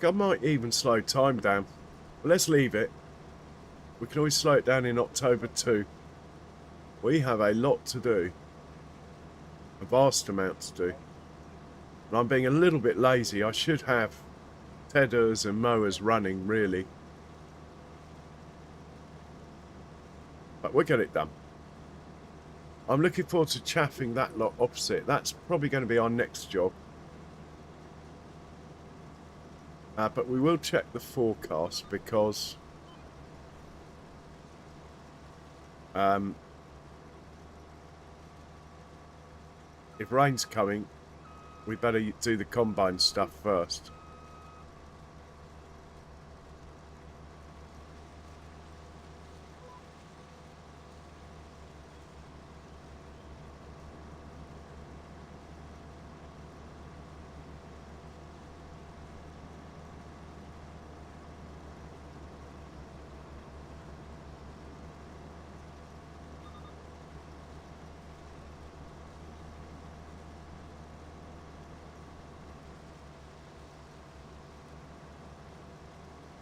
I might even slow time down. But let's leave it. We can always slow it down in October too. We have a lot to do. A vast amount to do. And I'm being a little bit lazy. I should have tedders and mowers running, really. But we'll get it done. I'm looking forward to chaffing that lot opposite. That's probably going to be our next job. But we will check the forecast because if rain's coming, we better do the combine stuff first.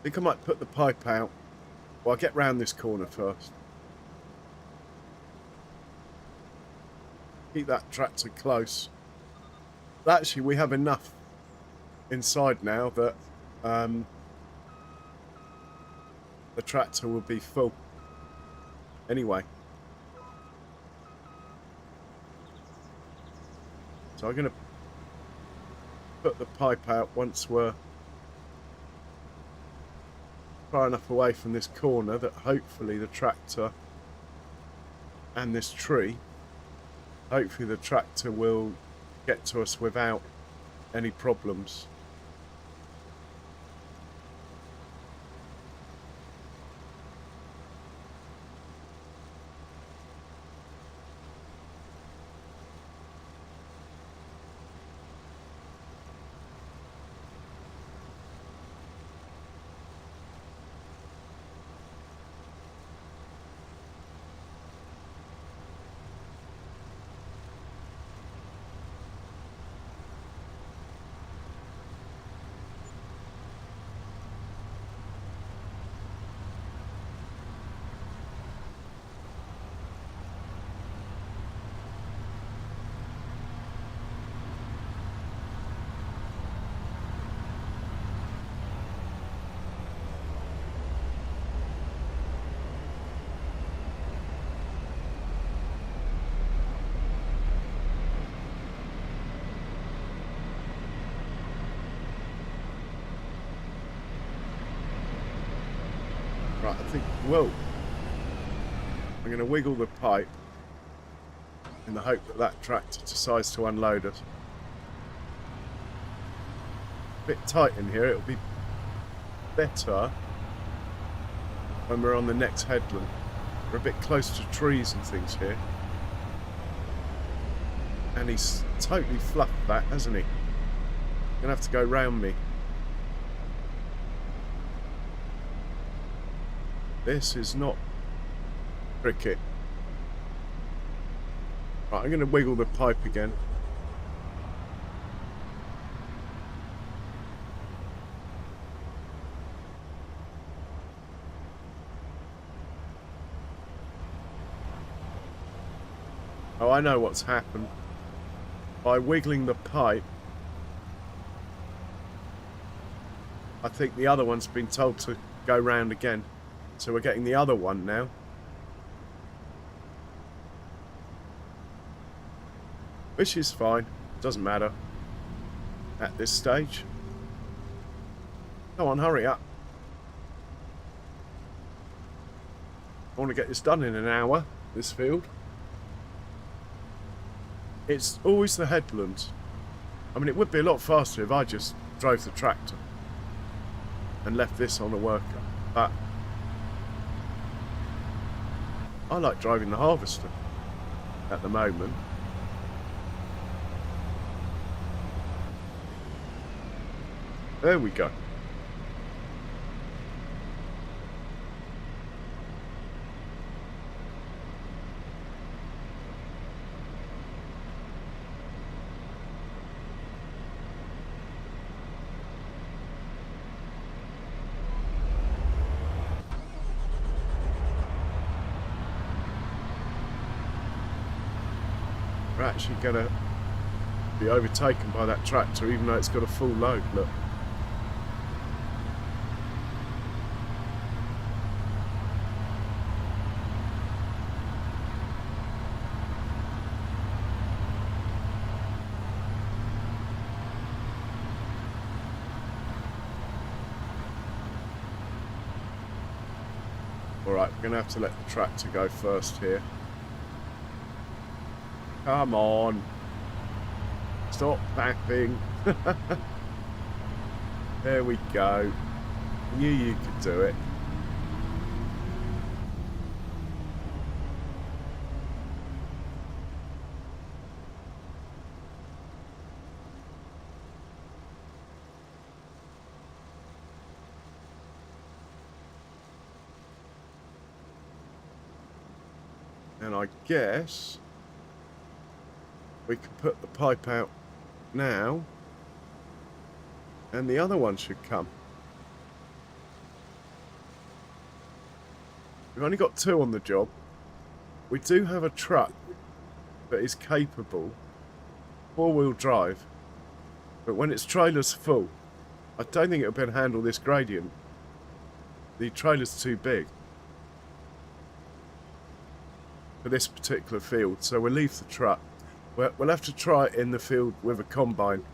I think I might put the pipe out. Well, I'll get round this corner first. Keep that tractor close. But actually, we have enough inside now that the tractor will be full. Anyway. So I'm going to put the pipe out once we're far enough away from this corner that hopefully the tractor and this tree, hopefully the tractor will get to us without any problems. Right, I think, whoa. I'm going to wiggle the pipe in the hope that that tractor decides to unload us. A bit tight in here, it'll be better when we're on the next headland. We're a bit close to trees and things here. And he's totally fluffed that, hasn't he? Gonna have to go round me. This is not cricket. Right, I'm going to wiggle the pipe again. Oh, I know what's happened. By wiggling the pipe, I think the other one's been told to go round again. So we're getting the other one now. Which is fine. Doesn't matter at this stage. Come on, hurry up. I want to get this done in an hour, this field. It's always the headlands. I mean, it would be a lot faster if I just drove the tractor and left this on a worker. But I like driving the harvester at the moment. There we go. We're actually going to be overtaken by that tractor, even though it's got a full load. Look. Alright, we're going to have to let the tractor go first here. Come on. Stop backing. There we go. Knew you could do it. And I guess we can put the pipe out now, and the other one should come. We've only got 2 on the job. We do have a truck that is capable 4-wheel drive, but when its trailer's full, I don't think it'll be able to handle this gradient. The trailer's too big for this particular field, so we'll leave the truck. We'll have to try it in the field with a combine.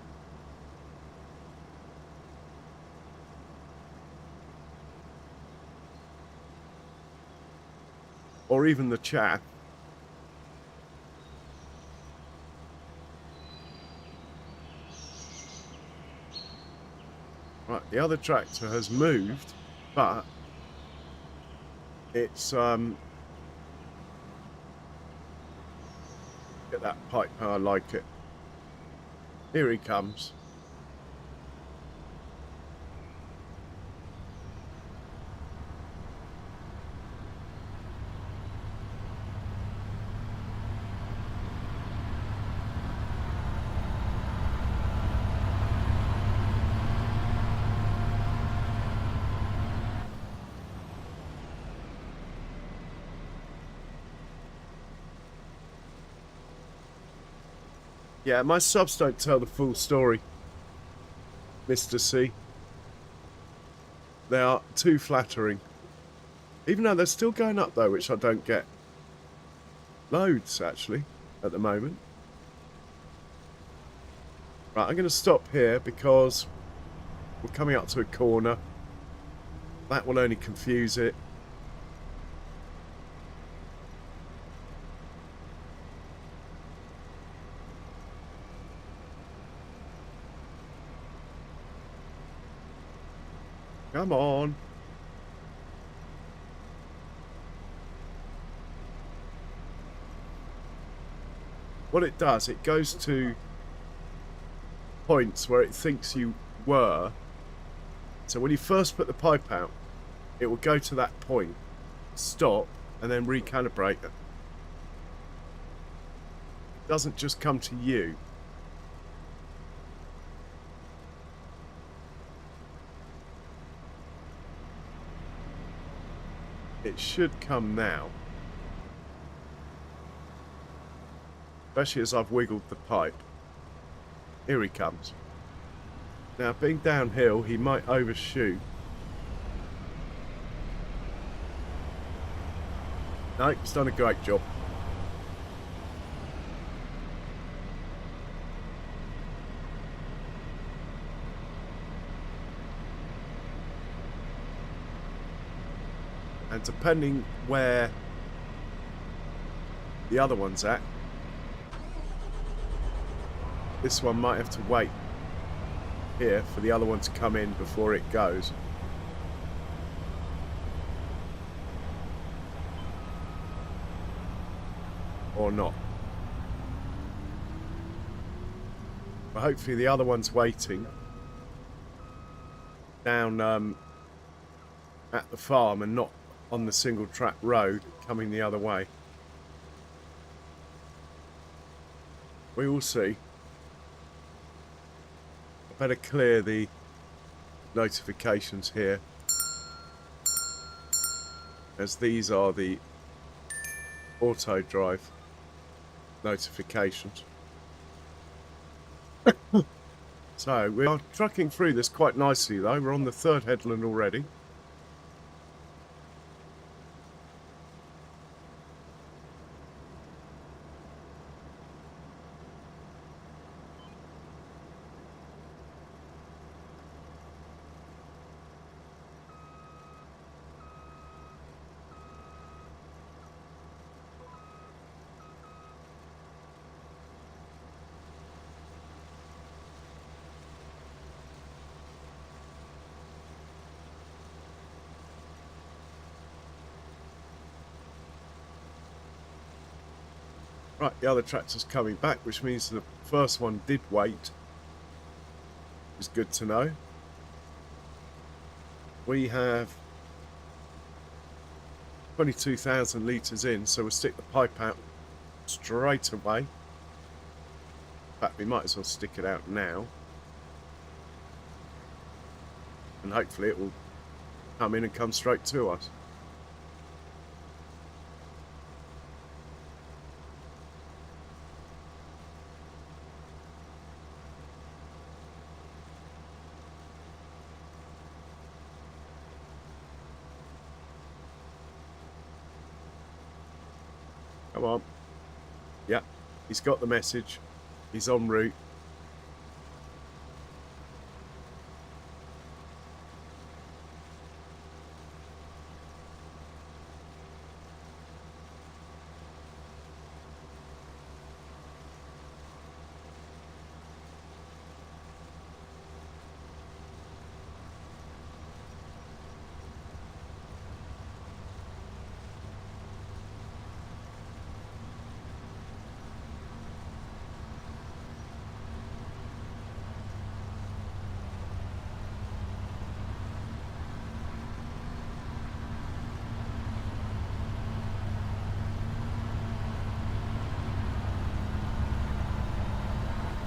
Or even the chaff. Right, the other tractor has moved, but it's get that pipe how I like it. Here he comes. Yeah, my subs don't tell the full story, Mr. C. They are too flattering. Even though they're still going up though, which I don't get. Loads, actually, at the moment. Right, I'm going to stop here because we're coming up to a corner. That will only confuse it. Come on. What it does, it goes to points where it thinks you were. So when you first put the pipe out, it will go to that point, stop, and then recalibrate it. It doesn't just come to you. It should come now. especially as I've wiggled the pipe. Here he comes. Now, being downhill, he might overshoot. No, he's done a great job. And depending where the other one's at, this one might have to wait here for the other one to come in before it goes. Or not. But hopefully the other one's waiting down at the farm and not on the single track road coming the other way. We will see. I better clear the notifications here, as these are the auto drive notifications. So we are trucking through this quite nicely though. We're on the third headland already. Right, the other tractor's coming back, which means the first one did wait. It's good to know. We have 22,000 litres in, so we'll stick the pipe out straight away. In fact, we might as well stick it out now. And hopefully it will come in and come straight to us. Come on. Yeah, he's got the message. He's en route.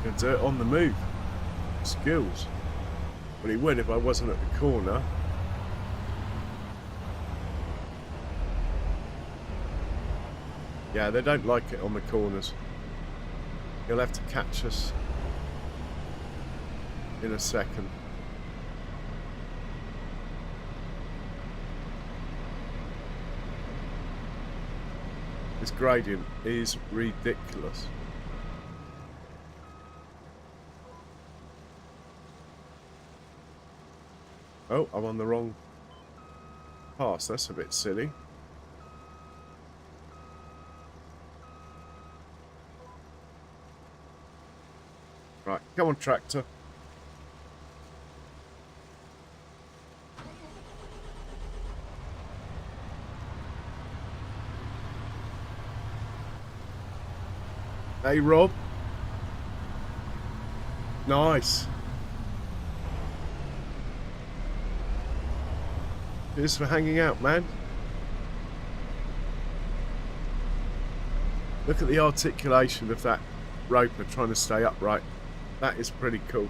Gonna do it on the move. Skills. But he would if I wasn't at the corner. Yeah, they don't like it on the corners. You'll have to catch us in a second. This gradient is ridiculous. Oh, I'm on the wrong pass. That's a bit silly. Right, come on, tractor. Hey, Rob. Nice. Cheers for hanging out, man. Look at the articulation of that roper trying to stay upright. That is pretty cool.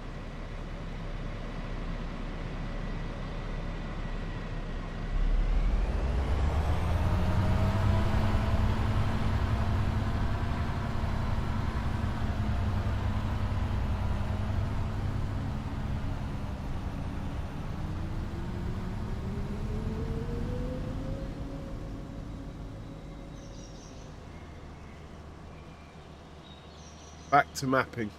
Back to mapping.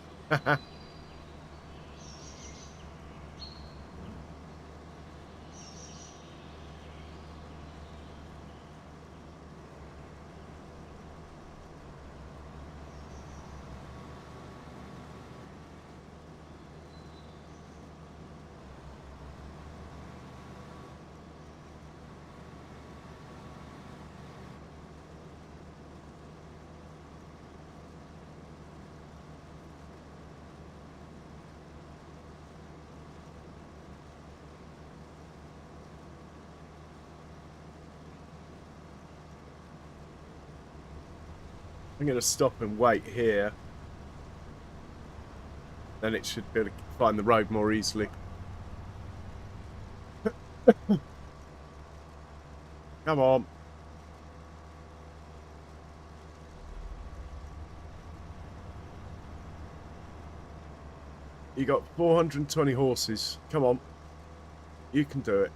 I'm going to stop and wait here. Then it should be able to find the road more easily. Come on. You got 420 horses. Come on. You can do it.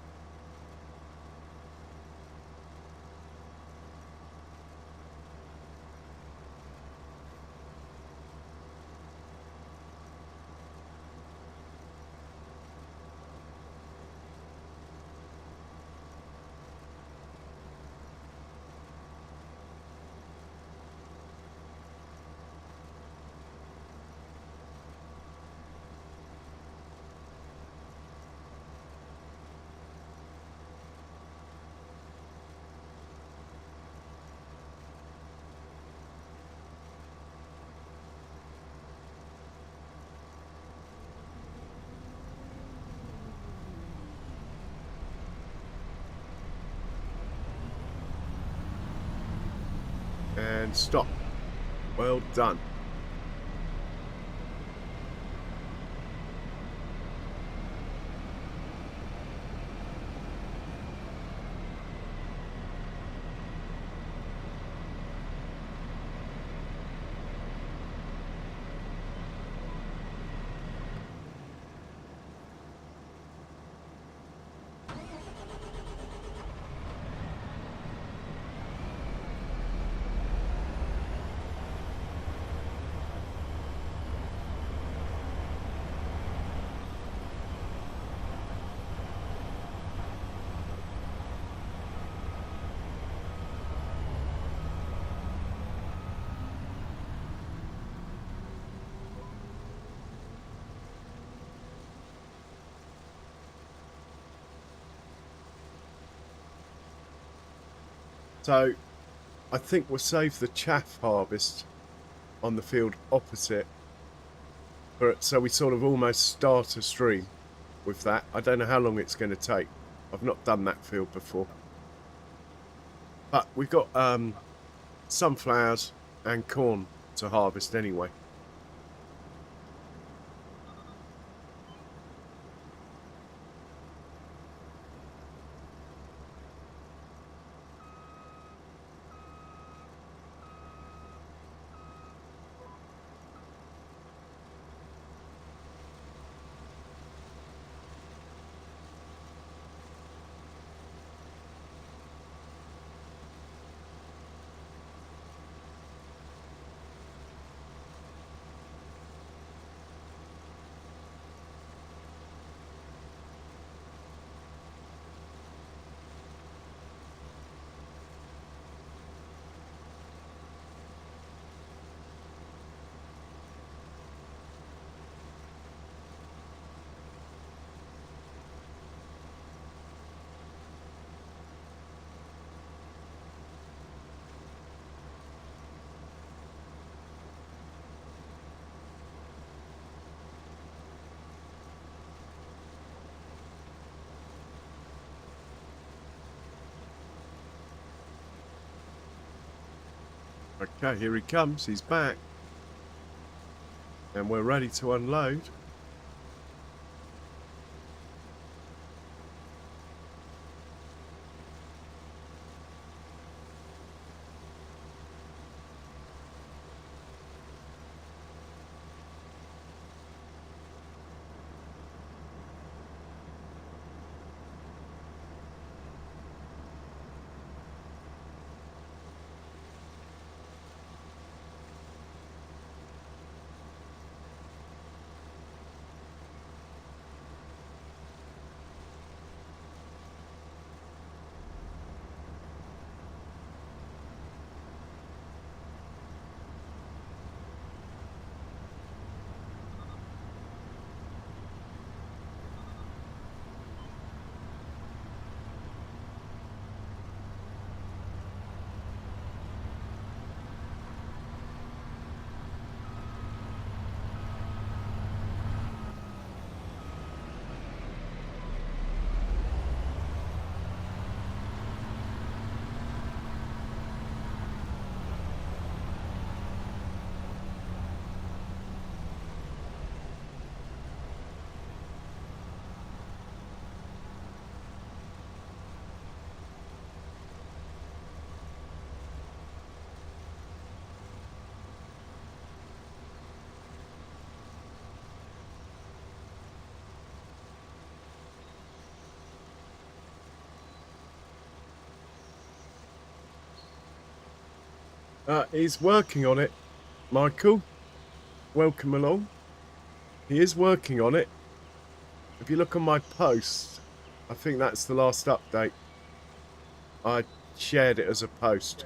And stop. Well done. So I think we'll save the chaff harvest on the field opposite, so we sort of almost start a stream with that. I don't know how long it's going to take. I've not done that field before, but we've got sunflowers and corn to harvest anyway. Okay, here he comes. He's back. And we're ready to unload. He's working on it, Michael. Welcome along. He is working on it. If you look on my post, I think that's the last update. I shared it as a post.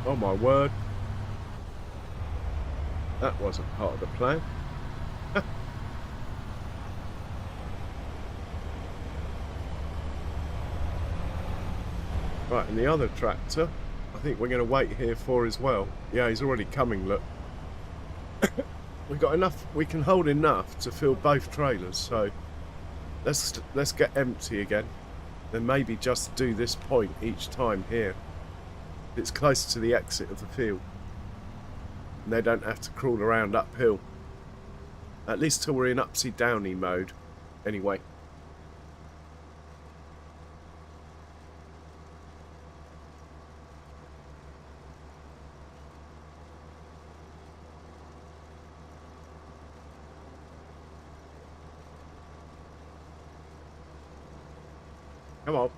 Oh my word. That wasn't part of the plan. Right, and the other tractor, I think we're going to wait here for as well. Yeah, he's already coming, look. We've got enough, we can hold enough to fill both trailers, so let's get empty again. Then maybe just do this point each time here. It's close to the exit of the field. And they don't have to crawl around uphill. At least till we're in upsy-downy mode. Anyway. Come on.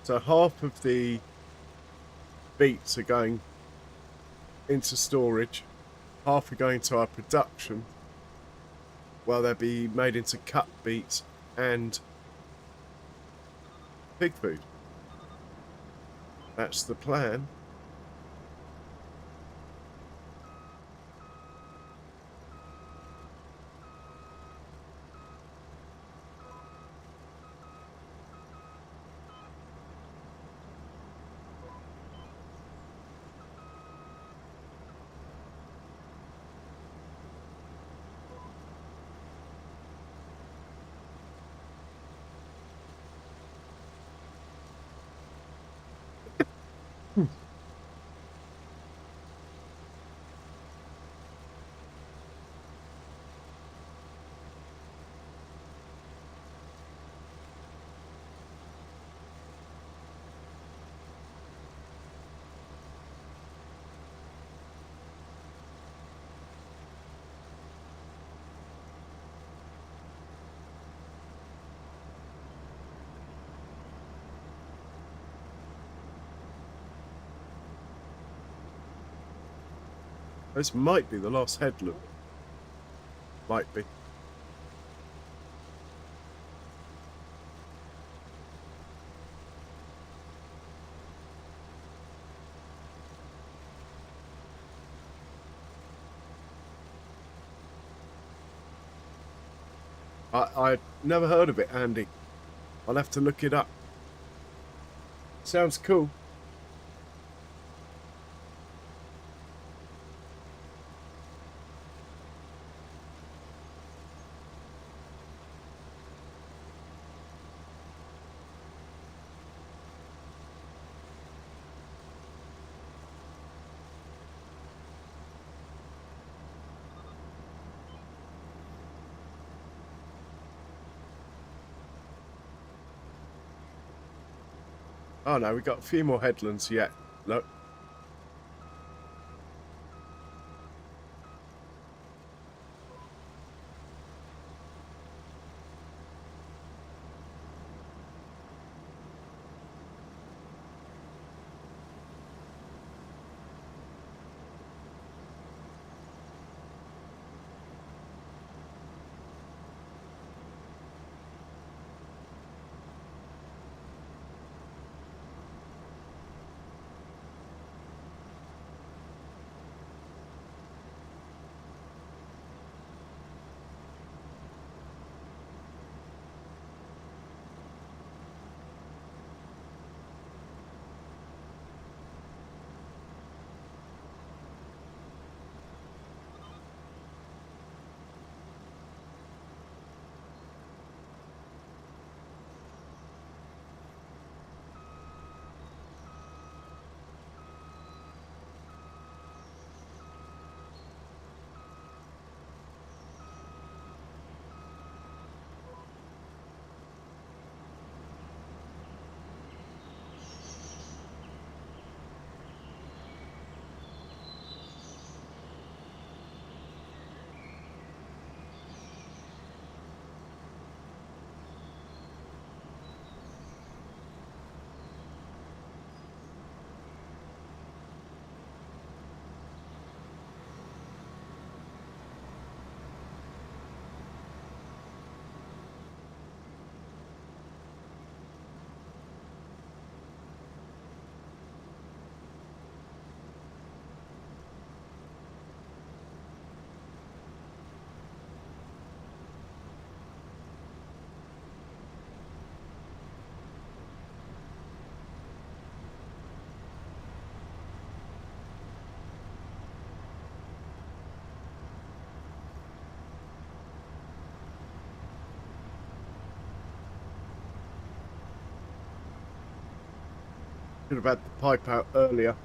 So half of the beets are going into storage, half are going to our production, while they'll be made into cut beets and pig food. That's the plan. This might be the last headland. Might be. I never heard of it, Andy. I'll have to look it up. Sounds cool. Oh no, we've got a few more headlands yet. Look. Should have had the pipe out earlier.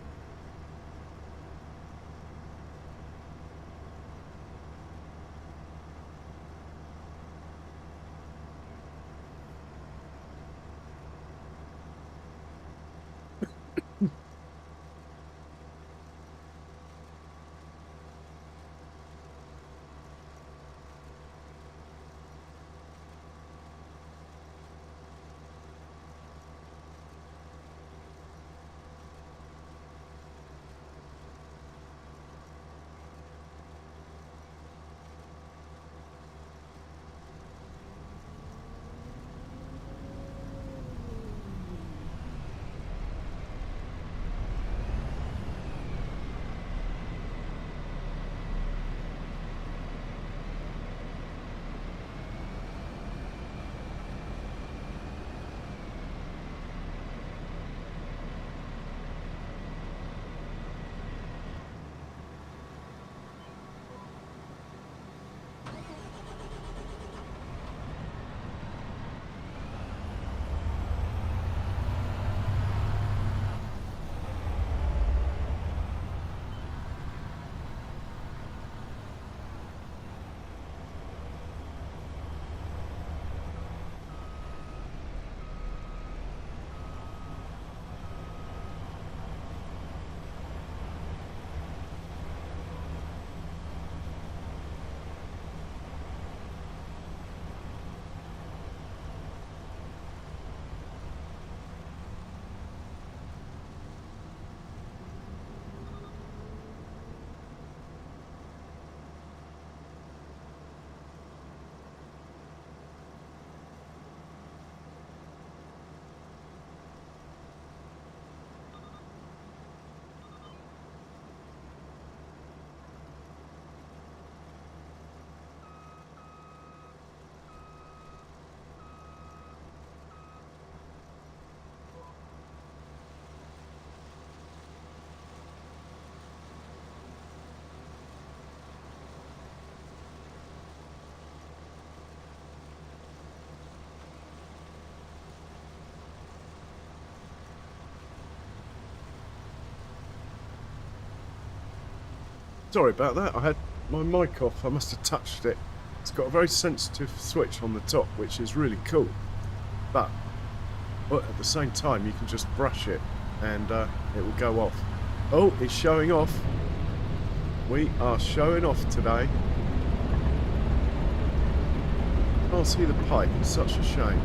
Sorry about that. I had my mic off. I must have touched it. It's got a very sensitive switch on the top, which is really cool. But at the same time, you can just brush it and it will go off. Oh, it's showing off. We are showing off today. Can't see the pipe. It's such a shame.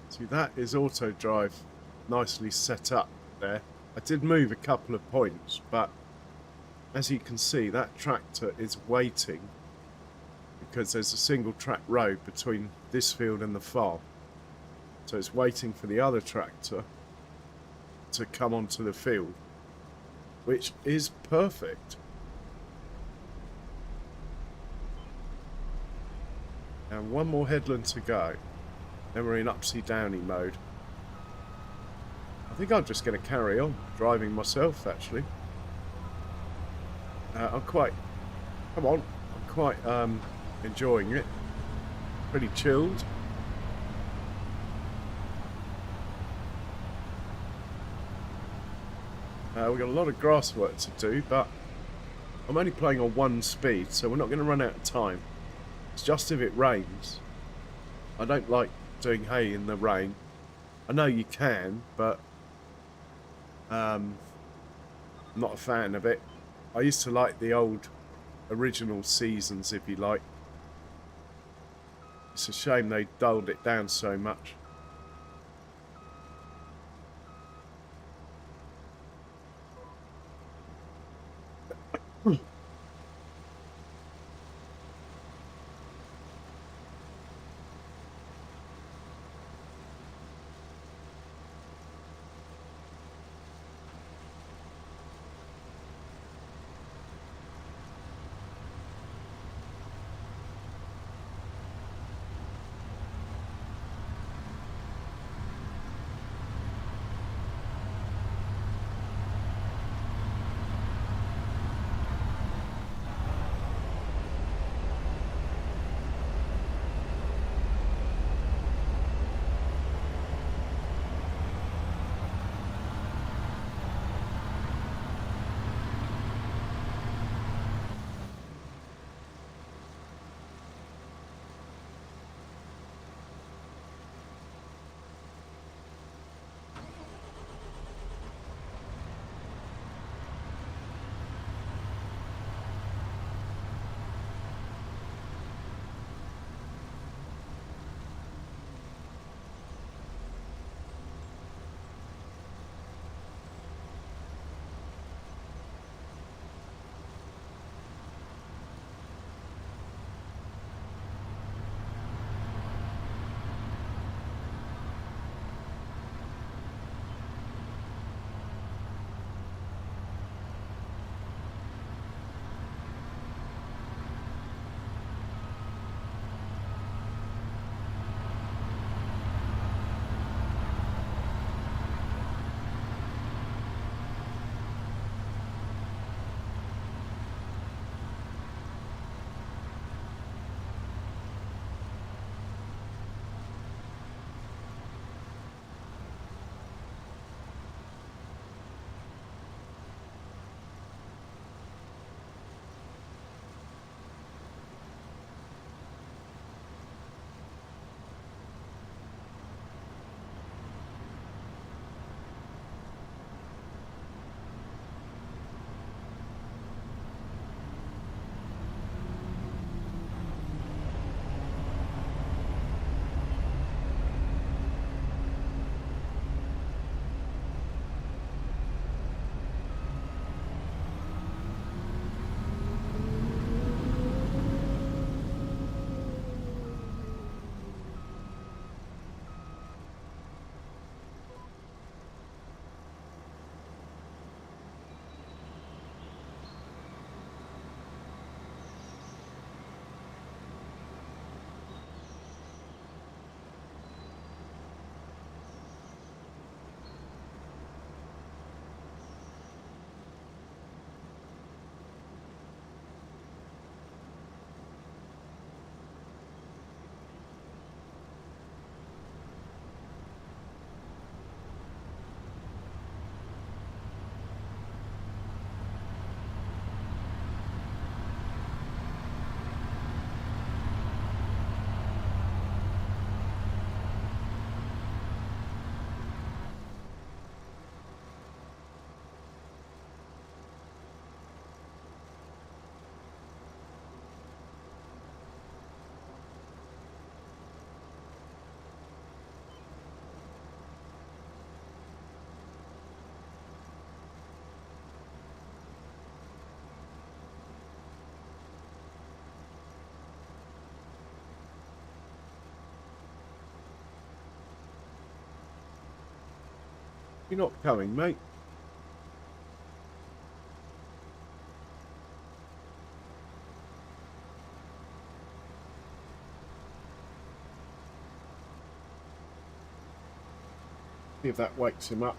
See, that is auto drive nicely set up there. I did move a couple of points, but as you can see, that tractor is waiting because there's a single track road between this field and the farm. So it's waiting for the other tractor to come onto the field, which is perfect. And one more headland to go. Then we're in upsy downy mode. I think I'm just going to carry on driving myself, actually. I'm quite enjoying it. Pretty chilled. We've got a lot of grass work to do, but I'm only playing on 1 speed, so we're not going to run out of time. It's just if it rains. I don't like doing hay in the rain. I know you can, but I'm not a fan of it. I used to like the old original seasons, if you like. It's a shame they dulled it down so much. You're not coming, mate. See if that wakes him up.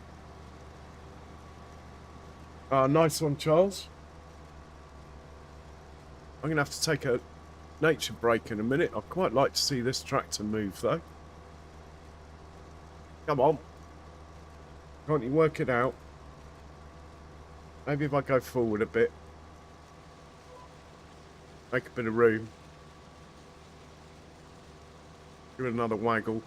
Nice one, Charles. I'm going to have to take a nature break in a minute. I'd quite like to see this tractor move, though. Come on. Can't you work it out? Maybe if I go forward a bit. Make a bit of room. Give it another waggle.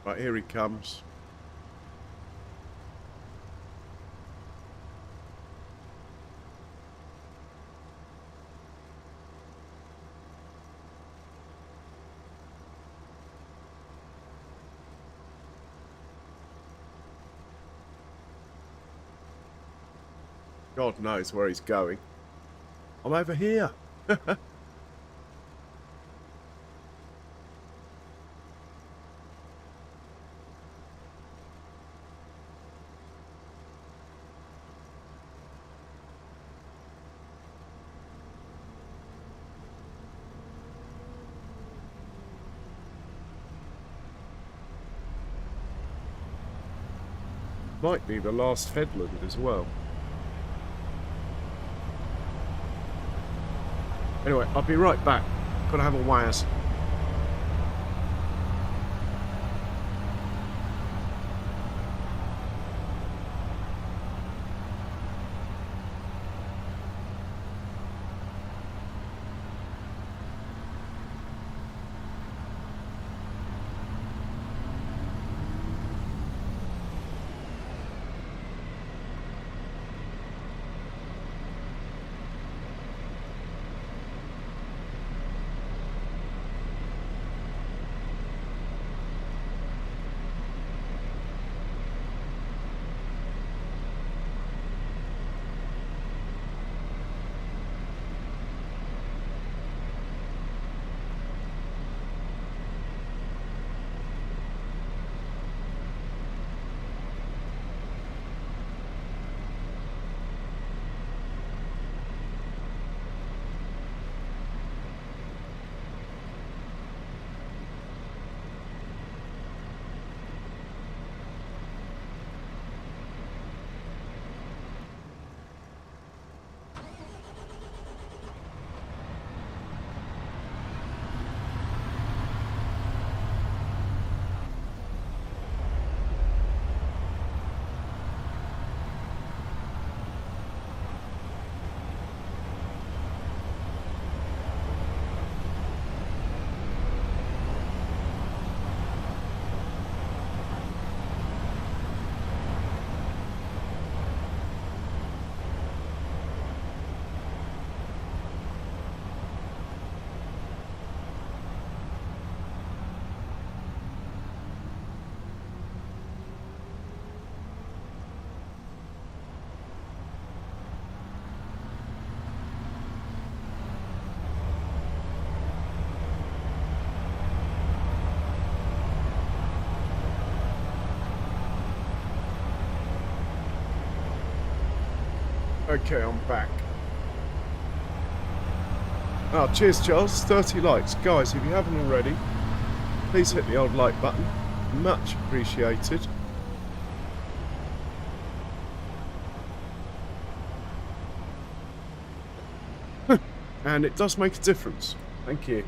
Right, here he comes. God knows where he's going. I'm over here. Might be the last headland as well. Anyway, I'll be right back. Gotta have a waz. Okay, I'm back. Oh, cheers, Charles. 30 likes. Guys, if you haven't already, please hit the old like button. Much appreciated. And it does make a difference. Thank you.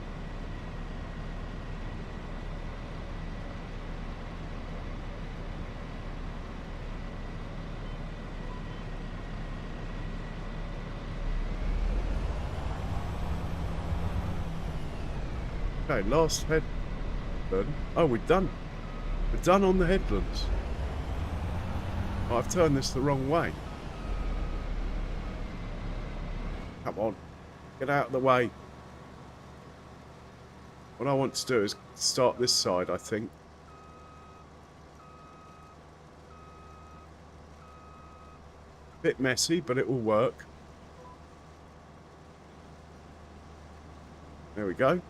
Okay, last headland. Oh, we're done. We're done on the headlands. Oh, I've turned this the wrong way. Come on. Get out of the way. What I want to do is start this side, I think. Bit messy, but it will work. There we go.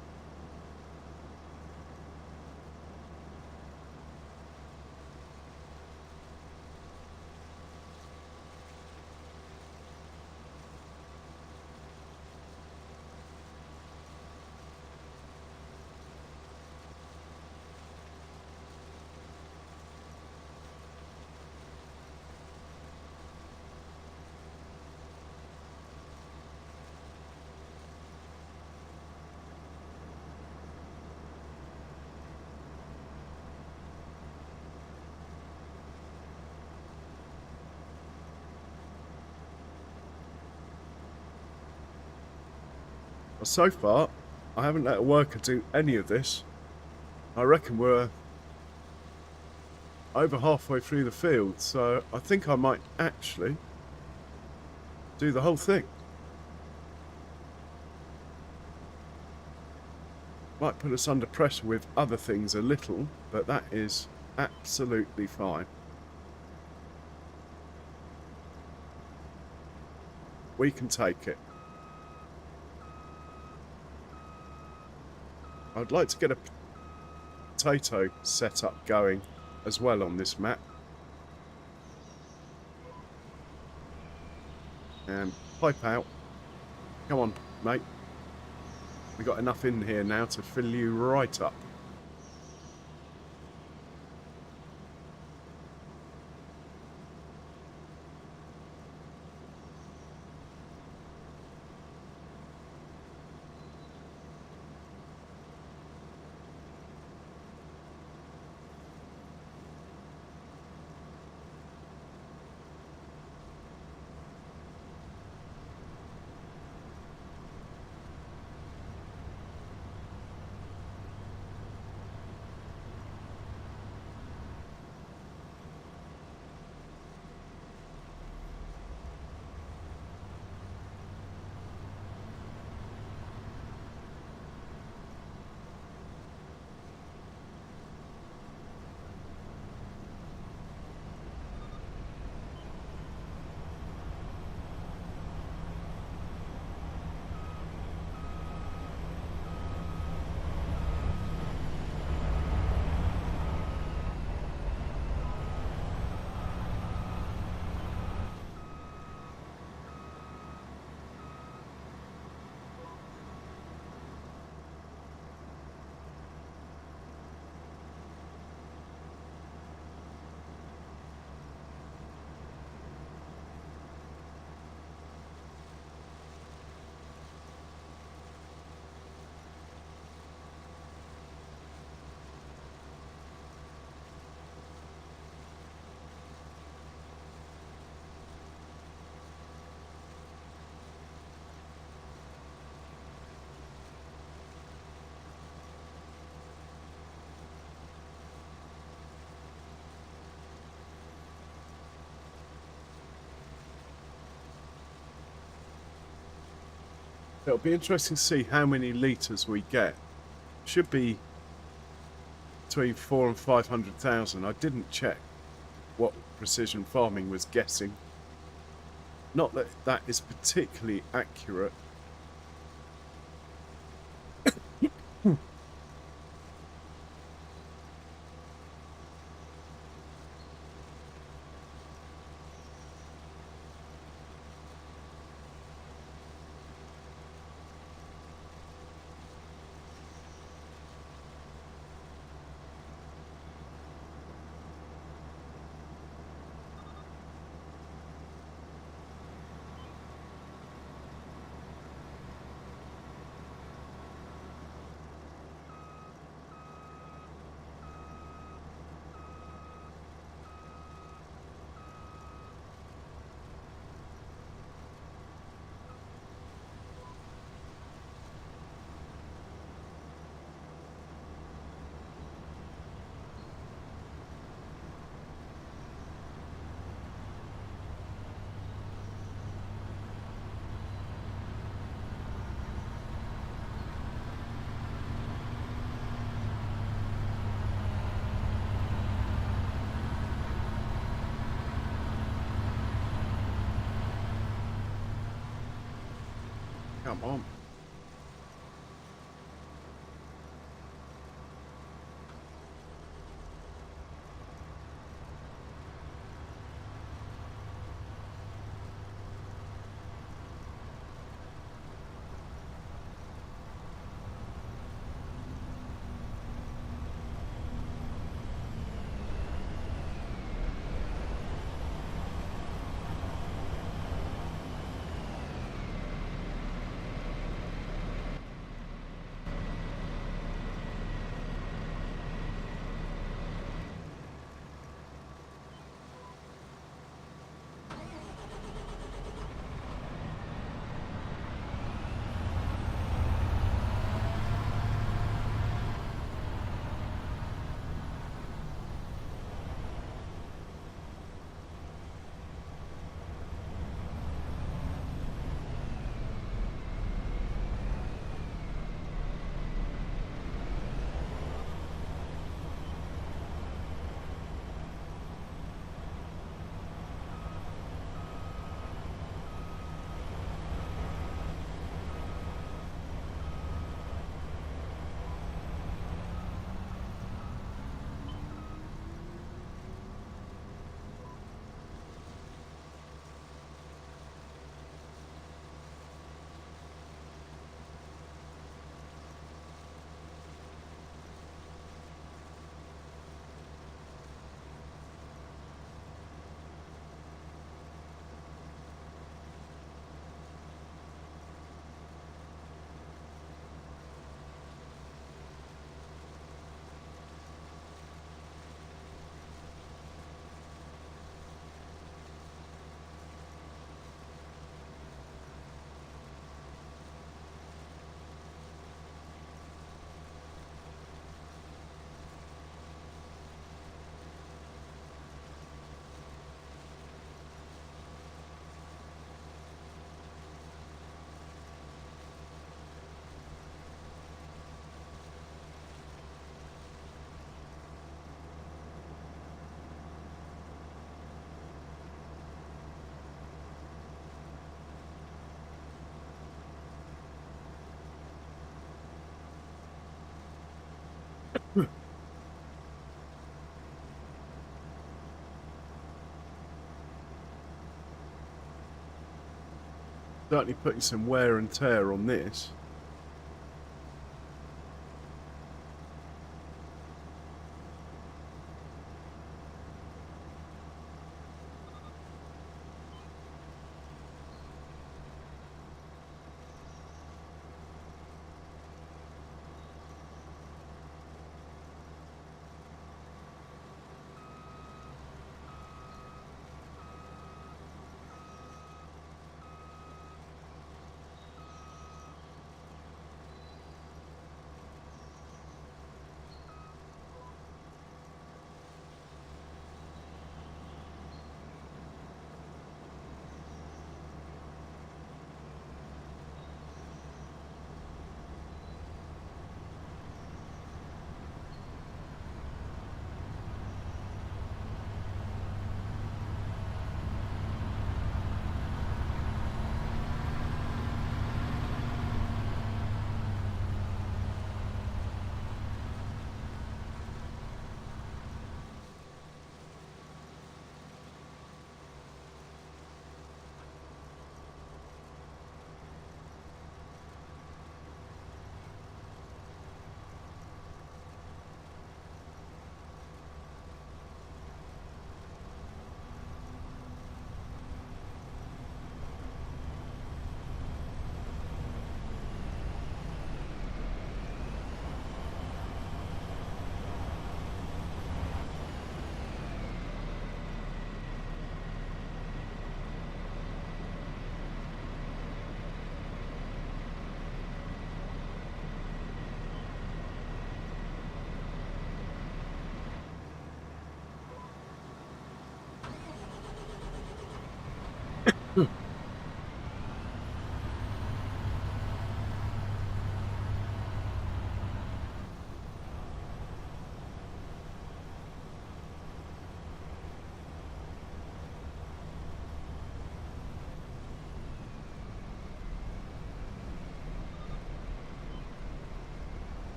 So far, I haven't let a worker do any of this. I reckon we're over halfway through the field, so I think I might actually do the whole thing. Might put us under pressure with other things a little, but that is absolutely fine. We can take it. I'd like to get a potato setup going as well on this map. And pipe out. Come on, mate. We got enough in here now to fill you right up. It'll be interesting to see how many litres we get. Should be between 400,000 and 500,000. I didn't check what Precision Farming was guessing. Not that that is particularly accurate. Come on. Certainly putting some wear and tear on this.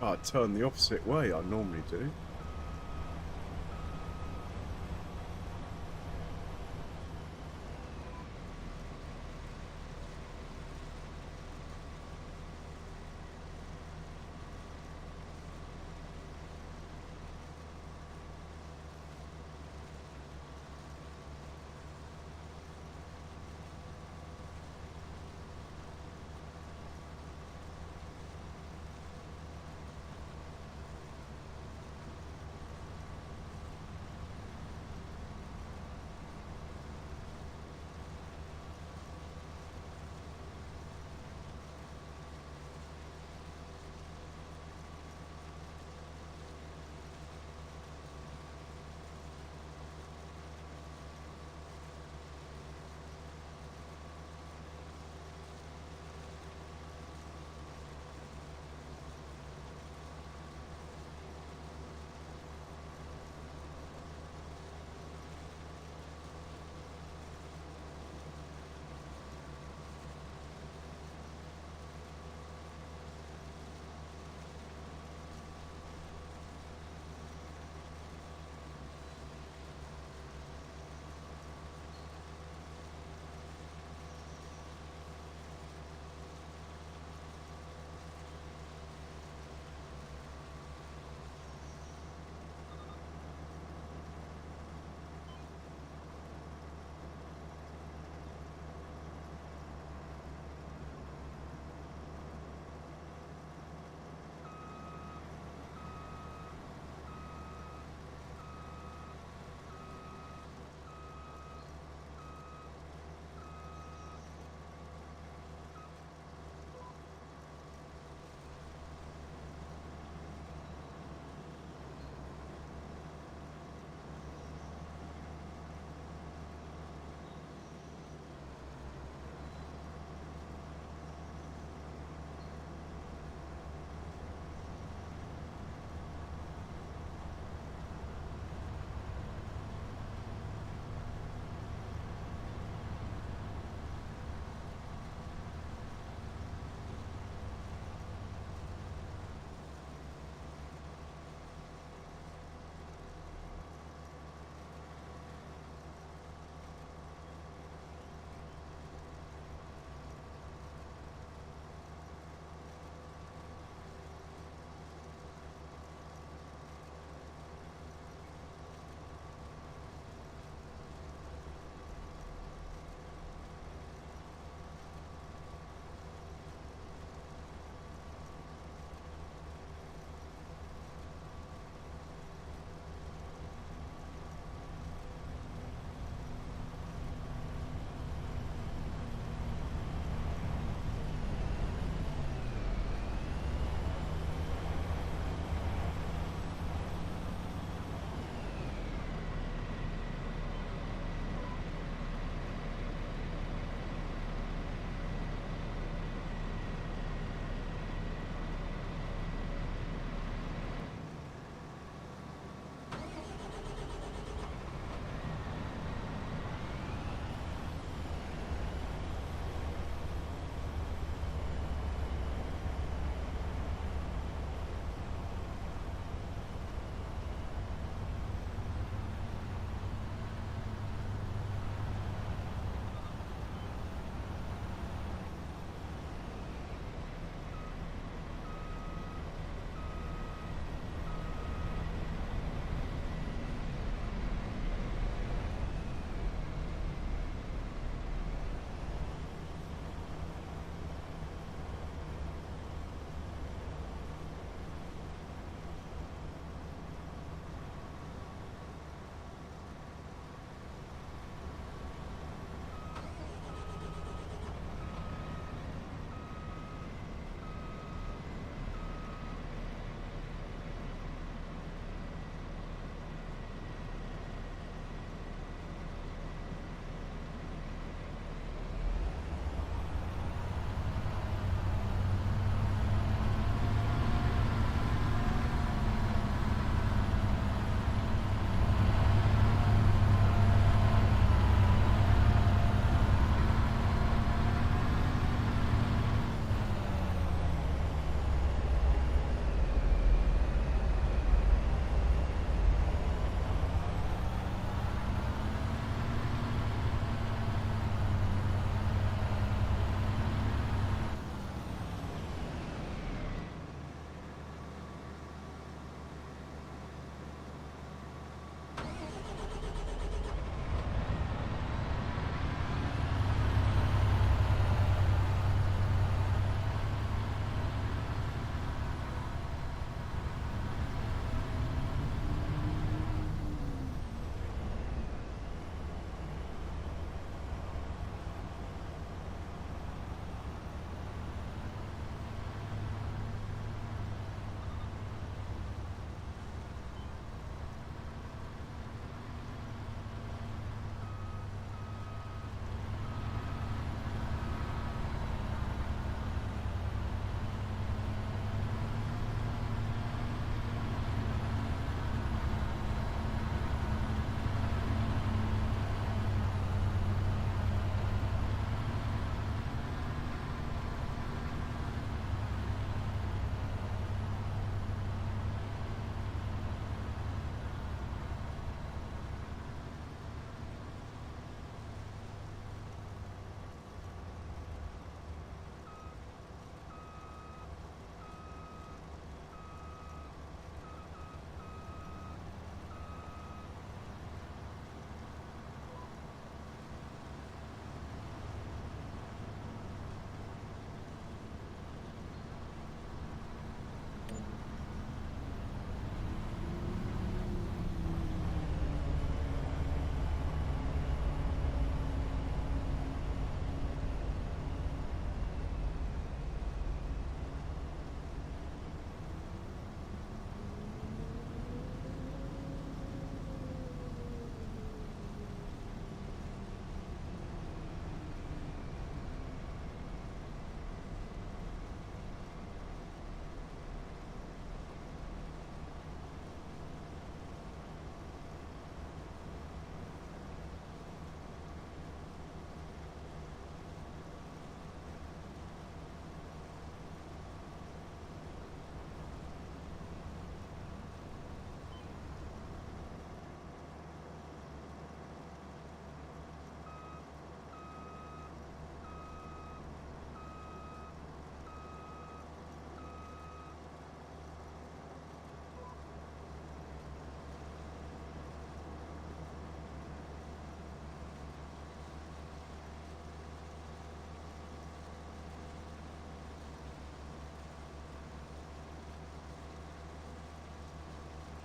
I turn the opposite way I normally do.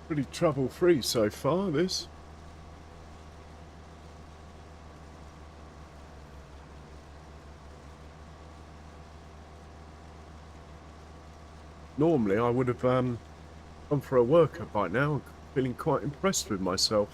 Pretty trouble-free so far, this. Normally, I would have gone for a workout by now. Feeling quite impressed with myself.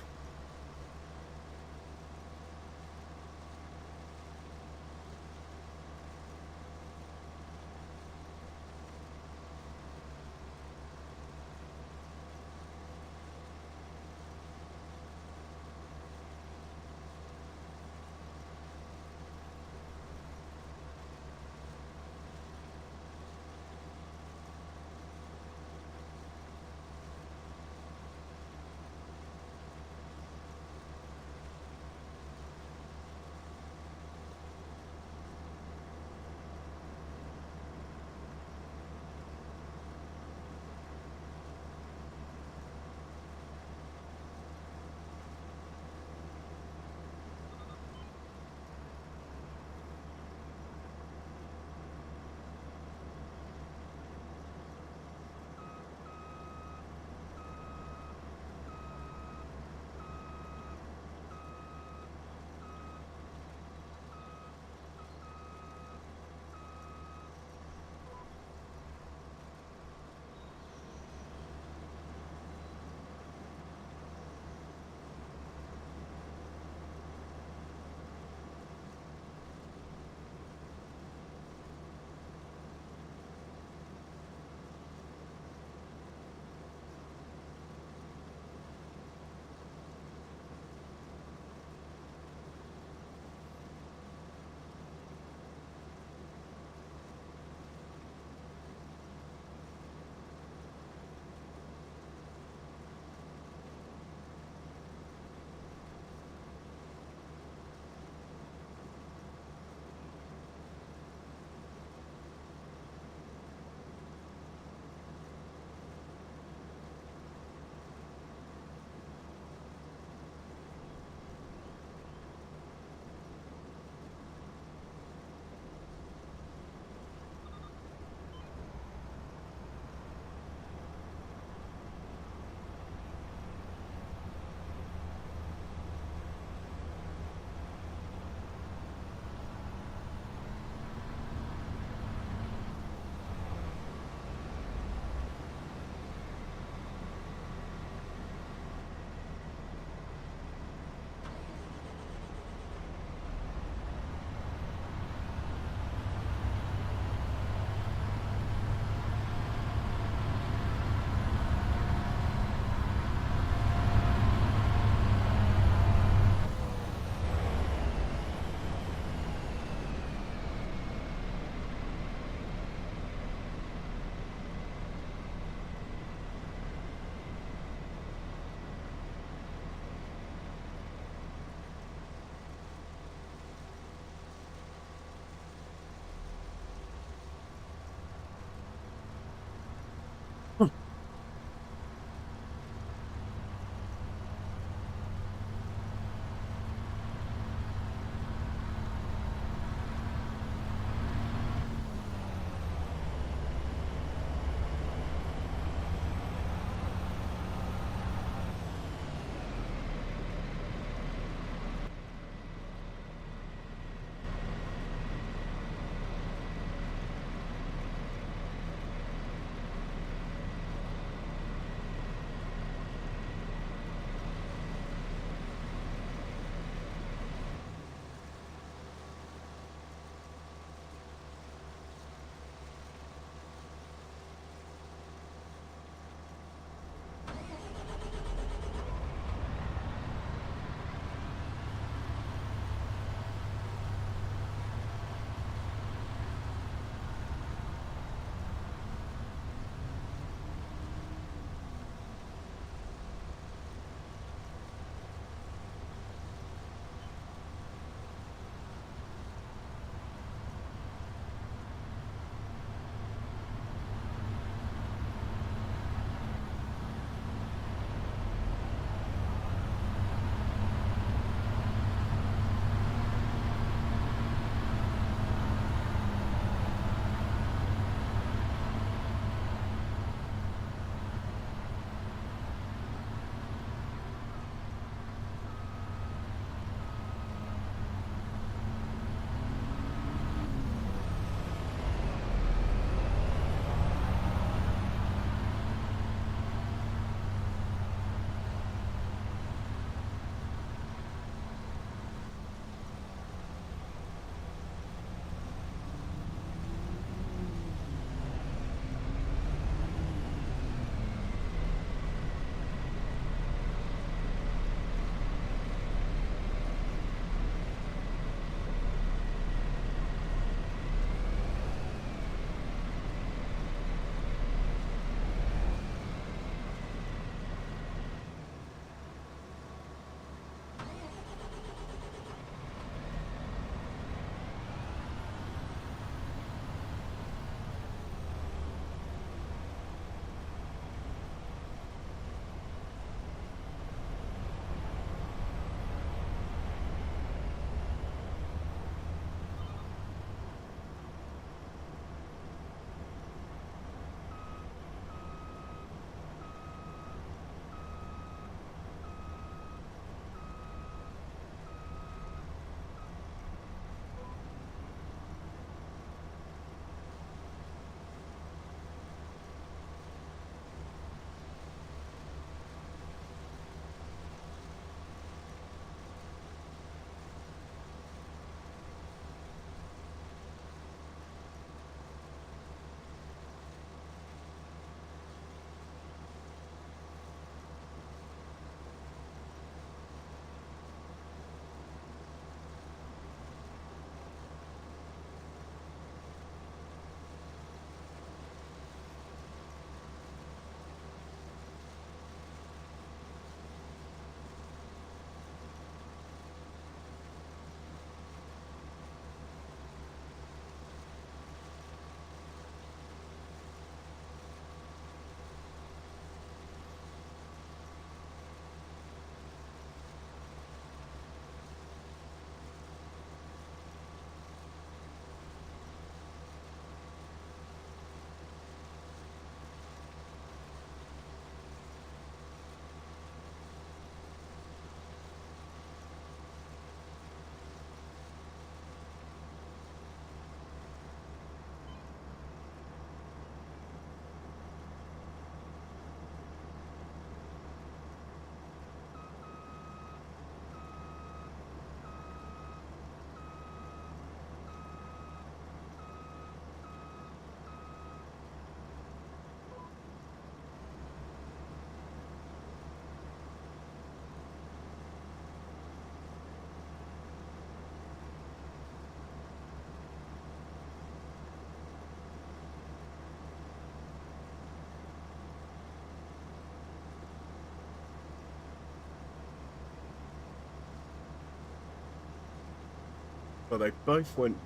Well, they both went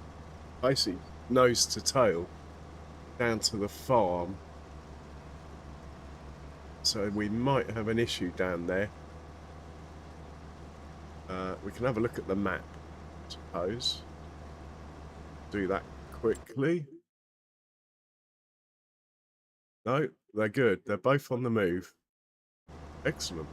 basically nose to tail down to the farm. So we might have an issue down there. We can have a look at the map, I suppose. Do that quickly. No, they're good. They're both on the move. Excellent.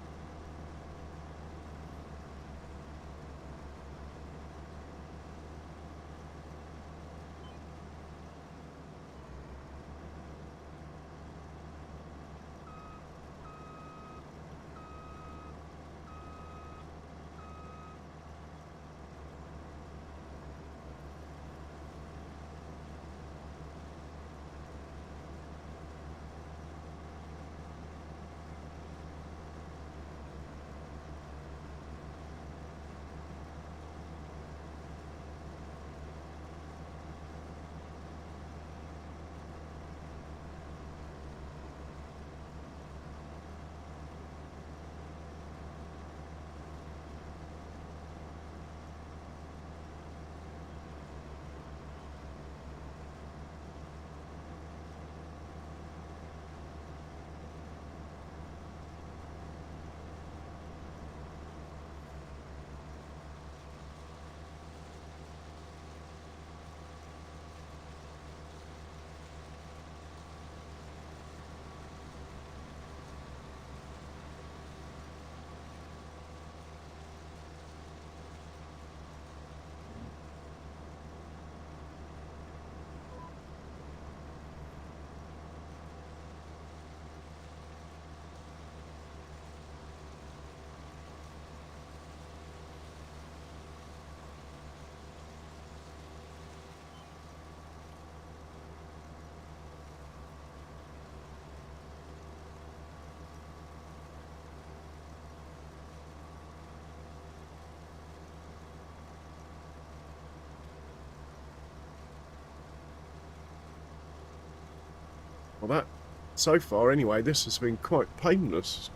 Well, that, so far anyway, this has been quite painless.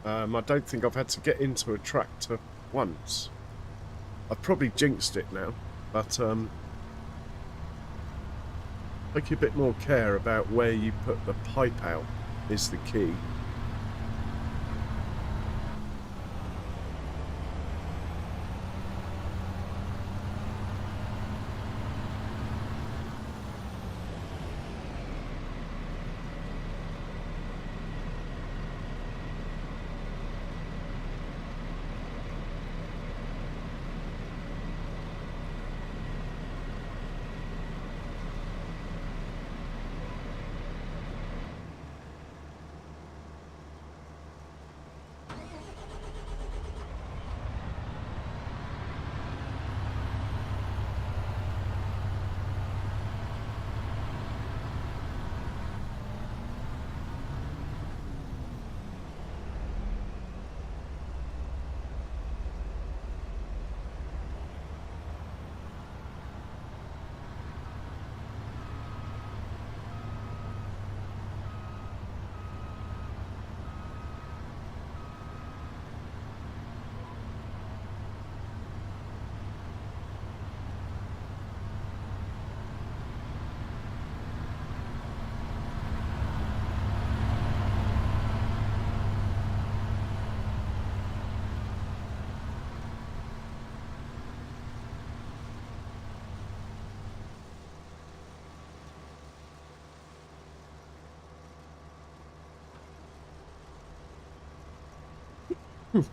I don't think I've had to get into a tractor once. I've probably jinxed it now, but take a bit more care about where you put the pipe out is the key.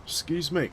Excuse me.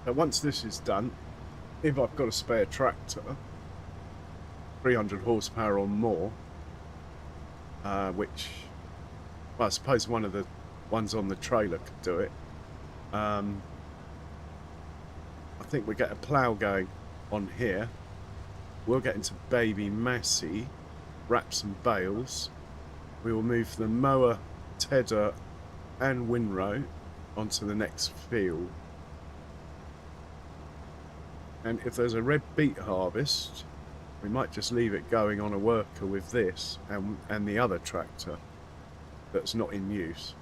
So once this is done, if I've got a spare tractor, 300 horsepower or more, which, well, I suppose one of the ones on the trailer could do it. I think we get a plough going on here. We'll get into Baby Massey, wrap some bales. We will move the mower, tedder and windrow onto the next field. And if there's a red beet harvest, we might just leave it going on a worker with this and the other tractor that's not in use.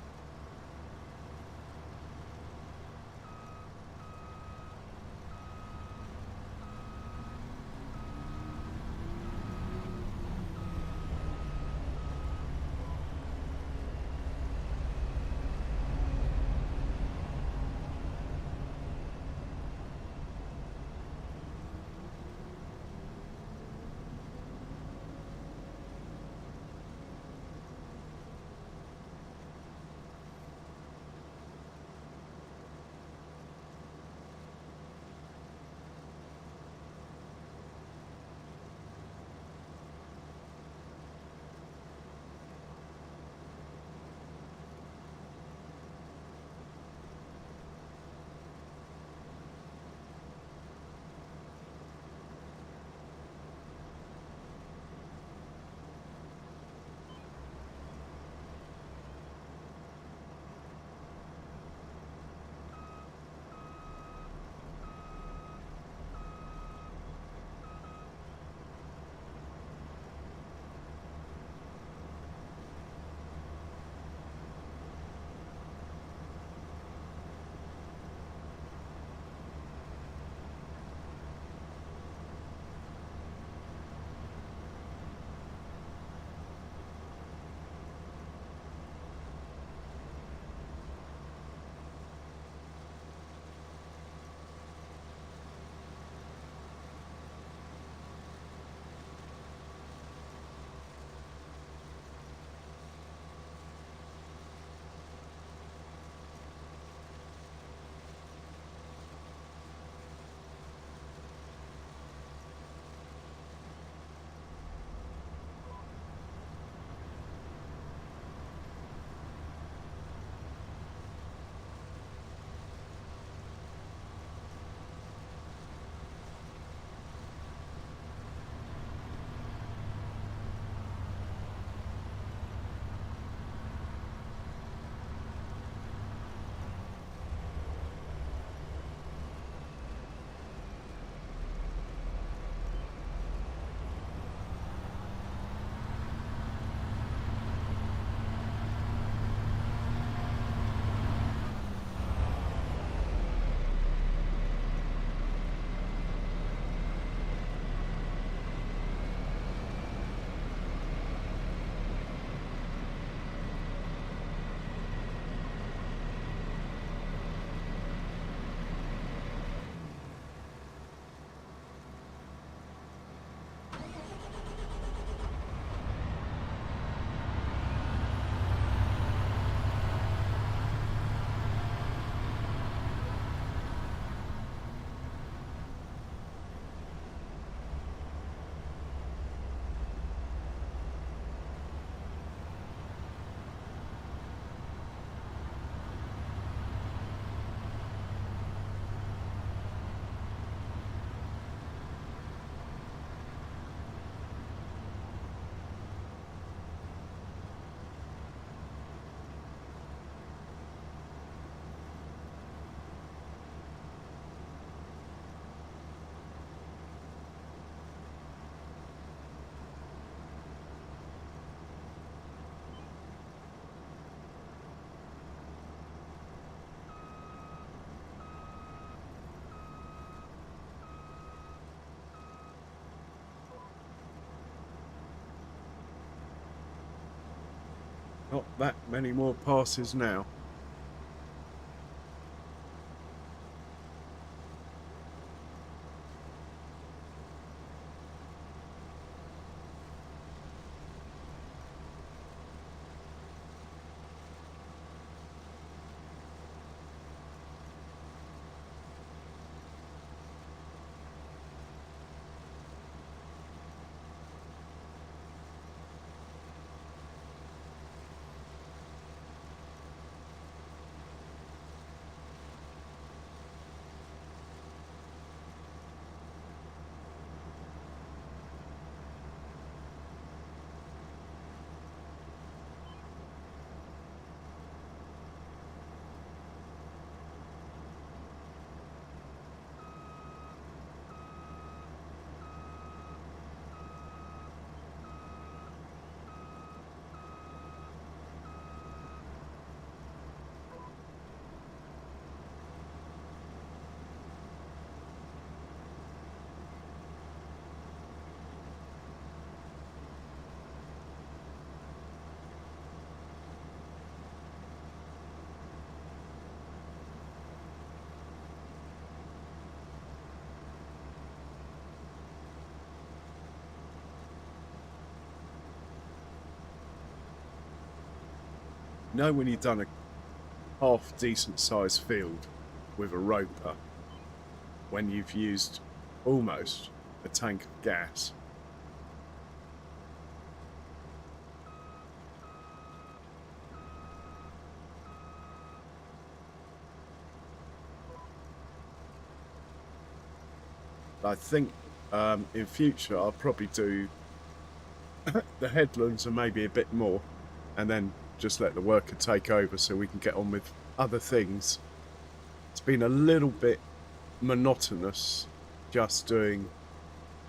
Not that many more passes now. know when you've done a half decent sized field with a roper, when you've used almost a tank of gas. I think in future I'll probably do the headlands and maybe a bit more, and then just let the worker take over so we can get on with other things. It's been a little bit monotonous just doing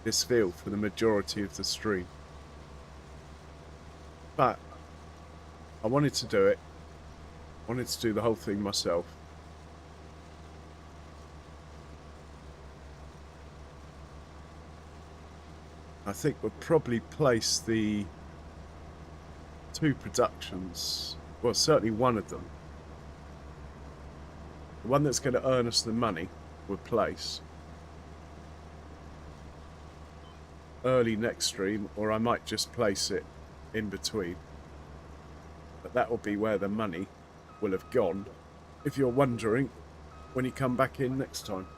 this field for the majority of the stream, but I wanted to do it. I wanted to do the whole thing myself. I think we'll probably place the 2 productions, well, certainly one of them. The one that's going to earn us the money we'll place early next stream, or I might just place it in between. But that will be where the money will have gone, if you're wondering, when you come back in next time.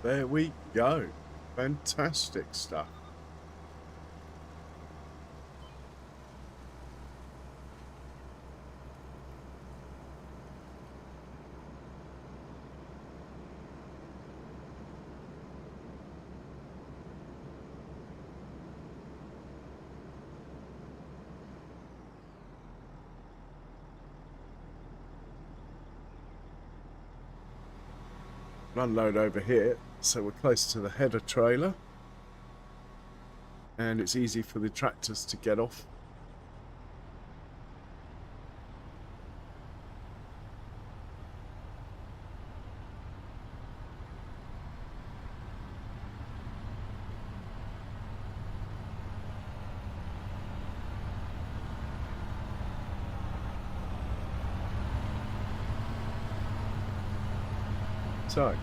There we go. Fantastic stuff. Unload over here, so we're close to the header trailer, and it's easy for the tractors to get off. So,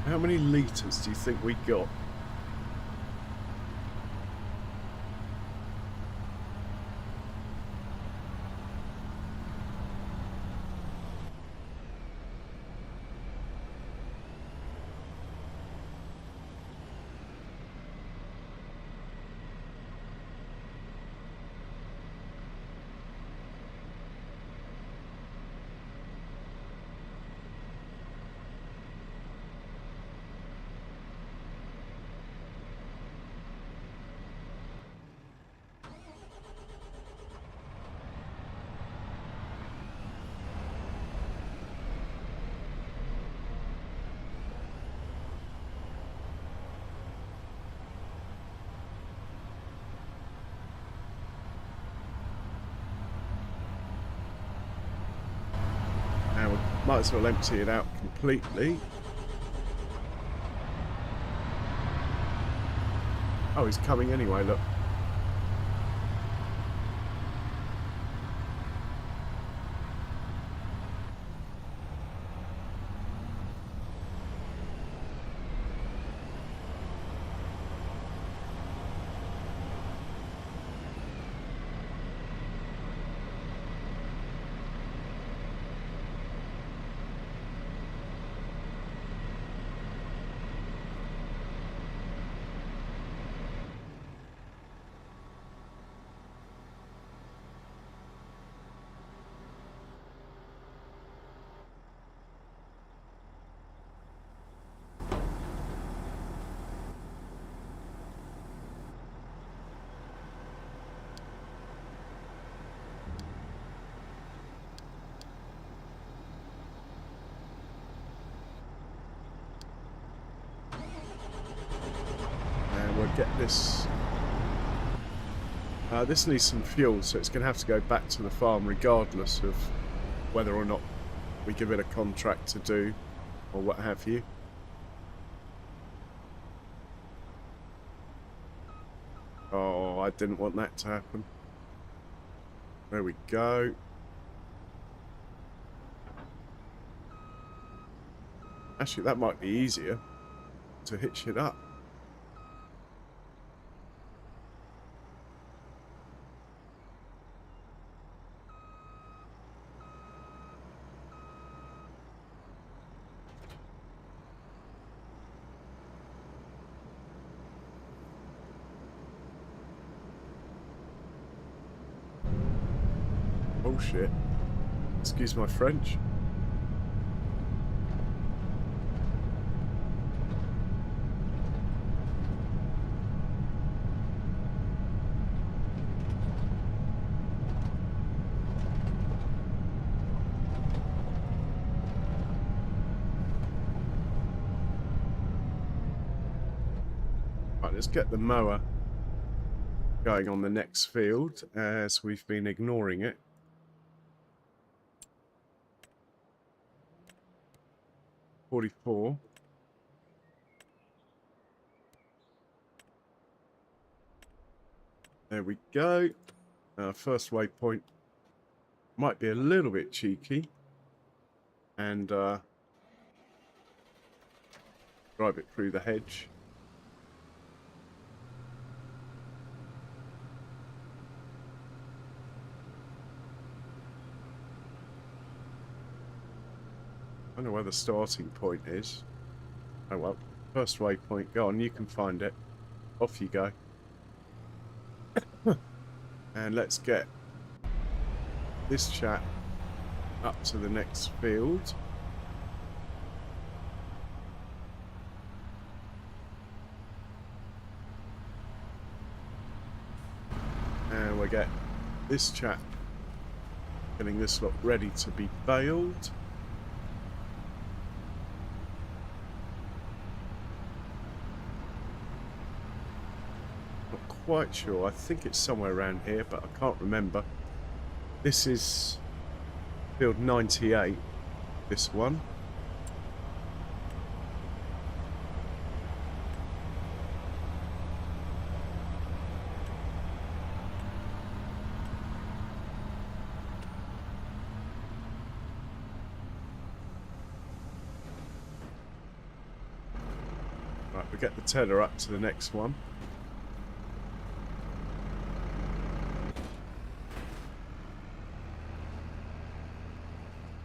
how many litres do you think we got? Now we might as well empty it out completely. Oh, he's coming anyway, look. get this. This needs some fuel, so it's going to have to go back to the farm regardless of whether or not we give it a contract to do or what have you. Oh, I didn't want that to happen. There we go. Actually, that might be easier to hitch it up. Oh shit. Excuse my French. Right, let's get the mower going on the next field as we've been ignoring it. .44. There we go. First waypoint might be a little bit cheeky and drive it through the hedge. I don't know where the starting point is. Oh well, first waypoint, go on, you can find it. Off you go. And let's get this chap up to the next field. And we'll get this chap getting this lot ready to be baled. Quite sure. I think it's somewhere around here, but I can't remember. This is field 98, this one. Right, we'll get the teller up to the next one.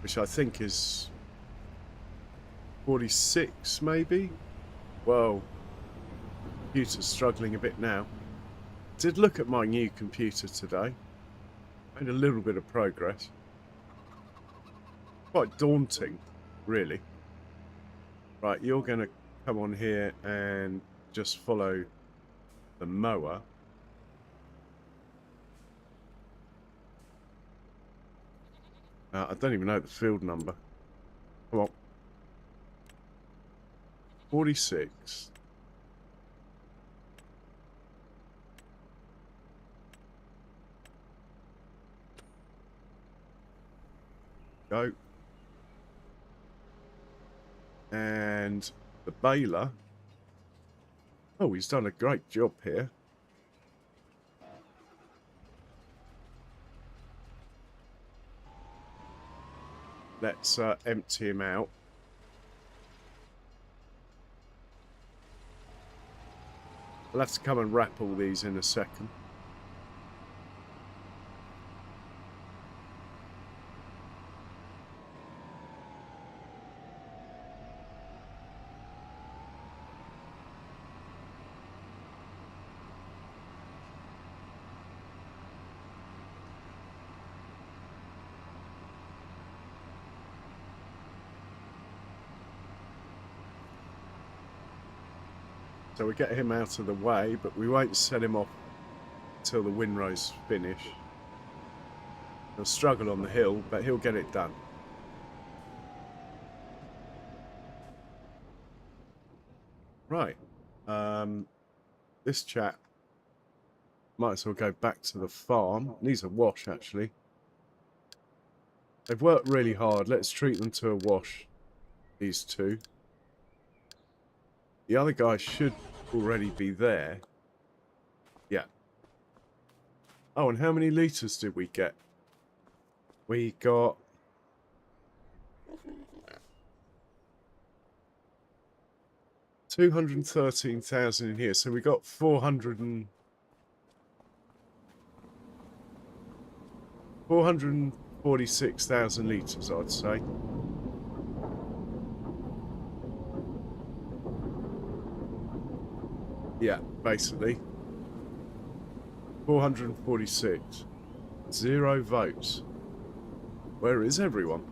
Which I think is 46, maybe? Whoa. Computer's struggling a bit now. Did look at my new computer today. Made a little bit of progress. Quite daunting, really. Right, you're going to come on here and just follow the mower. I don't even know the field number. Come on. 46. Go. And the baler. Oh, he's done a great job here. Let's empty him out. We'll have to come and wrap all these in a second. So we get him out of the way, but we won't set him off until the windrows finish. He'll struggle on the hill, but he'll get it done. Right. this chap might as well go back to the farm. Needs a wash, actually. They've worked really hard. Let's treat them to a wash, these two. The other guy should already be there. Yeah. Oh, and how many litres did we get? We got... $213,000 in here, so we got 446,000 litres, I'd say. Yeah, basically. 446. 0 votes. Where is everyone?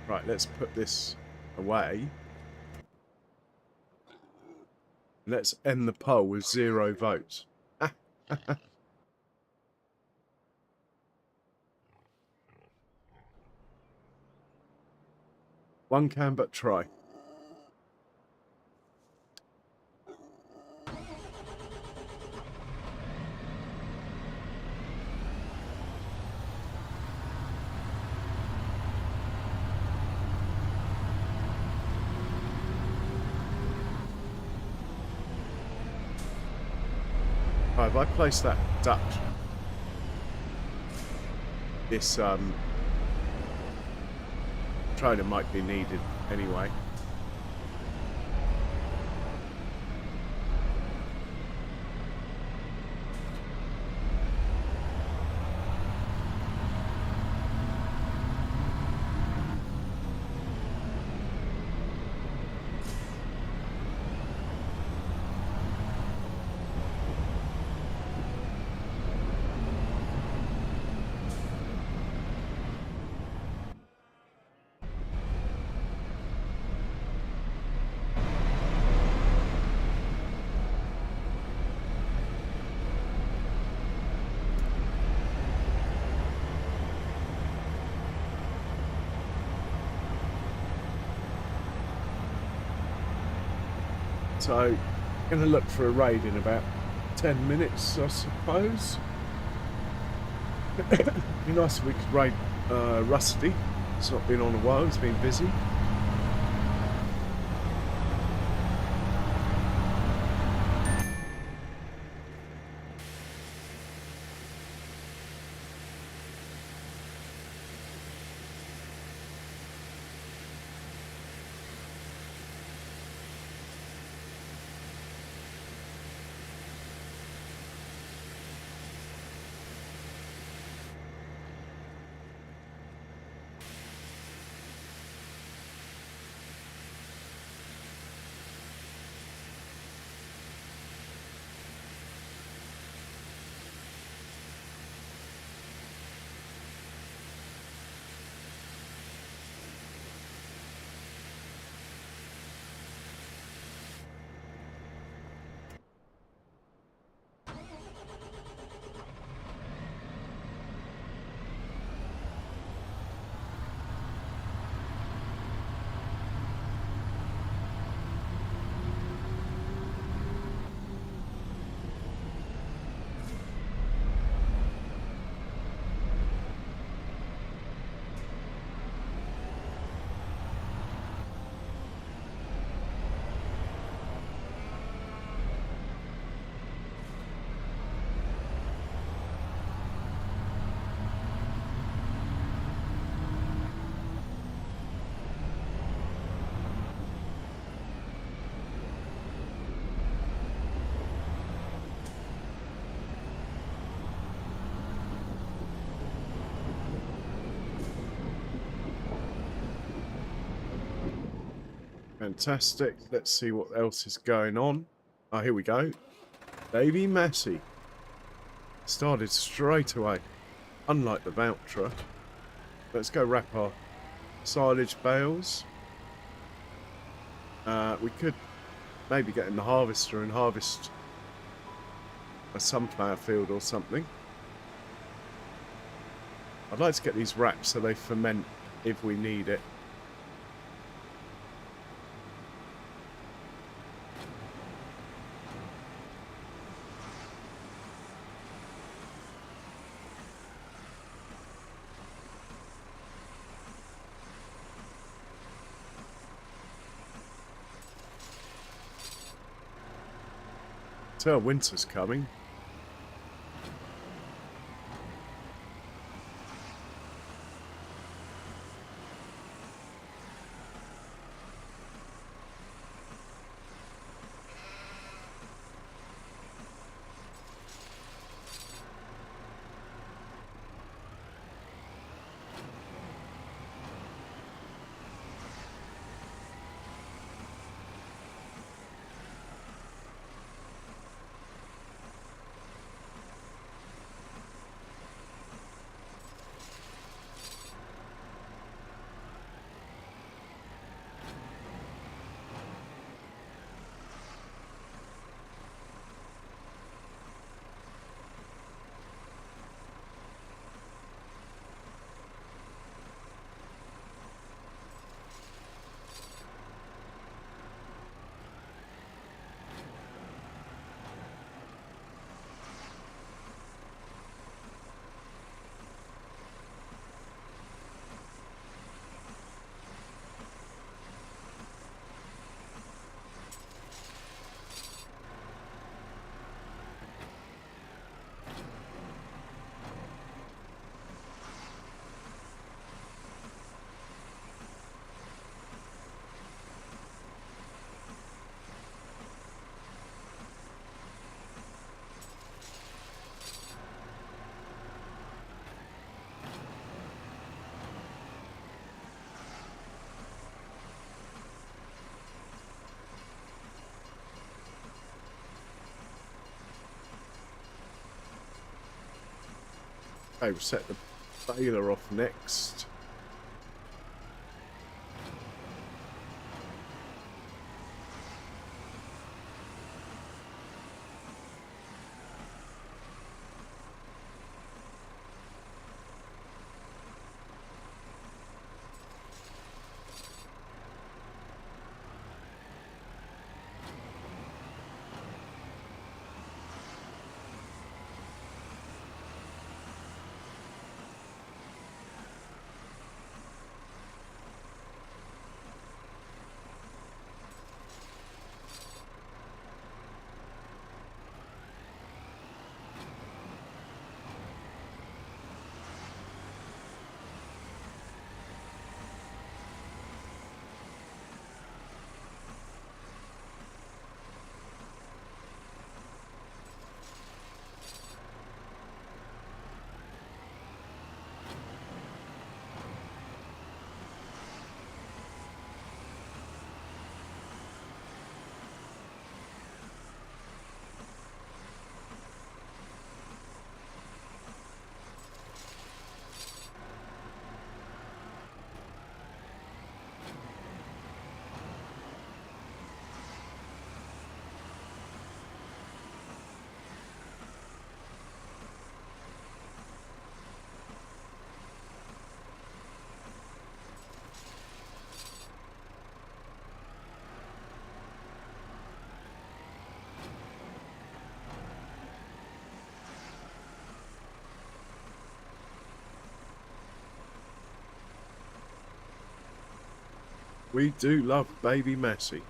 Right, let's put this away. Let's end the poll with 0 votes. One can but try. Right, if I place that Dutch, this trailer might be needed anyway. So, I'm going to look for a raid in about 10 minutes, I suppose. It'd be nice if we could raid Rusty. It's not been on a while, he's been busy. Fantastic. Let's see what else is going on. Oh, here we go. Baby Massey. Started straight away. Unlike the voucher. Let's go wrap our silage bales. We could maybe get in the harvester and harvest a sunflower field or something. I'd like to get these wrapped so they ferment if we need it. Tell winter's coming. Okay, we'll set the baler off next. We do love Baby Massey.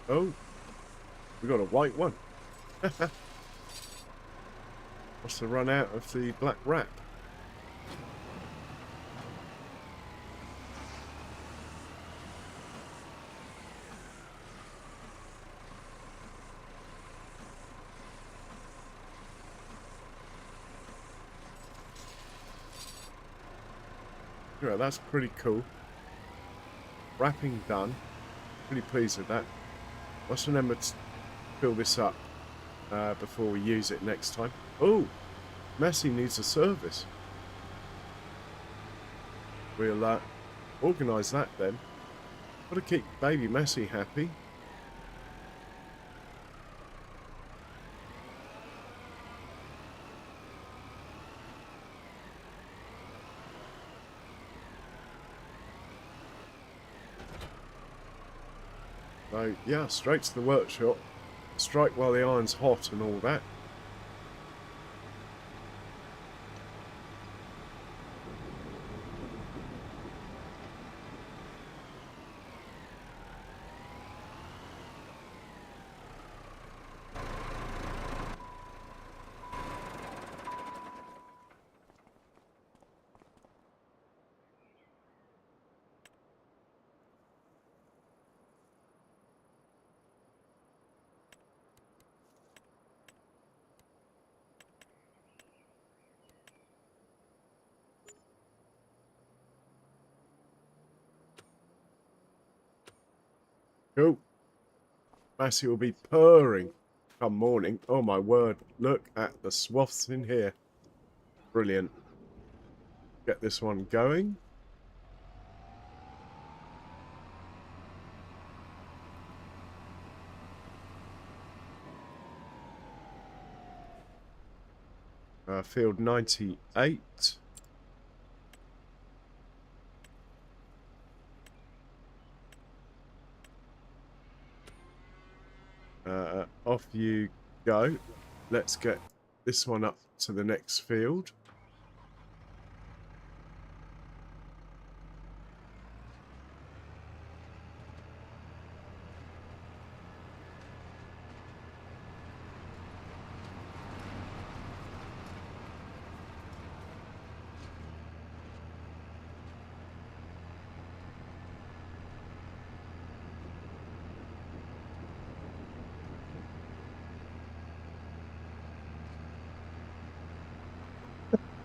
Oh, we got a white one. Must have run out of the black wrap. Yeah, that's pretty cool. Wrapping done. Pretty pleased with that. Must remember to fill this up before we use it next time. Oh, Messi needs a service. We'll organise that then. Got to keep baby Messi happy. So yeah, straight to the workshop. Strike while the iron's hot and all that. Cool. Massey will be purring come morning. Oh my word, look at the swaths in here. Brilliant. Get this one going. Field 98. Off you go. Let's get this one up to the next field.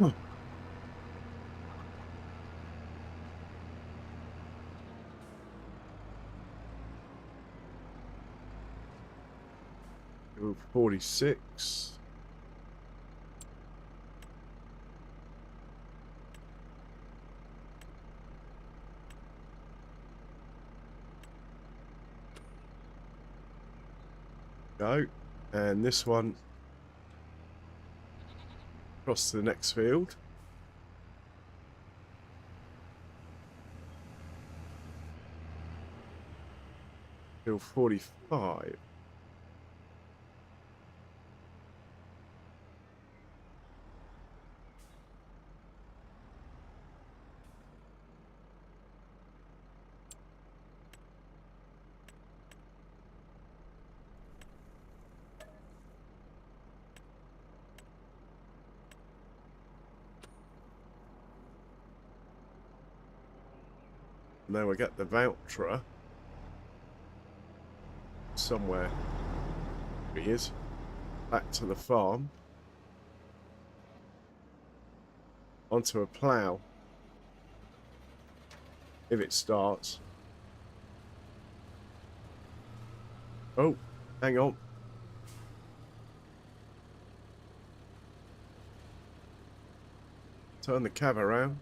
Oh. 46. Go. And this one across to the next field. Field 45. Now we get the voucher somewhere. Here he is. Back to the farm. Onto a plough. If it starts. Oh, hang on. Turn the cab around.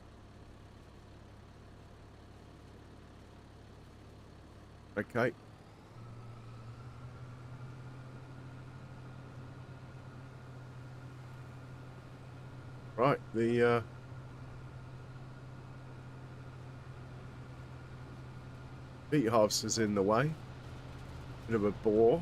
Okay. Right, the beet harvester's in the way. Bit of a bore.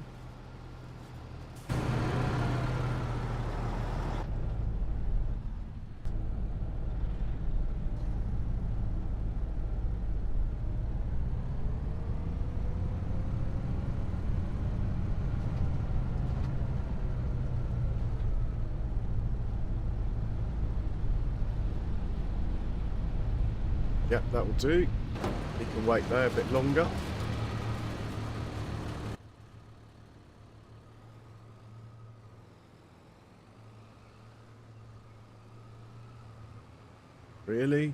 Yep, that will do. You can wait there a bit longer. Really?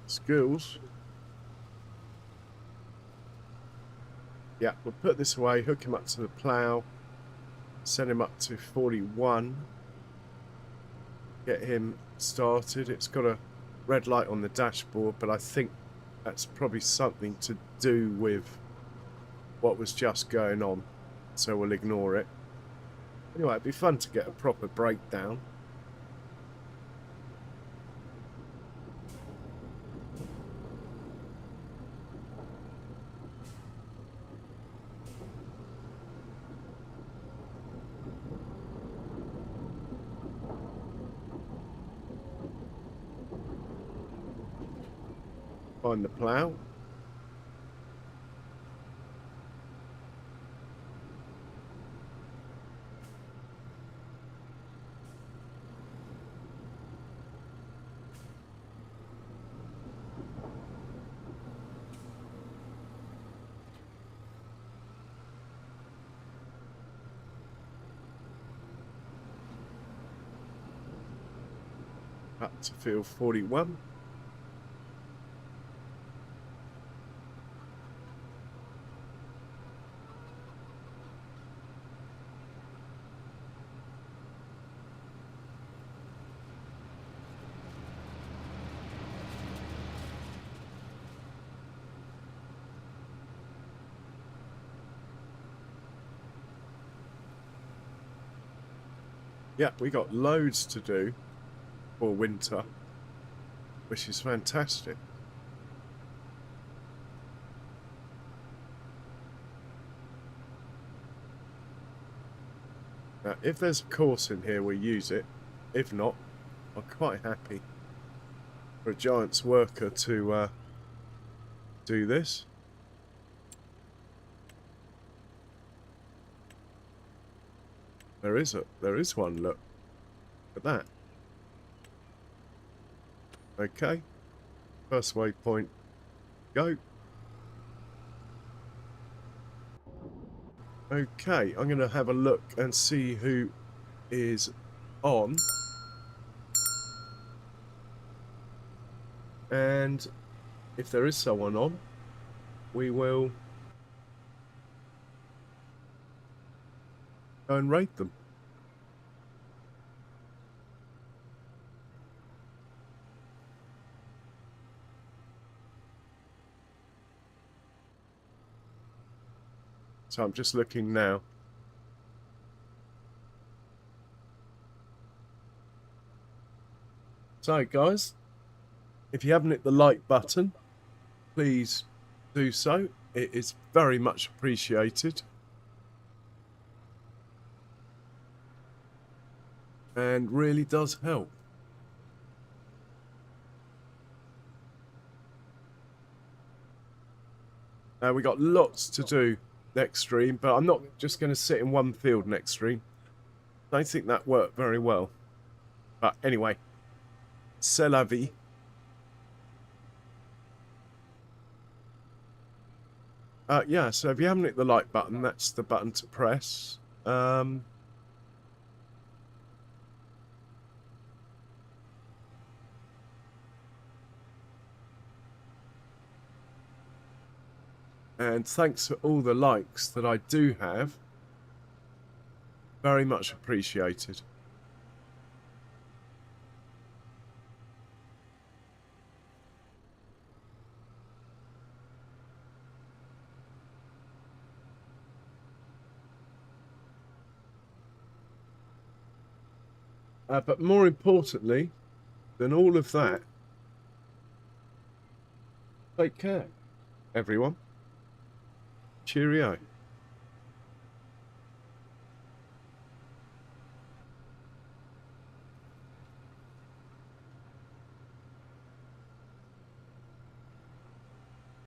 Skills. Yeah, we'll put this away, hook him up to the plough, send him up to 41, get him started. It's got a red light on the dashboard, but I think that's probably something to do with what was just going on, so we'll ignore it. Anyway, it'd be fun to get a proper breakdown. Find the plough. Up to field 41. Yeah, we got loads to do for winter, which is fantastic. Now, if there's a course in here, we'll use it. If not, I'm quite happy for a Giants worker to do this. There is one, look at that. Okay, first waypoint, go. Okay, I'm going to have a look and see who is on. And if there is someone on, we will go and raid them. So I'm just looking now. So guys, if you haven't hit the like button, please do so. It is very much appreciated. And really does help. We got lots to do next stream, but I'm not just going to sit in one field next stream. I don't think that worked very well. But anyway, c'est la vie. Yeah, so if you haven't hit the like button, that's the button to press. And thanks for all the likes that I do have. Very much appreciated. But more importantly than all of that, take care, everyone. Cheerio.